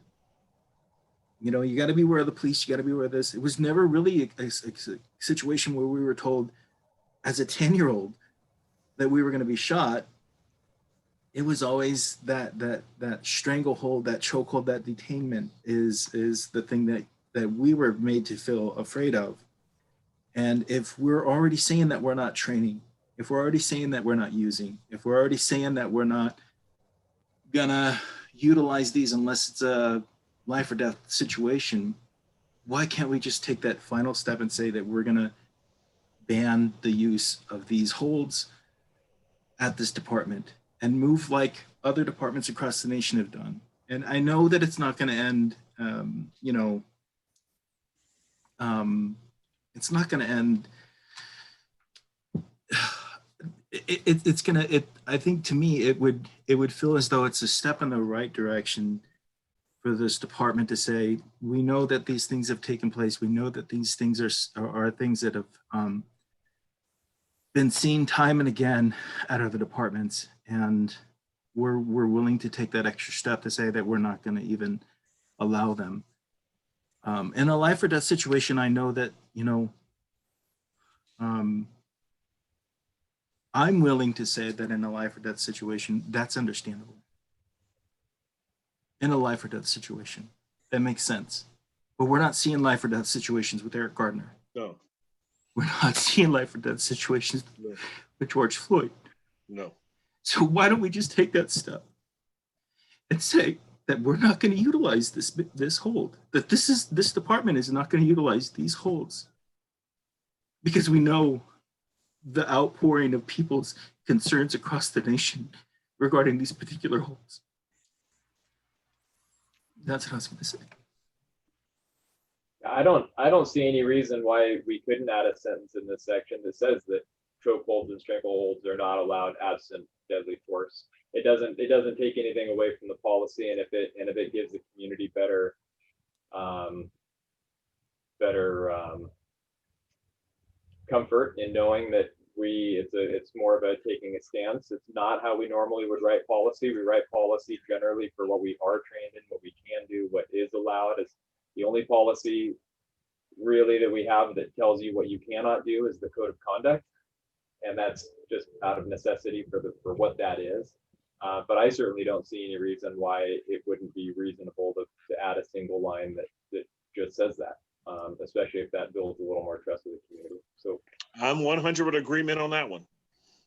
you got to beware of the police, you got to beware of this. It was never really a situation where we were told as a 10-year-old that we were going to be shot. It was always that stranglehold, that chokehold, that detainment is the thing that we were made to feel afraid of. And if we're already saying that we're not training, if we're already saying that we're not using, if we're already saying that we're not gonna utilize these unless it's a life or death situation, why can't we just take that final step and say that we're gonna ban the use of these holds at this department and move like other departments across the nation have done? And I know that it's not gonna end, it's not gonna end. I think to me, it would feel as though it's a step in the right direction for this department to say, we know that these things have taken place. We know that these things are things that have been seen time and again at other departments. And we're willing to take that extra step to say that we're not going to even allow them. In a life or death situation, I know that, I'm willing to say that in a life or death situation, that's understandable. In a life or death situation, that makes sense. But we're not seeing life or death situations with Eric Gardner. No, We're not seeing life or death situations no, with George Floyd. no. So why don't we just take that step and say that we're not going to utilize this hold, that this department is not going to utilize these holds, because we know the outpouring of people's concerns across the nation regarding these particular holds. That's what I was going to say. I don't see any reason why we couldn't add a sentence in this section that says that chokeholds and strangleholds are not allowed absent deadly force. It doesn't take anything away from the policy, and if it gives the community better comfort in knowing that it's more of a taking a stance. It's not how we normally would write policy. We write policy generally for what we are trained in, what we can do, what is allowed. Is the only policy really that we have that tells you what you cannot do is the code of conduct, and that's just out of necessity for what that is. But I certainly don't see any reason why it wouldn't be reasonable to add a single line that just says that, especially if that builds a little more trust with the community. So I'm 100% agreement on that one.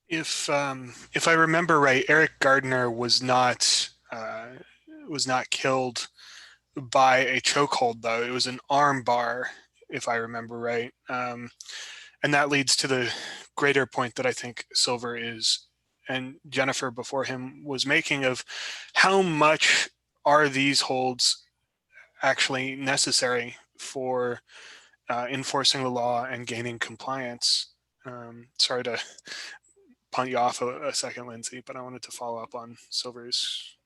If I remember right, Eric Gardner was not killed by a chokehold, though. It was an arm bar, if I remember right. And that leads to the greater point that I think Silver is, and Jennifer before him was making, of how much are these holds actually necessary for enforcing the law and gaining compliance. Sorry to punt you off a second, Lindsay, but I wanted to follow up on Silver's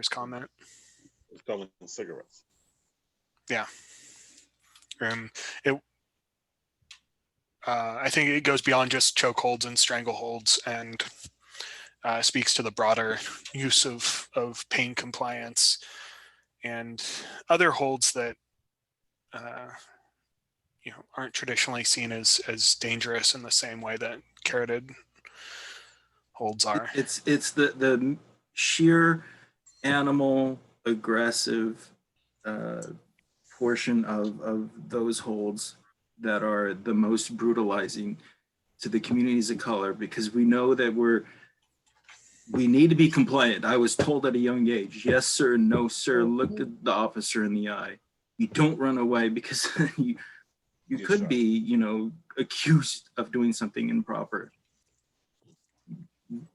comment. It's coming in cigarettes. Yeah. I think it goes beyond just chokeholds and strangleholds, and speaks to the broader use of pain compliance and other holds that aren't traditionally seen as dangerous in the same way that carroted holds are. It's the sheer animal aggressive portion of those holds that are the most brutalizing to the communities of color, because we know that we need to be compliant. I was told at a young age, yes sir, no sir, look the officer in the eye. You don't run away, because you could be, accused of doing something improper.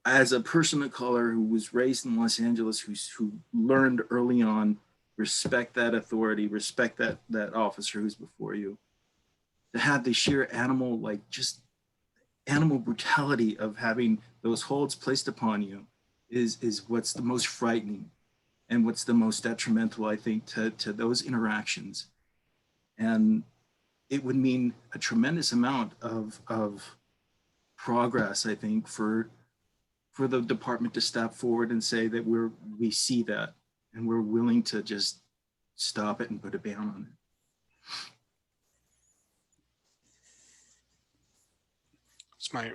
As a person of color who was raised in Los Angeles, who learned early on, respect that authority, respect that officer who's before you, to have the sheer animal brutality of having those holds placed upon you is what's the most frightening and what's the most detrimental, I think, to those interactions. And it would mean a tremendous amount of progress, I think, for the department to step forward and say that we see that and we're willing to just stop it and put a ban on it. It's my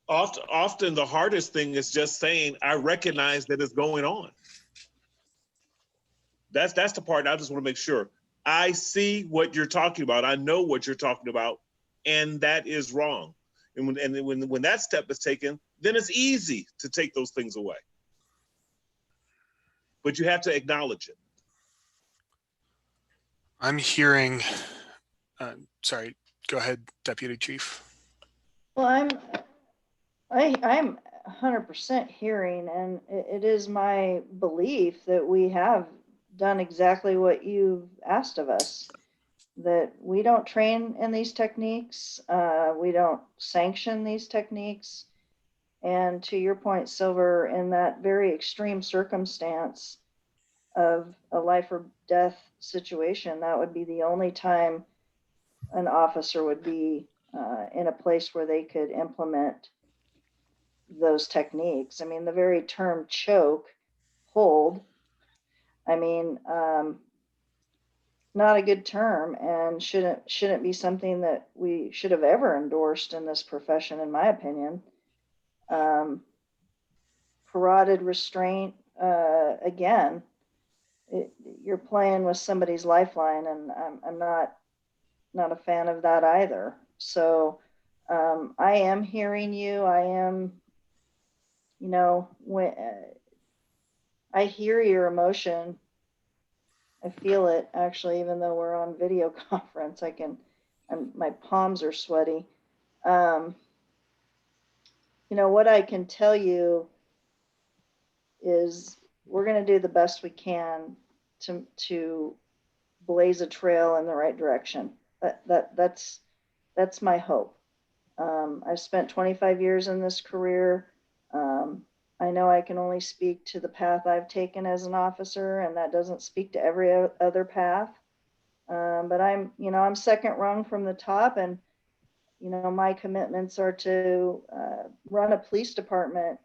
Often the hardest thing is just saying, I recognize that it's going on. That's the part I just want to make sure. I see what you're talking about. I know what you're talking about, and that is wrong. And when that step is taken, then it's easy to take those things away. But you have to acknowledge it. I'm hearing, sorry, go ahead, Deputy Chief. Well, I'm 100% hearing, and it is my belief that we have done exactly what you've asked of us, that we don't train in these techniques, we don't sanction these techniques. And to your point, Silver, in that very extreme circumstance of a life or death situation, that would be the only time an officer would be in a place where they could implement those techniques. I mean, the very term choke, hold, I mean, not a good term and shouldn't be something that we should have ever endorsed in this profession, in my opinion. Parotid restraint, again, you're playing with somebody's lifeline, and I'm not a fan of that either. So I am hearing you. I am, when I hear your emotion, I feel it actually, even though we're on video conference, my palms are sweaty. What I can tell you is we're going to do the best we can to blaze a trail in the right direction. That's my hope. I've spent 25 years in this career. I know I can only speak to the path I've taken as an officer, and that doesn't speak to every other path. But I'm second rung from the top, and my commitments are to run a police department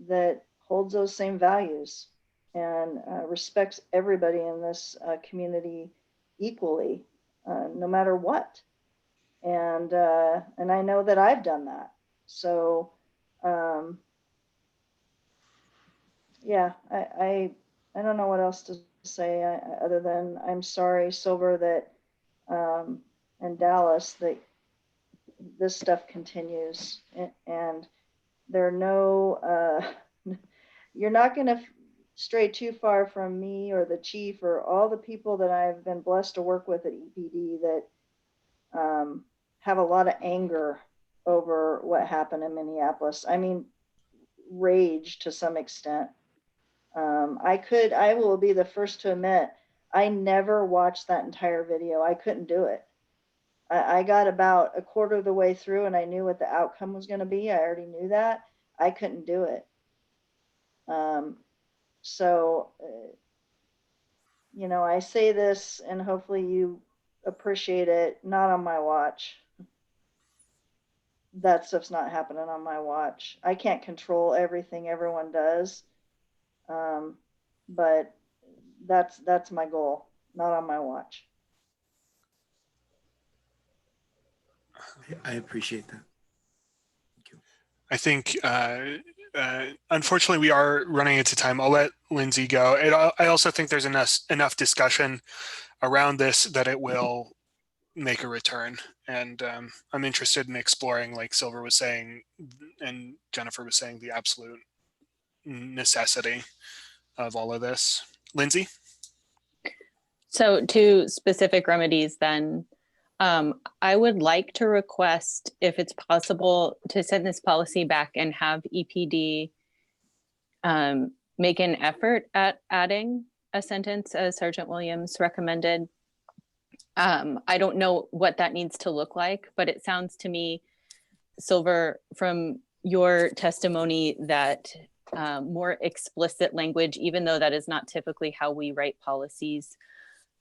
that holds those same values and respects everybody in this community equally, no matter what. And I know that I've done that. So yeah, I don't know what else to say other than I'm sorry, Silver, that and Dallas, that this stuff continues, and there are no you're not going to stray too far from me or the chief or all the people that I've been blessed to work with at EPD that have a lot of anger over what happened in Minneapolis. I mean, rage to some extent. I will be the first to admit, I never watched that entire video. I couldn't do it. I got about a quarter of the way through and I knew what the outcome was going to be. I already knew that. I couldn't do it. So, I say this and hopefully you appreciate it, not on my watch. That stuff's not happening on my watch. I can't control everything everyone does. But that's my goal, not on my watch. I appreciate that. I think, unfortunately, we are running into time. I'll let Lindsay go. I also think there's enough discussion around this that it will make a return. And I'm interested in exploring, like Silver was saying, and Jennifer was saying, the absolute necessity of all of this. Lindsay? So to specific remedies then, I would like to request, if it's possible, to send this policy back and have EPD make an effort at adding a sentence as Sergeant Williams recommended. I don't know what that needs to look like, but it sounds to me, Silver, from your testimony, that more explicit language, even though that is not typically how we write policies,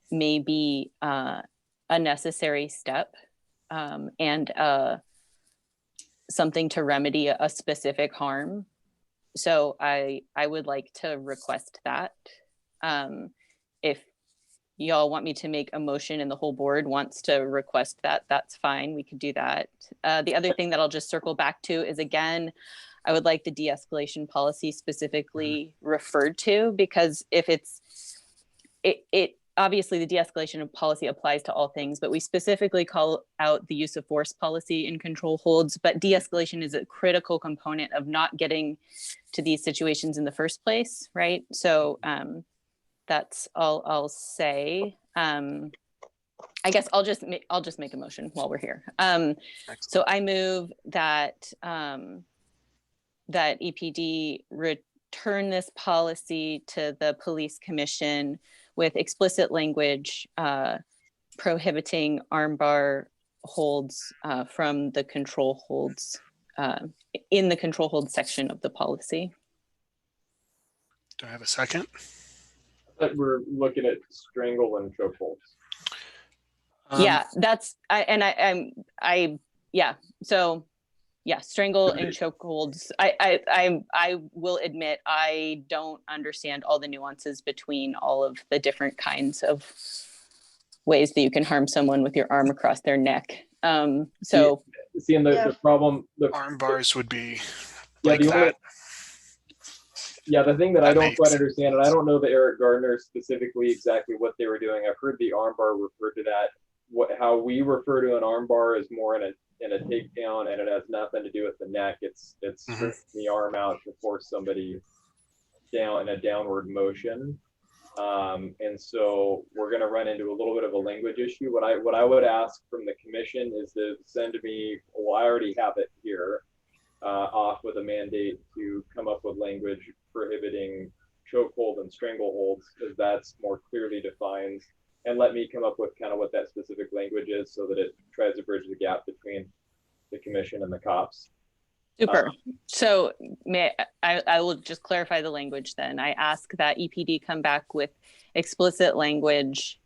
may be a necessary step and something to remedy a specific harm. So I would like to request that. If y'all want me to make a motion and the whole board wants to request that, that's fine. We could do that. The other thing that I'll just circle back to is, again, I would like the de-escalation policy specifically referred to, because if it obviously the de-escalation policy applies to all things, but we specifically call out the use of force policy in control holds, but de-escalation is a critical component of not getting to these situations in the first place, right? So that's all I'll say. I guess I'll just make a motion while we're here. So I move that that EPD return this policy to the police commission with explicit language prohibiting armbar holds from the control holds in the control hold section of the policy. Do I have a second? But we're looking at strangle and chokeholds. Yeah, that's yeah. So yeah, strangle and chokeholds. I will admit I don't understand all the nuances between all of the different kinds of ways that you can harm someone with your arm across their neck. So See, and Yeah. the problem, Arm bars would be yeah, like the only, that. yeah, the thing that I That don't quite makes understand, and I don't know the Eric Gardner specifically exactly what they were doing. I've heard the armbar referred to that. How we refer to an armbar is more in a takedown, and it has nothing to do with the neck. It's stretching the arm out to force somebody down in a downward motion. And so we're going to run into a little bit of a language issue. What I would ask from the commission is to send me, well, I already have it here, off with a mandate to come up with language prohibiting chokehold and strangleholds, because that's more clearly defined, and let me come up with kind of what that specific language is so that it tries to bridge the gap between the commission and the cops. super. So I will just clarify the language then. I ask that EPD come back with explicit language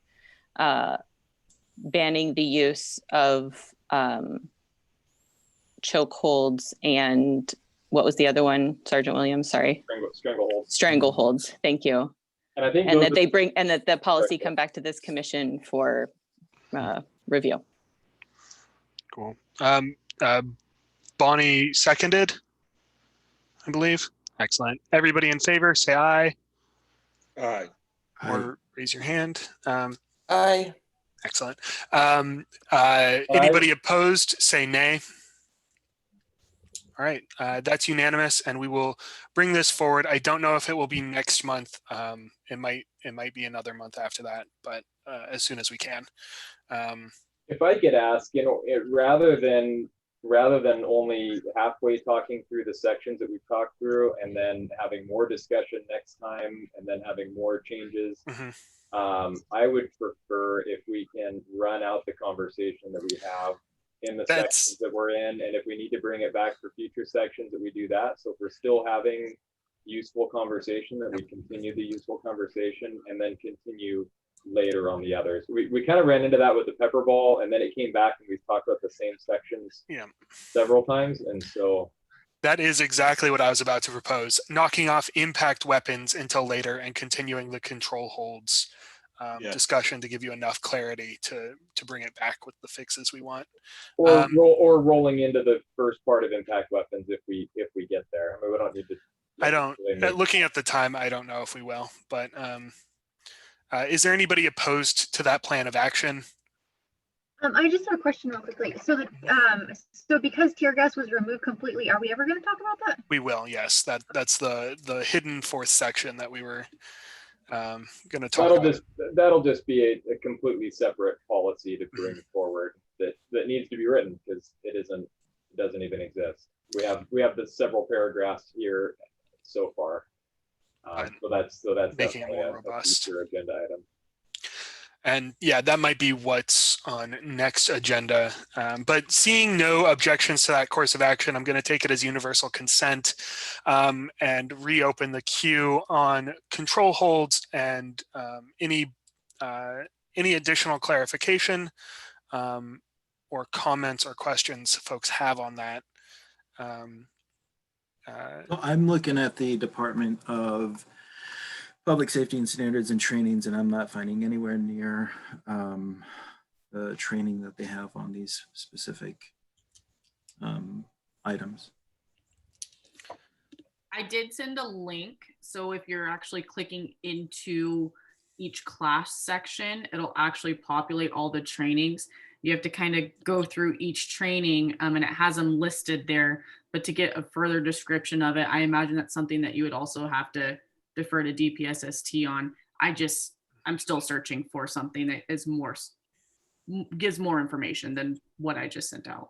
banning the use of chokeholds and what was the other one, Sergeant Williams? Sorry. Strangleholds. Strangleholds. Thank you. And I think and that they bring and that the policy come back to this commission for review. Cool. Bonnie seconded, I believe. Excellent. Everybody in favor, say aye. Aye. Or raise your hand. Aye. Excellent. Anybody opposed, say nay. All right, that's unanimous, and we will bring this forward. I don't know if it will be next month. It might be another month after that, but as soon as we can. If I could ask, rather than only halfway talking through the sections that we've talked through and then having more discussion next time and then having more changes, I would prefer if we can run out the conversation that we have in the sections that we're in, and if we need to bring it back for future sections, that we do that. So if we're still having useful conversation, that we continue the useful conversation and then continue later on the others. We kind of ran into that with the pepper ball, and then it came back and we've talked about the same sections several times, and so that is exactly what I was about to propose, knocking off impact weapons until later and continuing the control holds discussion to give you enough clarity to bring it back with the fixes we want. Or rolling into the first part of impact weapons if we get there. I mean, we don't need to. I don't. Looking at the time, I don't know if we will. But is there anybody opposed to that plan of action? I just have a question real quickly. So so because tear gas was removed completely, are we ever going to talk about that? We will. Yes. That's the hidden fourth section that we were going to talk about. That'll just be a completely separate policy to bring forward that needs to be written, because it doesn't even exist. We have the several paragraphs here so far. So that's making it definitely more a robust future agenda item. And yeah, that might be what's on next agenda. But seeing no objections to that course of action, I'm going to take it as universal consent and reopen the queue on control holds and any additional clarification or comments or questions folks have on that. I'm looking at the Department of Public Safety and Standards and Trainings, and I'm not finding anywhere near the training that they have on these specific items. I did send a link. So if you're actually clicking into each class section, it'll actually populate all the trainings. You have to kind of go through each training and it has them listed there. But to get a further description of it, I imagine that's something that you would also have to defer to DPSST on. I'm still searching for something that is gives more information than what I just sent out.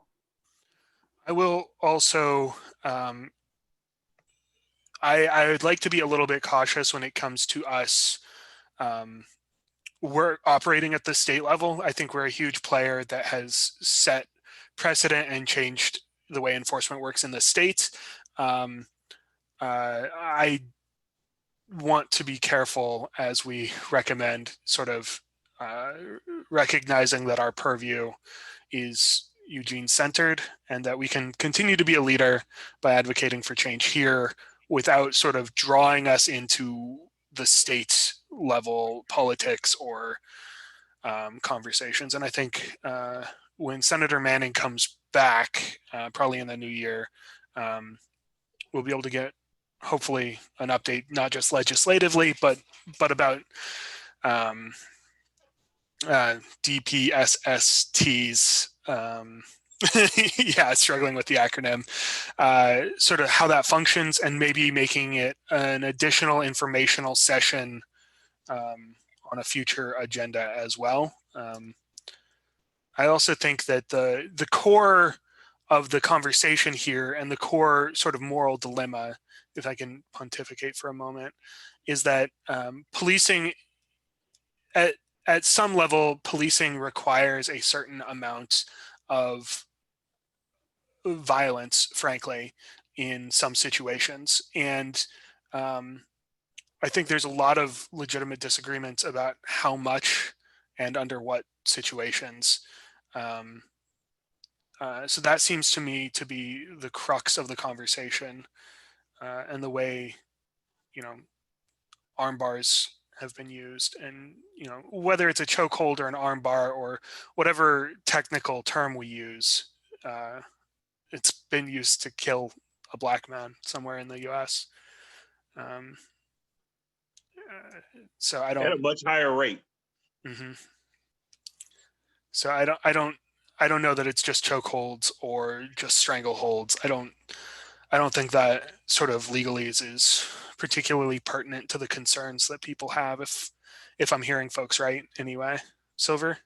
I will also, I would like to be a little bit cautious when it comes to us. We're operating at the state level. I think we're a huge player that has set precedent and changed the way enforcement works in the states. I want to be careful as we recommend sort of recognizing that our purview is Eugene centered and that we can continue to be a leader by advocating for change here without sort of drawing us into the state level politics or conversations. And I think when Senator Manning comes back, probably in the new year, we'll be able to get hopefully an update, not just legislatively, but about DPSSTs. Yeah, struggling with the acronym, sort of how that functions, and maybe making it an additional informational session on a future agenda as well. I also think that the core of the conversation here, and the core sort of moral dilemma, if I can pontificate for a moment, is that policing, at some level, policing requires a certain amount of violence, frankly, in some situations. And I think there's a lot of legitimate disagreements about how much and under what situations. So that seems to me to be the crux of the conversation, and the way, arm bars have been used, and whether it's a chokehold or an arm bar or whatever technical term we use, it's been used to kill a black man somewhere in the U.S. So I don't. At a much higher rate. Mm-hmm. So I don't know that it's just chokeholds or just strangleholds. I don't think that sort of legalese is particularly pertinent to the concerns that people have, if I'm hearing folks right anyway. Silver?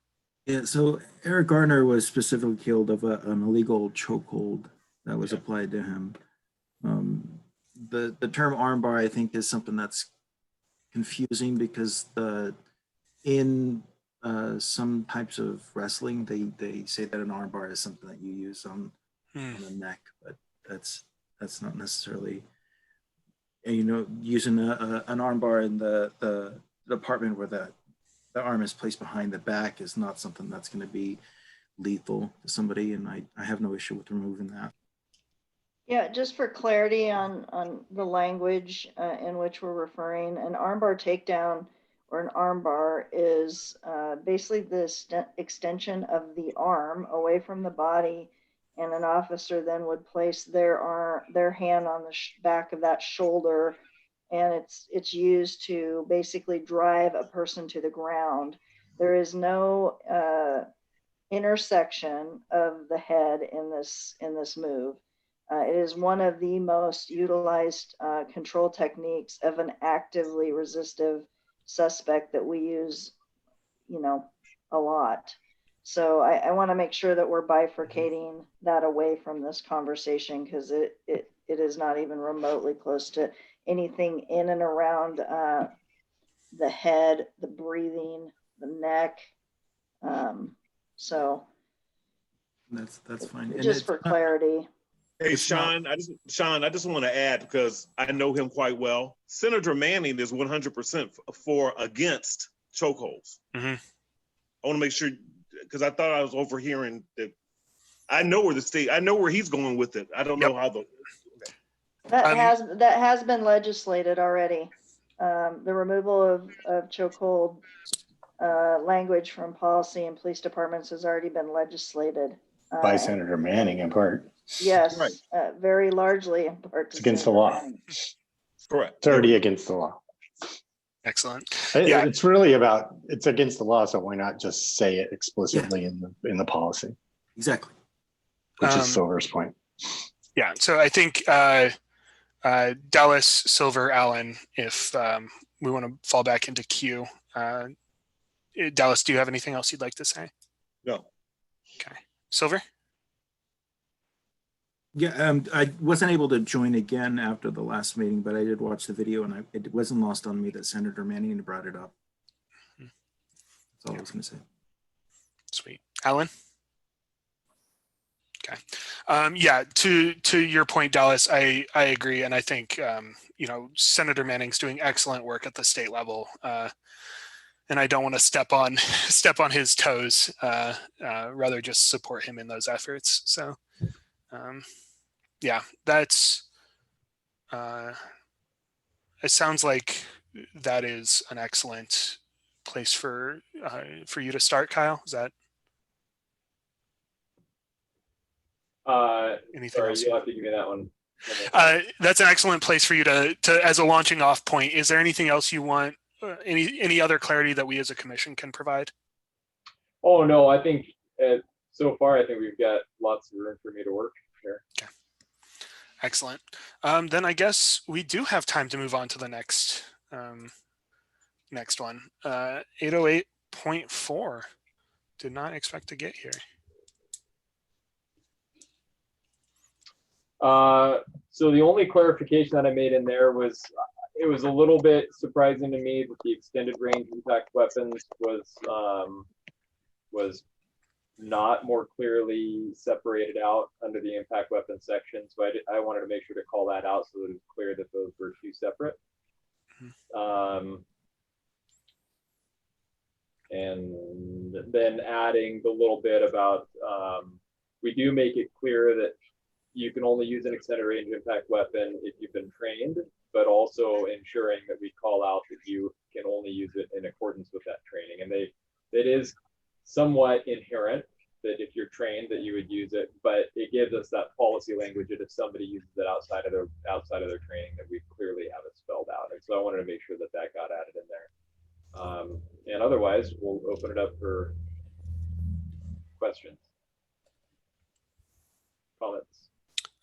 Yeah, so Eric Garner was specifically killed of an illegal chokehold that was applied to him. The term armbar, I think, is something that's confusing because in some types of wrestling, they say that an armbar is something that you use on the neck, but that's not necessarily, using an armbar in the department where the arm is placed behind the back is not something that's going to be lethal to somebody, and I have no issue with removing that. Yeah, just for clarity on the language in which we're referring, an armbar takedown or an armbar is basically the extension of the arm away from the body, and an officer then would place their hand on the back of that shoulder, and it's used to basically drive a person to the ground. There is no intersection of the head in this move. It is one of the most utilized control techniques of an actively resistive suspect that we use, a lot. So I want to make sure that we're bifurcating that away from this conversation, because it is not even remotely close to anything in and around the head, the breathing, the neck. So that's fine. And just for clarity. Hey, Sean, I just want to add, because I know him quite well. Senator Manning is 100% against chokeholds. Mm-hmm. I want to make sure, because I thought I was overhearing that. I know where he's going with it. I don't know how that has been legislated already. The removal of chokehold language from policy and police departments has already been legislated. By Senator Manning in part. Yes, right. Very largely in part. It's against the law. Correct. It's already against the law. Excellent. It's really it's against the law, so why not just say it explicitly in the policy? Exactly. Which is Silver's point. Yeah. So I think Dallas, Silver, Allen, if we want to fall back into queue. Dallas, do you have anything else you'd like to say? No. Okay. Silver? Yeah, I wasn't able to join again after the last meeting, but I did watch the video, and it wasn't lost on me that Senator Manning brought it up. That's all I was going to say. Sweet. Alan? Okay. Yeah, to your point, Dallas, I agree. And I think, Senator Manning's doing excellent work at the state level. And I don't want to step on his toes, rather just support him in those efforts. So, yeah, that's, it sounds like that is an excellent place for for you to start, Kyle? Is that anything Sorry, else? you'll have to give me that one. That's an excellent place for you to as a launching off point. Is there anything else you want? Any other clarity that we as a commission can provide? Oh no, I think so far I think we've got lots of room for me to work here. Okay. Excellent. Then I guess we do have time to move on to the next next one. 808.4. Did not expect to get here. So the only clarification that I made in there was it was a little bit surprising to me that the extended range impact weapons was not more clearly separated out under the impact weapon section. So I wanted to make sure to call that out so that it was clear that those were two separate. And then adding the little bit about we do make it clear that you can only use an extended range impact weapon if you've been trained, but also ensuring that we call out that you can only use it in accordance with that training. And it is somewhat inherent that if you're trained that you would use it, but it gives us that policy language that if somebody uses it outside of their training, that we clearly have it spelled out. And so I wanted to make sure that that got added in there. And otherwise, we'll open it up for questions, comments.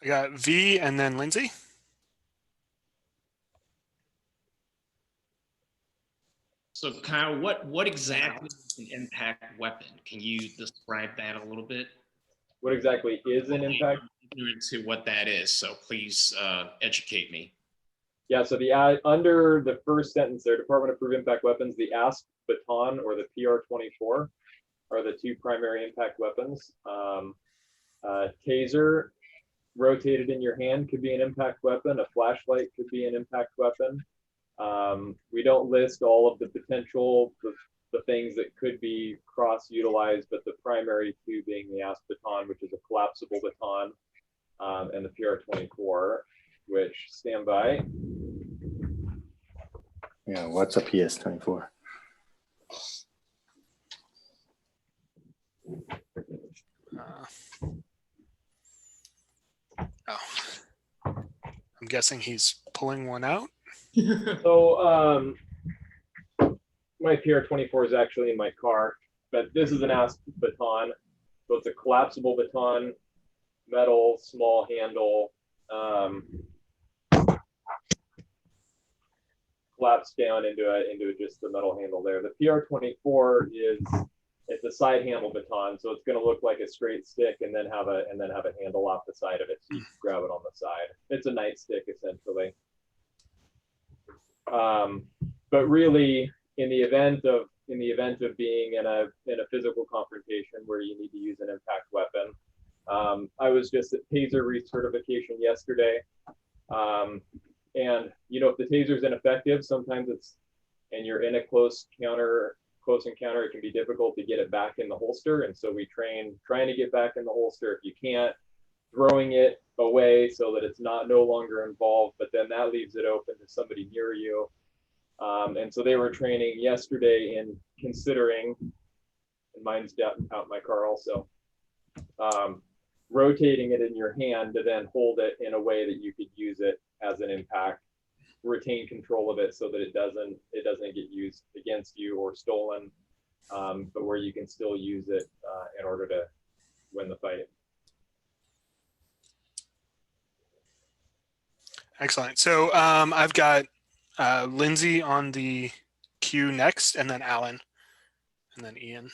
I got V and then Lindsay. So Kyle, what exactly is an impact weapon? Can you describe that a little bit? What exactly is an impact? To what that is, so please educate me. Yeah, so under the first sentence there, Department of Approved Impact Weapons, the ASP baton or the PR-24 are the two primary impact weapons. Taser rotated in your hand could be an impact weapon. A flashlight could be an impact weapon. We don't list all of the potential, the things that could be cross-utilized, but the primary two being the ASP baton, which is a collapsible baton, and the PR-24, which stand by. Yeah, what's a PS-24? Oh, I'm guessing he's pulling one out. So my PR-24 is actually in my car, but this is an ASP baton. So it's a collapsible baton, metal, small handle, collapse down into just the metal handle there. The PR-24 it's a side handle baton, so it's going to look like a straight stick and then have a handle off the side of it, so you can grab it on the side. It's a nightstick essentially. But really, in the event of being in a physical confrontation where you need to use an impact weapon, I was just at Taser recertification yesterday, and if the taser is ineffective, sometimes and you're in a close encounter, it can be difficult to get it back in the holster, and so we train trying to get back in the holster. If you can't, throwing it away so that it's no longer involved, but then that leaves it open to somebody near you. And so they were training yesterday in considering, and mine's out in my car also, rotating it in your hand to then hold it in a way that you could use it as an impact, retain control of it so that it doesn't get used against you or stolen, but where you can still use it in order to win the fight. Excellent. So I've got Lindsay on the queue next, and then Alan, and then Ian.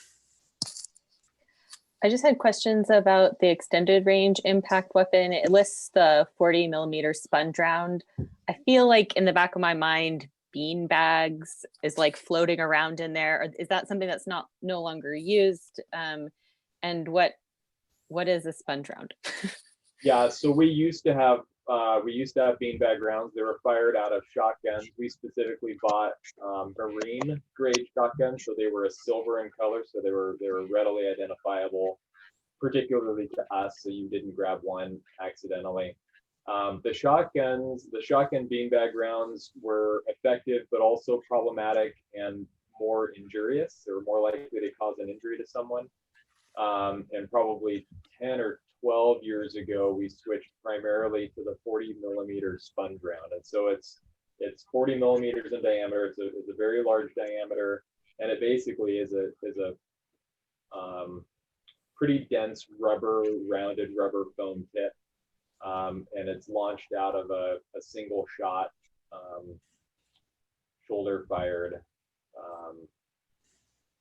I just had questions about the extended range impact weapon. It lists the 40 millimeter sponge round. I feel like in the back of my mind, bean bags is like floating around in there. Is that something that's no longer used? And what is a sponge round? Yeah, so we used to have beanbag rounds. They were fired out of shotguns. We specifically bought marine grade shotguns, so they were a silver in color, so they were readily identifiable, particularly to us, so you didn't grab one accidentally. The shotgun beanbag rounds were effective, but also problematic and more injurious. They were more likely to cause an injury to someone. And probably 10 or 12 years ago, we switched primarily to the 40 millimeter sponge round. And so it's 40 millimeters in diameter. It's a very large diameter, and it basically is a pretty dense rounded rubber foam tip. And it's launched out of a single shot, shoulder fired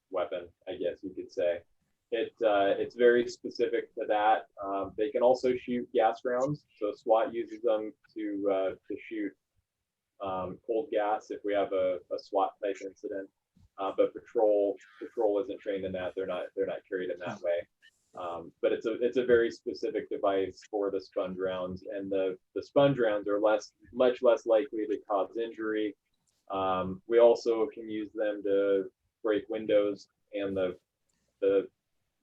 weapon, I guess you could say. It's very specific to that. They can also shoot gas rounds. So SWAT uses them to shoot cold gas if we have a SWAT type incident. But patrol isn't trained in that. They're not carried in that way. But it's a very specific device for the sponge rounds, and the sponge rounds are much less likely to cause injury. We also can use them to break windows, and the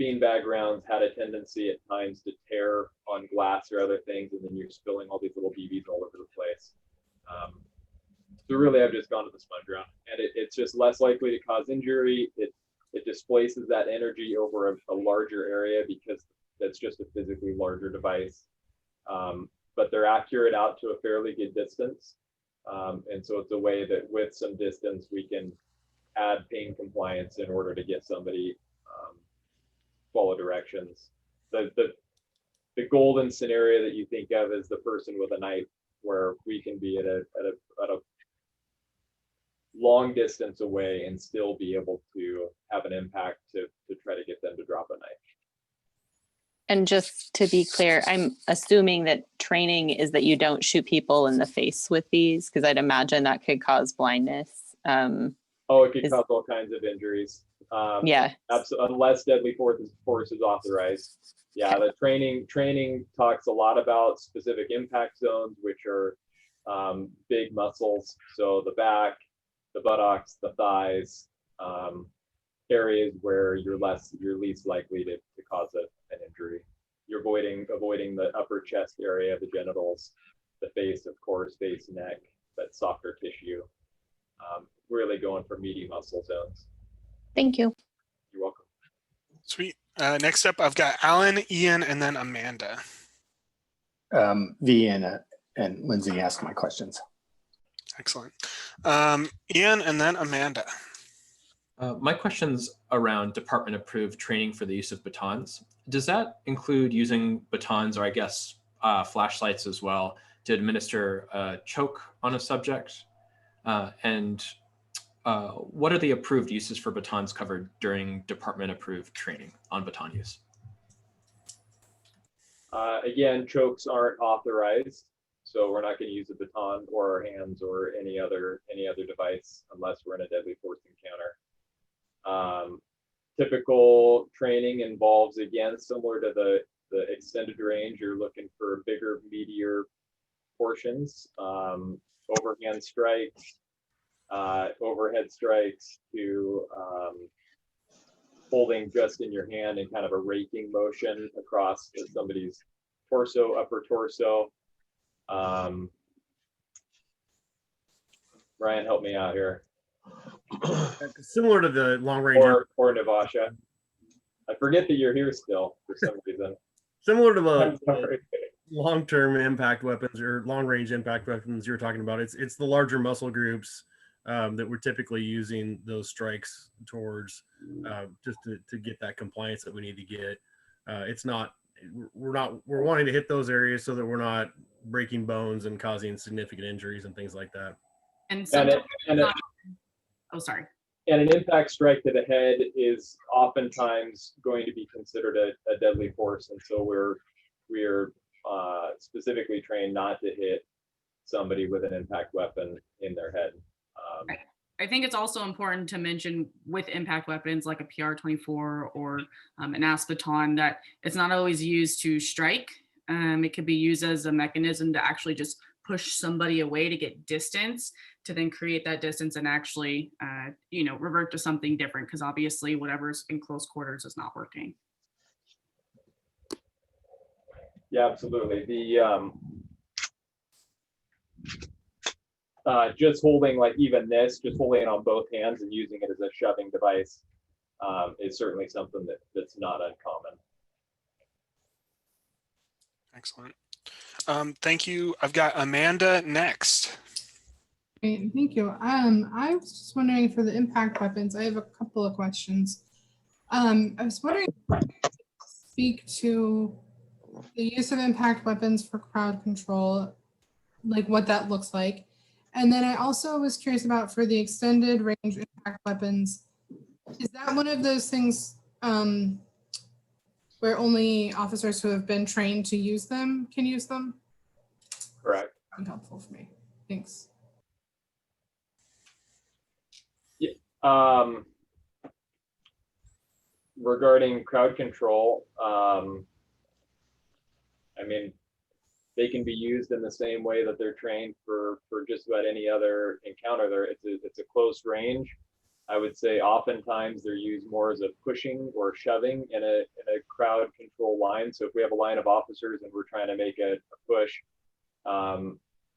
beanbag rounds had a tendency at times to tear on glass or other things, and then you're spilling all these little BBs all over the place. So really, I've just gone to the sponge round, and it's just less likely to cause injury. It displaces that energy over a larger area because that's just a physically larger device. But they're accurate out to a fairly good distance. And so it's a way that with some distance, we can add pain compliance in order to get somebody follow directions. The golden scenario that you think of is the person with a knife, where we can be at a long distance away and still be able to have an impact to try to get them to drop a knife. And just to be clear, I'm assuming that training is that you don't shoot people in the face with these, because I'd imagine that could cause blindness. It could cause all kinds of injuries. Yeah. Unless deadly force is authorized. Yeah, the training talks a lot about specific impact zones, which are big muscles. So the back, the buttocks, the thighs, areas where you're least likely to cause an injury. You're avoiding the upper chest area, the genitals, the face, of course, face, neck, that softer tissue. Really going for meaty muscle zones. Thank you. You're welcome. Sweet. Next up, I've got Alan, Ian, and then Amanda. V and Lindsay asked my questions. Excellent. Ian, and then Amanda. My question's around department approved training for the use of batons. Does that include using batons, or I guess flashlights as well, to administer a choke on a subject? And what are the approved uses for batons covered during department approved training on baton use? Again, chokes aren't authorized, so we're not going to use a baton or our hands or any other device unless we're in a deadly force encounter. Typical training involves, again, similar to the extended range, you're looking for bigger, meatier portions, overhand strikes, overhead strikes, to holding just in your hand in kind of a raking motion across somebody's torso, upper torso. Ryan, help me out here. Similar to the long range, or Navasha. I forget that you're here still for some reason. Similar to the long-term impact weapons or long-range impact weapons you were talking about. It's the larger muscle groups that we're typically using those strikes towards, just to get that compliance that we need to get. We're wanting to hit those areas so that we're not breaking bones and causing significant injuries and things like that. Oh, sorry. And an impact strike to the head is oftentimes going to be considered a deadly force, and so we're specifically trained not to hit somebody with an impact weapon in their head. I think it's also important to mention with impact weapons like a PR-24 or an AS baton that it's not always used to strike. It could be used as a mechanism to actually just push somebody away to get distance, to then create that distance and actually, revert to something different, because obviously whatever's in close quarters is not working. Yeah, absolutely. just holding like even this, just holding it on both hands and using it as a shoving device is certainly something that's not uncommon. Excellent. Thank you. I've got Amanda next. Great, thank you. I was just wondering for the impact weapons, I have a couple of questions. I was wondering if you could speak to the use of impact weapons for crowd control, like what that looks like. And then I also was curious about for the extended range impact weapons, is that one of those things where only officers who have been trained to use them can use them? Correct. That'd be helpful for me. Thanks. Yeah. Regarding crowd control, I mean, they can be used in the same way that they're trained for just about any other encounter. It's a close range. I would say oftentimes they're used more as a pushing or shoving in a crowd control line. So if we have a line of officers and we're trying to make a push,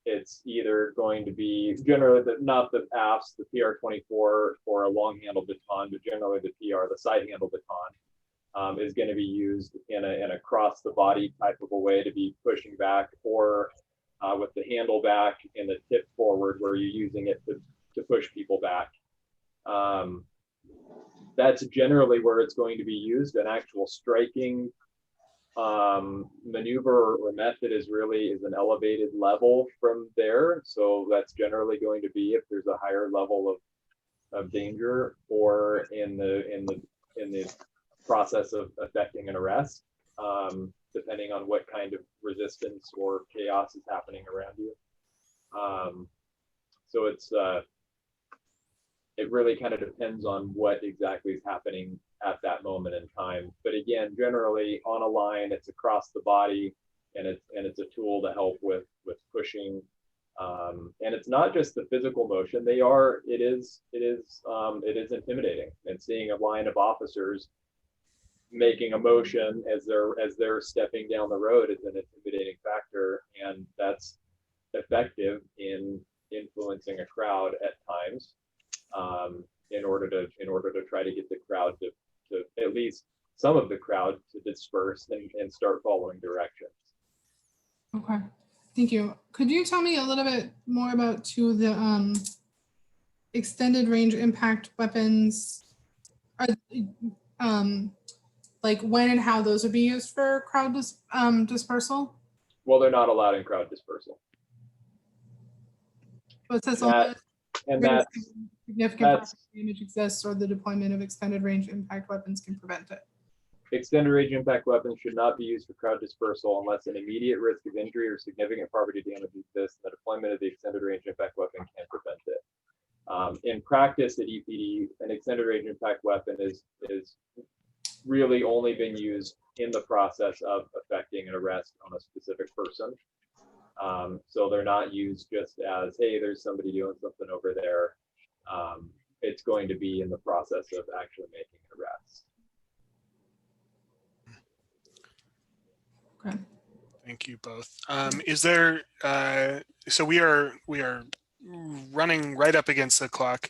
it's either going to be generally not the AFS, the PR-24 or a long handle baton, but generally the PR, the side handle baton, is going to be used in a cross the body type of a way to be pushing back, or with the handle back and the tip forward where you're using it to push people back. That's generally where it's going to be used. An actual striking maneuver or method is an elevated level from there. So that's generally going to be if there's a higher level of danger, or in the process of effecting an arrest, depending on what kind of resistance or chaos is happening around you. So it really kind of depends on what exactly is happening at that moment in time. But again, generally on a line, it's across the body, and it's a tool to help with pushing. And it's not just the physical motion. It is intimidating. And seeing a line of officers making a motion as they're stepping down the road is an intimidating factor, and that's effective in influencing a crowd at times. In order to try to get the crowd to at least some of the crowd to disperse and start following directions. Okay, thank you. Could you tell me a little bit more about the extended range impact weapons? Are like when and how those would be used for crowd dispersal? Well, they're not allowed in crowd dispersal. But it says significant damage exists or the deployment of extended range impact weapons can prevent it. Extended range impact weapons should not be used for crowd dispersal unless an immediate risk of injury or significant property damage exists. The deployment of the extended range impact weapon can prevent it. In practice at EPD, an extended range impact weapon is really only been used in the process of effecting an arrest on a specific person. So they're not used just as, hey, there's somebody doing something over there. It's going to be in the process of actually making an arrest. Okay. Thank you both. Is there, so we are running right up against the clock.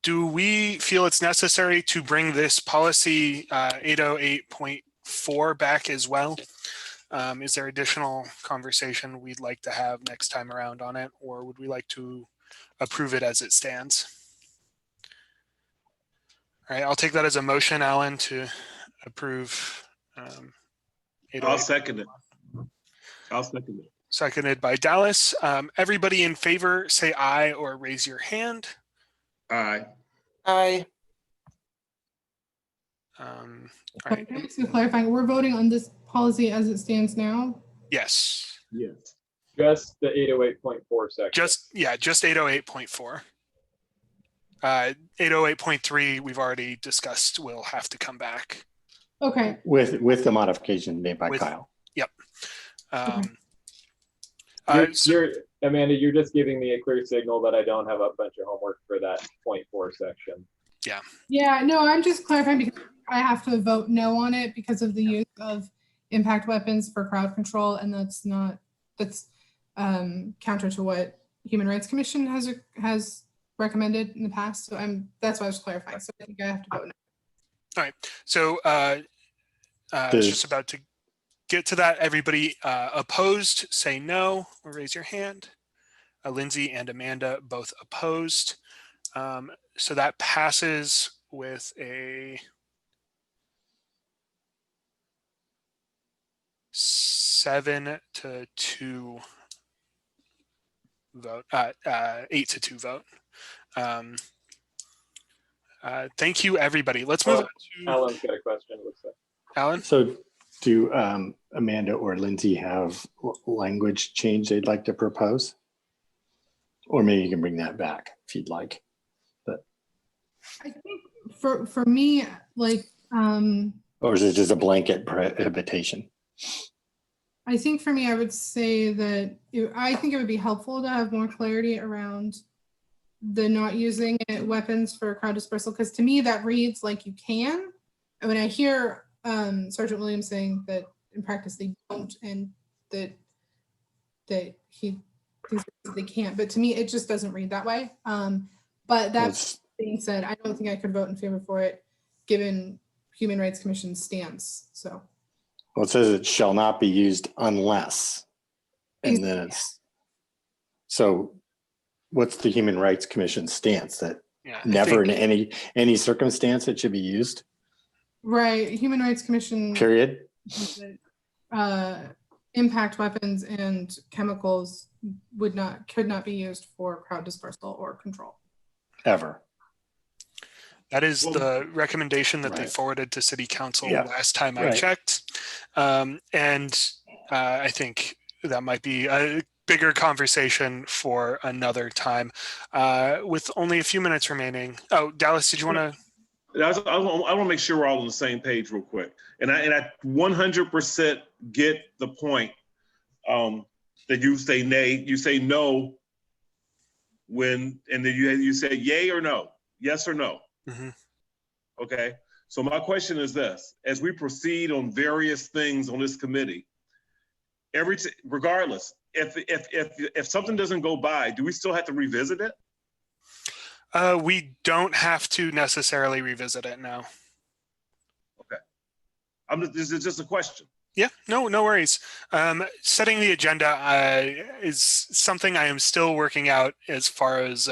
Do we feel it's necessary to bring this policy 808.4 back as well? Is there additional conversation we'd like to have next time around on it, or would we like to approve it as it stands? All right, I'll take that as a motion, Alan, to approve. I'll second it. I'll second it. Seconded by Dallas. Everybody in favor, say aye or raise your hand. Aye. Aye. All right. Thanks for clarifying. We're voting on this policy as it stands now? Yes. Yes. Just the 808.4 section. Just 808.4. 808.3 we've already discussed will have to come back. Okay. With the modification made by Kyle. Yep. Amanda, you're just giving me a clear signal that I don't have a bunch of homework for that 0.4 section. Yeah. Yeah, no, I'm just clarifying because I have to vote no on it because of the use of impact weapons for crowd control, and that's counter to what Human Rights Commission has recommended in the past. So that's why I was clarifying. So I think I have to vote now. All right. So I was just about to get to that. Everybody opposed, say no or raise your hand. Lindsay and Amanda both opposed. So that passes with a 7-2 vote, 8-2 vote. Thank you, everybody. Let's move on to Alan's got a question, it looks like. Alan. So do Amanda or Lindsay have language change they'd like to propose? Or maybe you can bring that back if you'd like. But I think for me, like, or is it just a blanket prohibition? I think for me, I would say that I think it would be helpful to have more clarity around the not using weapons for crowd dispersal, because to me that reads like you can. And when I hear Sergeant Williams saying that in practice they don't, and that he thinks they can't, but to me it just doesn't read that way. But that being said, I don't think I could vote in favor for it given Human Rights Commission's stance. So. Well, it says it shall not be used unless, and then it's, so what's the Human Rights Commission stance? That never in any circumstance it should be used? Right, Human Rights Commission. Period. Impact weapons and chemicals could not be used for crowd dispersal or control. Ever. That is the recommendation that they forwarded to City Council last time I checked. And I think that might be a bigger conversation for another time. With only a few minutes remaining. Oh, Dallas, did you want to? I want to make sure we're all on the same page real quick. And I 100% get the point that you say nay, you say no when, and then you say yay or no, yes or no. Mm-hmm. Okay, so my question is this: as we proceed on various things on this committee, regardless, if something doesn't go by, do we still have to revisit it? We don't have to necessarily revisit it now. Okay, this is just a question. Yeah, no worries. Setting the agenda is something I am still working out as far as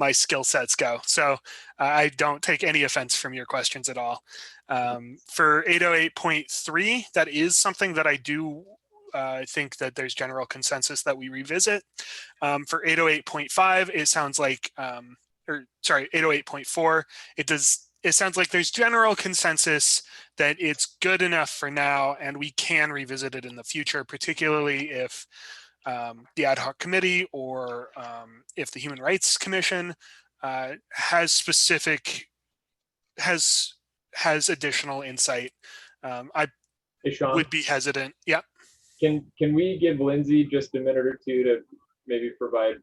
my skill sets go. So I don't take any offense from your questions at all. For 808.3, that is something that I do think that there's general consensus that we revisit. For 808.5, it sounds like, 808.4, it sounds like there's general consensus that it's good enough for now and we can revisit it in the future, particularly if the ad hoc committee or if the Human Rights Commission has additional insight. I would be hesitant. Yeah. Can we give Lindsay just a minute or two to maybe provide,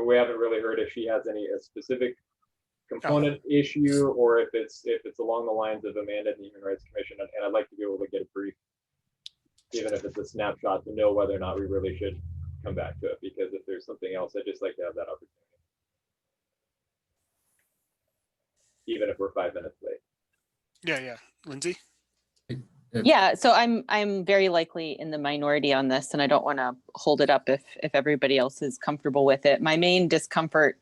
we haven't really heard if she has any specific component issue, or if it's along the lines of Amanda and the Human Rights Commission, and I'd like to be able to get a brief, even if it's a snapshot, to know whether or not we really should come back to it, because if there's something else, I'd just like to have that opportunity, even if we're 5 minutes late. Yeah, Lindsay. Yeah, so I'm very likely in the minority on this, and I don't want to hold it up if everybody else is comfortable with it. My main discomfort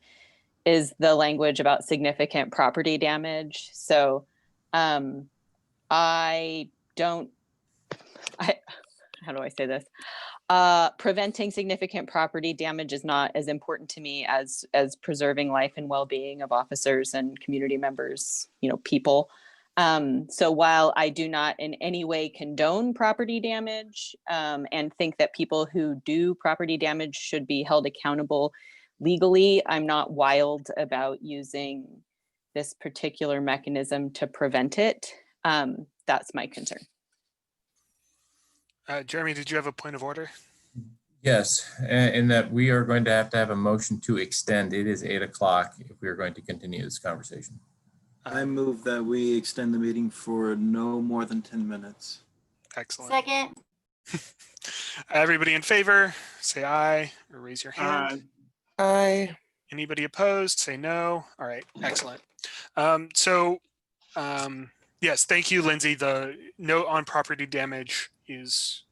is the language about significant property damage. So how do I say this? Preventing significant property damage is not as important to me as preserving life and well-being of officers and community members, people. So while I do not in any way condone property damage and think that people who do property damage should be held accountable legally, I'm not wild about using this particular mechanism to prevent it. That's my concern. Jeremy, did you have a point of order? Yes, in that we are going to have a motion to extend. It is 8 o'clock if we are going to continue this conversation. I move that we extend the meeting for no more than 10 minutes. Excellent. Second. Everybody in favor, say aye or raise your hand. I Anybody opposed, say no. All right, excellent. Yes, thank you, Lindsay. The note on property damage is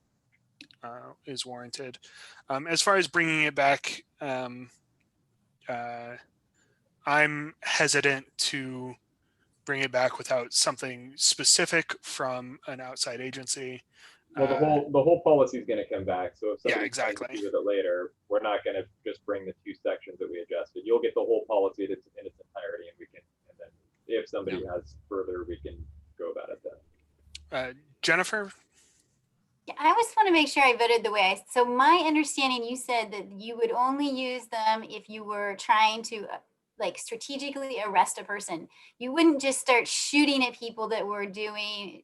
warranted. As far as bringing it back, I'm hesitant to bring it back without something specific from an outside agency. Well, the whole policy is going to come back. So if Yeah, somebody exactly. comes with it later, we're not going to just bring the 2 sections that we adjusted. You'll get the whole policy in its entirety, and then if somebody has further, we can go about it then. Jennifer? Yeah, I just want to make sure I voted the way so my understanding, you said that you would only use them if you were trying to like strategically arrest a person. You wouldn't just start shooting at people that were doing,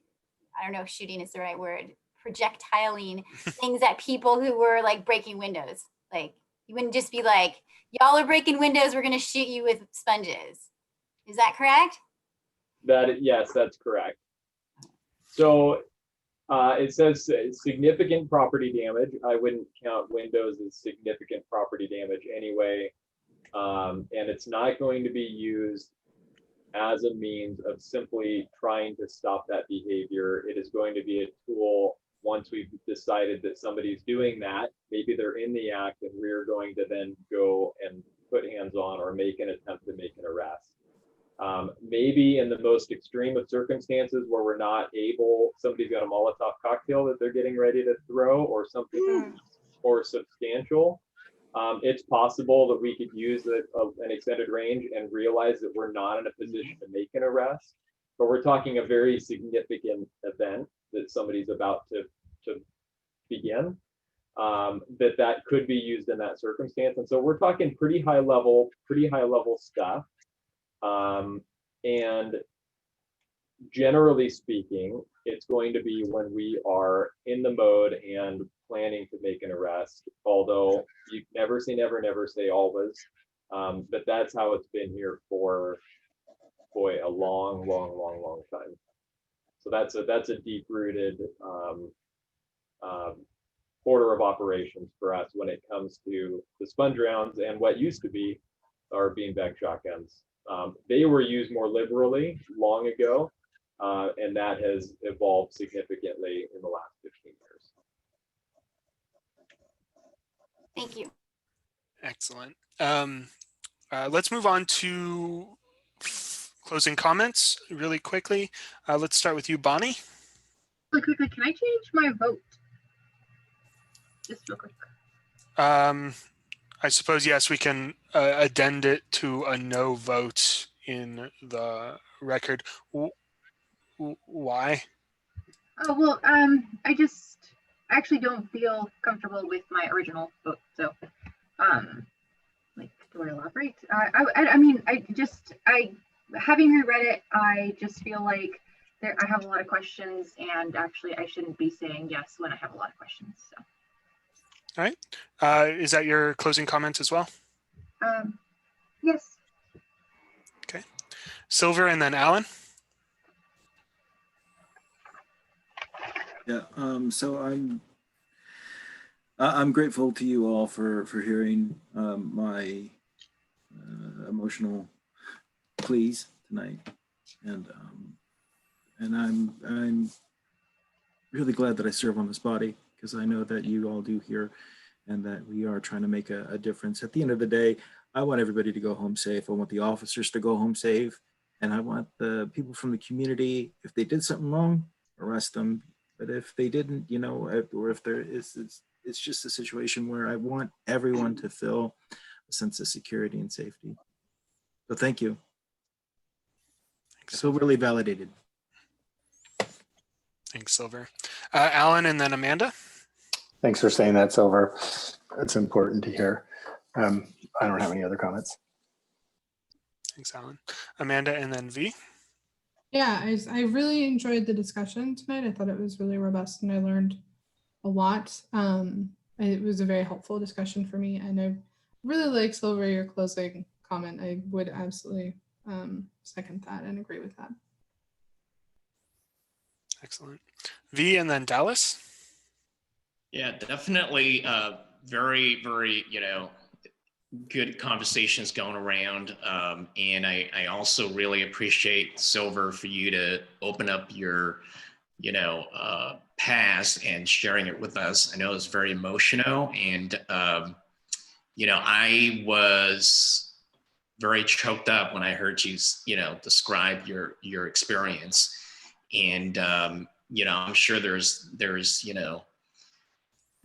I don't know if shooting is the right word, projectiling things at people who were like breaking windows. Like you wouldn't just be like, y'all are breaking windows, we're going to shoot you with sponges. Is that correct? Yes, that's correct. So it says significant property damage. I wouldn't count windows as significant property damage anyway. And it's not going to be used as a means of simply trying to stop that behavior. It is going to be a tool once we've decided that somebody's doing that. Maybe they're in the act, and we're going to then go and put hands on or make an attempt to make an arrest. Maybe in the most extreme of circumstances where we're not able, somebody's got a Molotov cocktail that they're getting ready to throw or something or substantial. It's possible that we could use an extended range and realize that we're not in a position to make an arrest, but we're talking a very significant event that somebody's about to begin, that could be used in that circumstance. And so we're talking pretty high level stuff. And generally speaking, it's going to be when we are in the mode and planning to make an arrest, although you never say never, never say always. But that's how it's been here for, boy, a long time. So that's a deep-rooted order of operations for us when it comes to the sponge rounds and what used to be our beanbag shotguns. They were used more liberally long ago, and that has evolved significantly in the last 15 years. Thank you. Excellent. Let's move on to closing comments really quickly. Let's start with you, Bonnie. Really quickly, can I change my vote? Just real quick. I suppose, yes, we can addend it to a no vote in the record. Why? Oh, well, I actually don't feel comfortable with my original vote. So, like, do I elaborate? I mean, having reread it, I just feel like I have a lot of questions, and actually I shouldn't be saying yes when I have a lot of questions, so. All right. Is that your closing comments as well? Yes. Okay. Silver and then Alan. Yeah. So I'm grateful to you all for hearing my emotional pleas tonight, and I'm really glad that I serve on this body, because I know that you all do here, and that we are trying to make a difference. At the end of the day, I want everybody to go home safe. I want the officers to go home safe, and I want the people from the community, if they did something wrong, arrest them. But if they didn't, or if there is, it's just a situation where I want everyone to feel a sense of security and safety. So thank you. I feel really validated. Thanks, Silver. Alan and then Amanda. Thanks for saying that, Silver. It's important to hear. I don't have any other comments. Thanks, Alan. Amanda and then V. Yeah, I really enjoyed the discussion tonight. I thought it was really robust, and I learned a lot. It was a very helpful discussion for me, and I really like, Silver, your closing comment. I would absolutely second that and agree with that. Excellent. V and then Dallas. Yeah, definitely. Very, very, good conversations going around. And I also really appreciate, Silver, for you to open up your, past and sharing it with us. I know it's very emotional. And, I was very choked up when I heard you, describe your experience. And, I'm sure there's,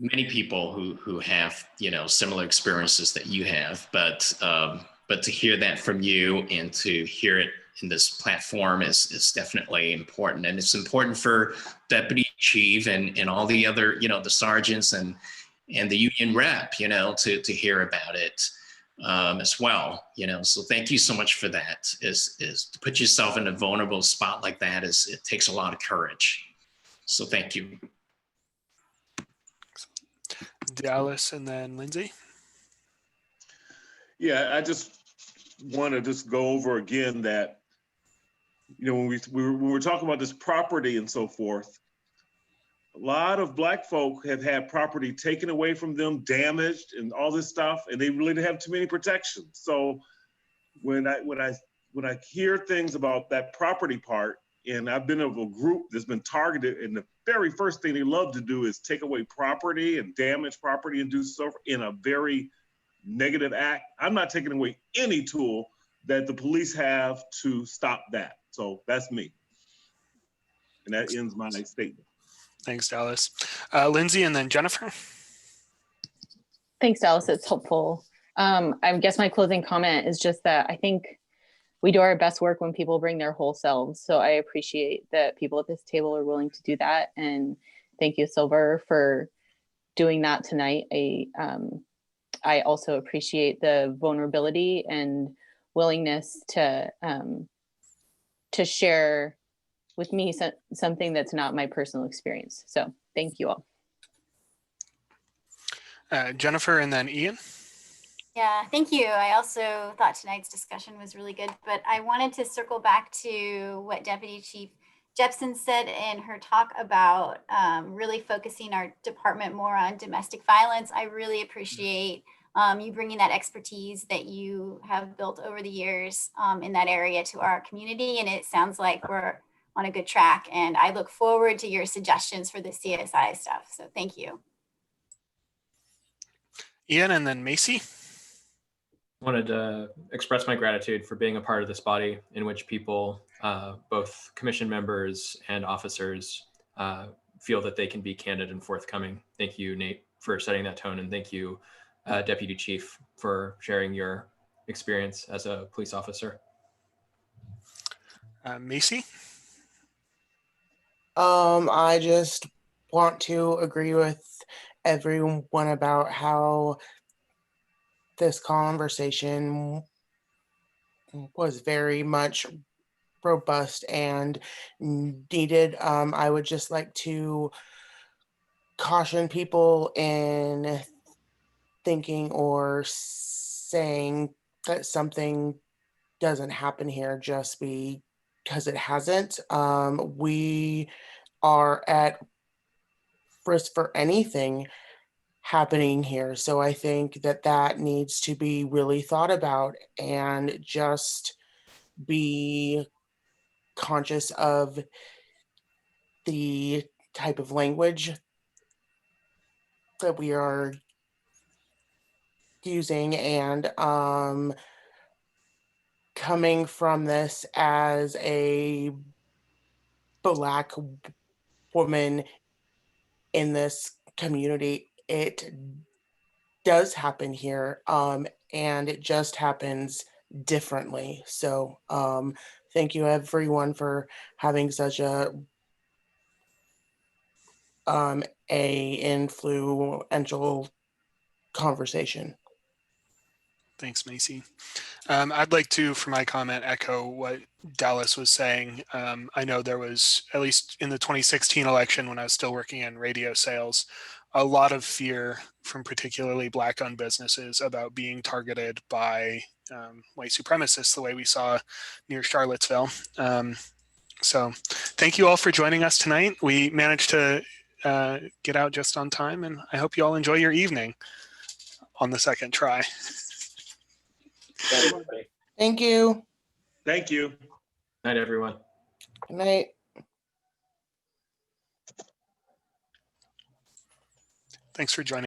many people who have similar experiences that you have, but to hear that from you and to hear it in this platform is definitely important. And it's important for deputy chief and all the other the sergeants and the union rep to hear about it as well. So thank you so much for that. Is to put yourself in a vulnerable spot like that it takes a lot of courage. So thank you. Dallas and then Lindsay. Yeah, I just want to just go over again that, when we're talking about this property and so forth, a lot of Black folk have had property taken away from them, damaged and all this stuff, and they really didn't have too many protections. So when I hear things about that property part, and I've been of a group that's been targeted, and the very first thing they love to do is take away property and damage property and do so in a very negative act. I'm not taking away any tool that the police have to stop that. So that's me. And that ends my statement. Thanks, Dallas. Lindsay and then Jennifer. Thanks, Dallas. It's helpful. I guess my closing comment is just that I think we do our best work when people bring their whole selves. So I appreciate that people at this table are willing to do that. And thank you, Silver, for doing that tonight. I also appreciate the vulnerability and willingness to share with me something that's not my personal experience. So thank you all. Jennifer and then Ian. Yeah, thank you. I also thought tonight's discussion was really good, but I wanted to circle back to what Deputy Chief Jepson said in her talk about really focusing our department more on domestic violence. I really appreciate you bringing that expertise that you have built over the years in that area to our community. And it sounds like we're on a good track. And I look forward to your suggestions for the CSI stuff. So thank you. Ian and then Macy. Wanted to express my gratitude for being a part of this body in which people, both commission members and officers, feel that they can be candid and forthcoming. Thank you, Nate, for setting that tone. And thank you, Deputy Chief, for sharing your experience as a police officer. Macy? I just want to agree with everyone about how this conversation was very much robust and needed. I would just like to caution people in thinking or saying that something doesn't happen here just because it hasn't. We are at risk for anything happening here. So I think that needs to be really thought about and just be conscious of the type of language that we are using and coming from this as a Black woman in this community. It does happen here, and it just happens differently. So thank you everyone for having such a influential conversation. Thanks, Macy. I'd like to, for my comment, echo what Dallas was saying. I know there was, at least in the 2016 election when I was still working in radio sales, a lot of fear from particularly Black-owned businesses about being targeted by white supremacists, the way we saw near Charlottesville. So thank you all for joining us tonight. We managed to get out just on time, and I hope you all enjoy your evening on the second try. Thanks, everybody. Thank you. Thank you. Night, everyone. Good night. Thanks for joining.